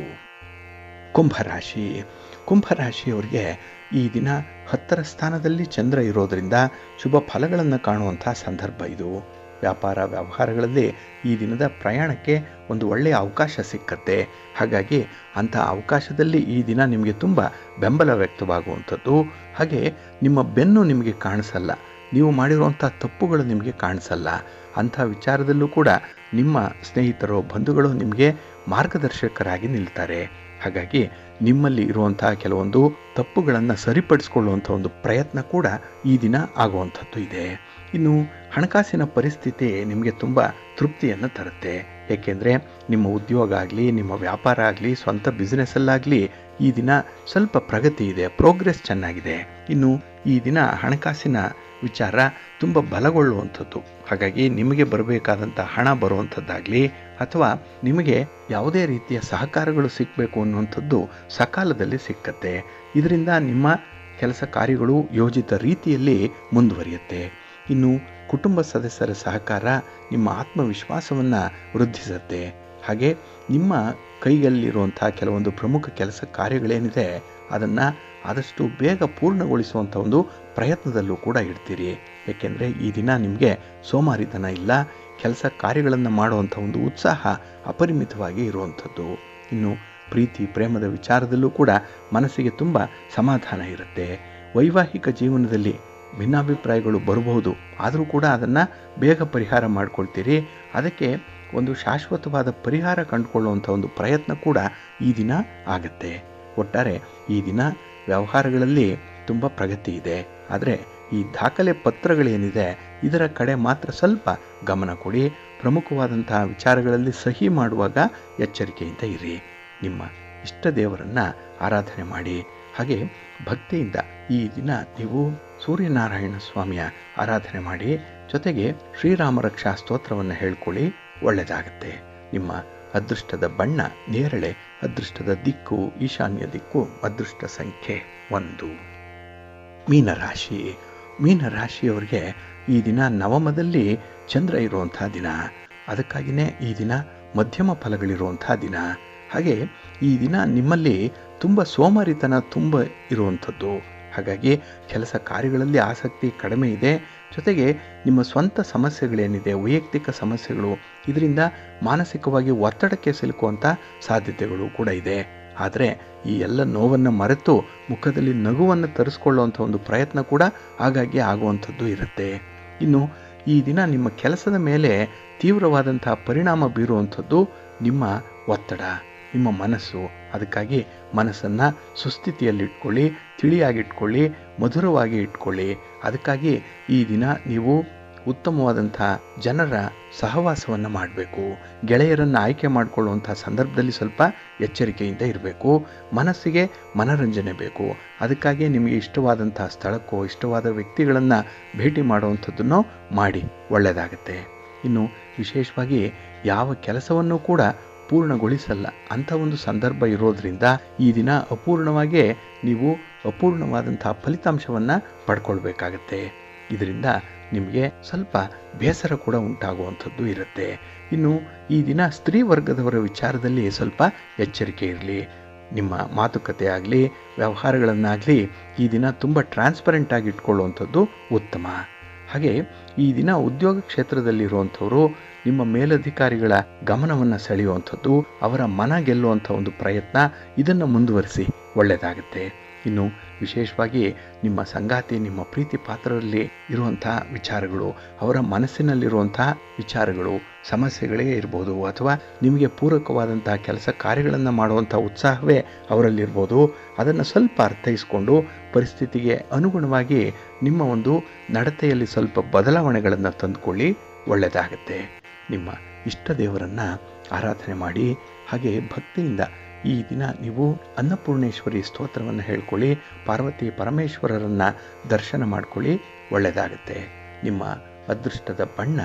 ಕುಂಭರಾಶಿ. ಕುಂಭರಾಶಿಯವರಿಗೆ ಈ ದಿನ 10ರ ಸ್ಥಾನದಲ್ಲಿ ಚಂದ್ರ ಇರೋದರಿಂದ ಶುಭ ಫಲಗಳನ್ನು ಕಾಣುವಂಥ ಸಂದರ್ಭ ಇದು. ವ್ಯಾಪಾರ ವ್ಯವಹಾರಗಳಲ್ಲಿ ಈ ದಿನದ ಪ್ರಯಾಣಕ್ಕೆ ಒಂದು ಒಳ್ಳೆಯ ಅವಕಾಶ ಸಿಕ್ಕತ್ತೆ. ಹಾಗಾಗಿ ಅಂಥ ಅವಕಾಶದಲ್ಲಿ ಈ ದಿನ ನಿಮಗೆ ತುಂಬ ಬೆಂಬಲ ವ್ಯಕ್ತವಾಗುವಂಥದ್ದು. ಹಾಗೆ ನಿಮ್ಮ ಬೆನ್ನು ನಿಮಗೆ ಕಾಣಿಸಲ್ಲ, ನೀವು ಮಾಡಿರುವಂಥ ತಪ್ಪುಗಳು ನಿಮಗೆ ಕಾಣಿಸಲ್ಲ. ಅಂಥ ವಿಚಾರದಲ್ಲೂ ಕೂಡ ನಿಮ್ಮ ಸ್ನೇಹಿತರು ಬಂಧುಗಳು ನಿಮಗೆ ಮಾರ್ಗದರ್ಶಕರಾಗಿ ನಿಲ್ತಾರೆ. ಹಾಗಾಗಿ ನಿಮ್ಮಲ್ಲಿ ಇರುವಂಥ ಕೆಲವೊಂದು ತಪ್ಪುಗಳನ್ನು ಸರಿಪಡಿಸ್ಕೊಳ್ಳುವಂಥ ಒಂದು ಪ್ರಯತ್ನ ಕೂಡ ಈ ದಿನ ಆಗುವಂಥದ್ದು ಇದೆ. ಇನ್ನು ಹಣಕಾಸಿನ ಪರಿಸ್ಥಿತಿ ನಿಮಗೆ ತುಂಬ ತೃಪ್ತಿಯನ್ನು ತರುತ್ತೆ. ಏಕೆಂದರೆ ನಿಮ್ಮ ಉದ್ಯೋಗ ಆಗಲಿ, ನಿಮ್ಮ ವ್ಯಾಪಾರ ಆಗಲಿ, ಸ್ವಂತ ಬಿಸ್ನೆಸ್ಸಲ್ಲಾಗಲಿ ಈ ದಿನ ಸ್ವಲ್ಪ ಪ್ರಗತಿ ಇದೆ, ಪ್ರೋಗ್ರೆಸ್ ಚೆನ್ನಾಗಿದೆ. ಇನ್ನು ಈ ದಿನ ಹಣಕಾಸಿನ ವಿಚಾರ ತುಂಬ ಬಲಗೊಳ್ಳುವಂಥದ್ದು. ಹಾಗಾಗಿ ನಿಮಗೆ ಬರಬೇಕಾದಂಥ ಹಣ ಬರುವಂಥದ್ದಾಗಲಿ ಅಥವಾ ನಿಮಗೆ ಯಾವುದೇ ರೀತಿಯ ಸಹಕಾರಗಳು ಸಿಕ್ಕಬೇಕು ಅನ್ನುವಂಥದ್ದು ಸಕಾಲದಲ್ಲಿ ಸಿಕ್ಕತ್ತೆ. ಇದರಿಂದ ನಿಮ್ಮ ಕೆಲಸ ಕಾರ್ಯಗಳು ಯೋಜಿತ ರೀತಿಯಲ್ಲಿ ಮುಂದುವರಿಯುತ್ತೆ. ಇನ್ನು ಕುಟುಂಬ ಸದಸ್ಯರ ಸಹಕಾರ ನಿಮ್ಮ ಆತ್ಮವಿಶ್ವಾಸವನ್ನು ವೃದ್ಧಿಸುತ್ತೆ. ಹಾಗೆ ನಿಮ್ಮ ಕೈಯಲ್ಲಿರುವಂಥ ಕೆಲವೊಂದು ಪ್ರಮುಖ ಕೆಲಸ ಕಾರ್ಯಗಳೇನಿದೆ ಅದನ್ನು ಆದಷ್ಟು ಬೇಗ ಪೂರ್ಣಗೊಳಿಸುವಂಥ ಒಂದು ಪ್ರಯತ್ನದಲ್ಲೂ ಕೂಡ ಇಡ್ತೀರಿ. ಏಕೆಂದರೆ ಈ ದಿನ ನಿಮಗೆ ಸೋಮಾರಿತನ ಇಲ್ಲ, ಕೆಲಸ ಕಾರ್ಯಗಳನ್ನು ಮಾಡುವಂಥ ಒಂದು ಉತ್ಸಾಹ ಅಪರಿಮಿತವಾಗಿ ಇರುವಂಥದ್ದು. ಇನ್ನು ಪ್ರೀತಿ ಪ್ರೇಮದ ವಿಚಾರದಲ್ಲೂ ಕೂಡ ಮನಸ್ಸಿಗೆ ತುಂಬ ಸಮಾಧಾನ ಇರುತ್ತೆ. ವೈವಾಹಿಕ ಜೀವನದಲ್ಲಿ ಭಿನ್ನಾಭಿಪ್ರಾಯಗಳು ಬರಬಹುದು, ಆದರೂ ಕೂಡ ಅದನ್ನು ಬೇಗ ಪರಿಹಾರ ಮಾಡ್ಕೊಳ್ತೀರಿ. ಅದಕ್ಕೆ ಒಂದು ಶಾಶ್ವತವಾದ ಪರಿಹಾರ ಕಂಡುಕೊಳ್ಳುವಂಥ ಒಂದು ಪ್ರಯತ್ನ ಕೂಡ ಈ ದಿನ ಆಗುತ್ತೆ. ಒಟ್ಟಾರೆ ಈ ದಿನ ವ್ಯವಹಾರಗಳಲ್ಲಿ ತುಂಬ ಪ್ರಗತಿ ಇದೆ. ಆದರೆ ಈ ದಾಖಲೆ ಪತ್ರಗಳೇನಿದೆ ಇದರ ಕಡೆ ಮಾತ್ರ ಸ್ವಲ್ಪ ಗಮನ ಕೊಡಿ. ಪ್ರಮುಖವಾದಂತಹ ವಿಚಾರಗಳಲ್ಲಿ ಸಹಿ ಮಾಡುವಾಗ ಎಚ್ಚರಿಕೆಯಿಂದ ಇರಿ. ನಿಮ್ಮ ಇಷ್ಟ ದೇವರನ್ನು ಆರಾಧನೆ ಮಾಡಿ. ಹಾಗೆ ಭಕ್ತಿಯಿಂದ ಈ ದಿನ ನೀವು ಸೂರ್ಯನಾರಾಯಣ ಸ್ವಾಮಿಯ ಆರಾಧನೆ ಮಾಡಿ. ಜೊತೆಗೆ ಶ್ರೀರಾಮ ರಕ್ಷಾ ಸ್ತೋತ್ರವನ್ನು ಹೇಳ್ಕೊಳ್ಳಿ, ಒಳ್ಳೆಯದಾಗುತ್ತೆ. ನಿಮ್ಮ ಅದೃಷ್ಟದ ಬಣ್ಣ ನೇರಳೆ, ಅದೃಷ್ಟದ ದಿಕ್ಕು ಈಶಾನ್ಯ ದಿಕ್ಕು, ಅದೃಷ್ಟ ಸಂಖ್ಯೆ 1. ಮೀನರಾಶಿ. ಮೀನರಾಶಿಯವರಿಗೆ ಈ ದಿನ ನವಮದಲ್ಲಿ ಚಂದ್ರ ಇರುವಂಥ ದಿನ. ಅದಕ್ಕಾಗಿಯೇ ಈ ದಿನ ಮಧ್ಯಮ ಫಲಗಳಿರುವಂಥ ದಿನ. ಹಾಗೆ ಈ ದಿನ ನಿಮ್ಮಲ್ಲಿ ತುಂಬ ಸೋಮಾರಿತನ ತುಂಬ ಇರುವಂಥದ್ದು. ಹಾಗಾಗಿ ಕೆಲಸ ಕಾರ್ಯಗಳಲ್ಲಿ ಆಸಕ್ತಿ ಕಡಿಮೆ ಇದೆ. ಜೊತೆಗೆ ನಿಮ್ಮ ಸ್ವಂತ ಸಮಸ್ಯೆಗಳೇನಿದೆ, ವೈಯಕ್ತಿಕ ಸಮಸ್ಯೆಗಳು, ಇದರಿಂದ ಮಾನಸಿಕವಾಗಿ ಒತ್ತಡಕ್ಕೆ ಸಿಲುಕುವಂಥ ಸಾಧ್ಯತೆಗಳು ಕೂಡ ಇದೆ. ಆದರೆ ಈ ಎಲ್ಲ ನೋವನ್ನು ಮರೆತು ಮುಖದಲ್ಲಿ ನಗುವನ್ನು ತರಿಸ್ಕೊಳ್ಳುವಂಥ ಒಂದು ಪ್ರಯತ್ನ ಕೂಡ ಆಗಾಗ್ಗೆ ಆಗುವಂಥದ್ದು ಇರುತ್ತೆ. ಇನ್ನು ಈ ದಿನ ನಿಮ್ಮ ಕೆಲಸದ ಮೇಲೆ ತೀವ್ರವಾದಂಥ ಪರಿಣಾಮ ಬೀರುವಂಥದ್ದು ನಿಮ್ಮ ಒತ್ತಡ, ನಿಮ್ಮ ಮನಸ್ಸು. ಅದಕ್ಕಾಗಿ ಮನಸ್ಸನ್ನು ಸುಸ್ಥಿತಿಯಲ್ಲಿಟ್ಕೊಳ್ಳಿ, ತಿಳಿಯಾಗಿಟ್ಕೊಳ್ಳಿ, ಮಧುರವಾಗಿ ಇಟ್ಕೊಳ್ಳಿ. ಅದಕ್ಕಾಗಿ ಈ ದಿನ ನೀವು ಉತ್ತಮವಾದಂಥ ಜನರ ಸಹವಾಸವನ್ನು ಮಾಡಬೇಕು. ಗೆಳೆಯರನ್ನು ಆಯ್ಕೆ ಮಾಡಿಕೊಳ್ಳುವಂಥ ಸಂದರ್ಭದಲ್ಲಿ ಸ್ವಲ್ಪ ಎಚ್ಚರಿಕೆಯಿಂದ ಇರಬೇಕು. ಮನಸ್ಸಿಗೆ ಮನರಂಜನೆ ಬೇಕು. ಅದಕ್ಕಾಗಿ ನಿಮಗೆ ಇಷ್ಟವಾದಂಥ ಸ್ಥಳಕ್ಕೋ ಇಷ್ಟವಾದ ವ್ಯಕ್ತಿಗಳನ್ನು ಭೇಟಿ ಮಾಡುವಂಥದ್ದನ್ನು ಮಾಡಿ, ಒಳ್ಳೆಯದಾಗತ್ತೆ. ಇನ್ನು ವಿಶೇಷವಾಗಿ ಯಾವ ಕೆಲಸವನ್ನು ಕೂಡ ಪೂರ್ಣಗೊಳಿಸಲ್ಲ ಅಂಥ ಒಂದು ಸಂದರ್ಭ ಇರೋದರಿಂದ ಈ ದಿನ ಅಪೂರ್ಣವಾಗೇ ನೀವು ಅಪೂರ್ಣವಾದಂಥ ಫಲಿತಾಂಶವನ್ನು ಪಡ್ಕೊಳ್ಬೇಕಾಗತ್ತೆ. ಇದರಿಂದ ನಿಮಗೆ ಸ್ವಲ್ಪ ಬೇಸರ ಕೂಡ ಉಂಟಾಗುವಂಥದ್ದು ಇರುತ್ತೆ. ಇನ್ನು ಈ ದಿನ ಸ್ತ್ರೀ ವರ್ಗದವರ ವಿಚಾರದಲ್ಲಿ ಸ್ವಲ್ಪ ಎಚ್ಚರಿಕೆ ಇರಲಿ. ನಿಮ್ಮ ಮಾತುಕತೆ ಆಗಲಿ ವ್ಯವಹಾರಗಳನ್ನಾಗಲಿ ಈ ದಿನ ತುಂಬ ಟ್ರಾನ್ಸ್ಪರೆಂಟ್ ಆಗಿ ಇಟ್ಕೊಳ್ಳುವಂಥದ್ದು ಉತ್ತಮ. ಹಾಗೆ ಈ ದಿನ ಉದ್ಯೋಗ ಕ್ಷೇತ್ರದಲ್ಲಿರುವಂಥವರು ನಿಮ್ಮ ಮೇಲಧಿಕಾರಿಗಳ ಗಮನವನ್ನು ಸೆಳೆಯುವಂಥದ್ದು, ಅವರ ಮನ ಗೆಲ್ಲುವಂಥ ಒಂದು ಪ್ರಯತ್ನ, ಇದನ್ನು ಮುಂದುವರಿಸಿ, ಒಳ್ಳೆಯದಾಗುತ್ತೆ. ಇನ್ನು ವಿಶೇಷವಾಗಿ ನಿಮ್ಮ ಸಂಗಾತಿ, ನಿಮ್ಮ ಪ್ರೀತಿ ಪಾತ್ರರಲ್ಲಿ ಇರುವಂಥ ವಿಚಾರಗಳು, ಅವರ ಮನಸ್ಸಿನಲ್ಲಿರುವಂಥ ವಿಚಾರಗಳು, ಸಮಸ್ಯೆಗಳೇ ಇರ್ಬೋದು, ಅಥವಾ ನಿಮಗೆ ಪೂರಕವಾದಂಥ ಕೆಲಸ ಕಾರ್ಯಗಳನ್ನು ಮಾಡುವಂಥ ಉತ್ಸಾಹವೇ ಅವರಲ್ಲಿರ್ಬೋದು. ಅದನ್ನು ಸ್ವಲ್ಪ ಅರ್ಥೈಸ್ಕೊಂಡು ಪರಿಸ್ಥಿತಿಗೆ ಅನುಗುಣವಾಗಿ ನಿಮ್ಮ ಒಂದು ನಡತೆಯಲ್ಲಿ ಸ್ವಲ್ಪ ಬದಲಾವಣೆಗಳನ್ನು ತಂದುಕೊಳ್ಳಿ, ಒಳ್ಳೆಯದಾಗುತ್ತೆ. ನಿಮ್ಮ ಇಷ್ಟ ದೇವರನ್ನು ಆರಾಧನೆ ಮಾಡಿ, ಹಾಗೆ ಭಕ್ತಿಯಿಂದ ಈ ದಿನ ನೀವು ಅನ್ನಪೂರ್ಣೇಶ್ವರಿ ಸ್ತೋತ್ರವನ್ನು ಹೇಳ್ಕೊಳ್ಳಿ, ಪಾರ್ವತಿ ಪರಮೇಶ್ವರರನ್ನು ದರ್ಶನ ಮಾಡ್ಕೊಳ್ಳಿ, ಒಳ್ಳೆಯದಾಗುತ್ತೆ. ನಿಮ್ಮ ಅದೃಷ್ಟದ ಬಣ್ಣ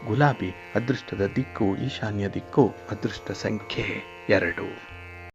ಗುಲಾಬಿ, ಅದೃಷ್ಟದ ದಿಕ್ಕು ಈಶಾನ್ಯ ದಿಕ್ಕು, ಅದೃಷ್ಟ ಸಂಖ್ಯೆ 2.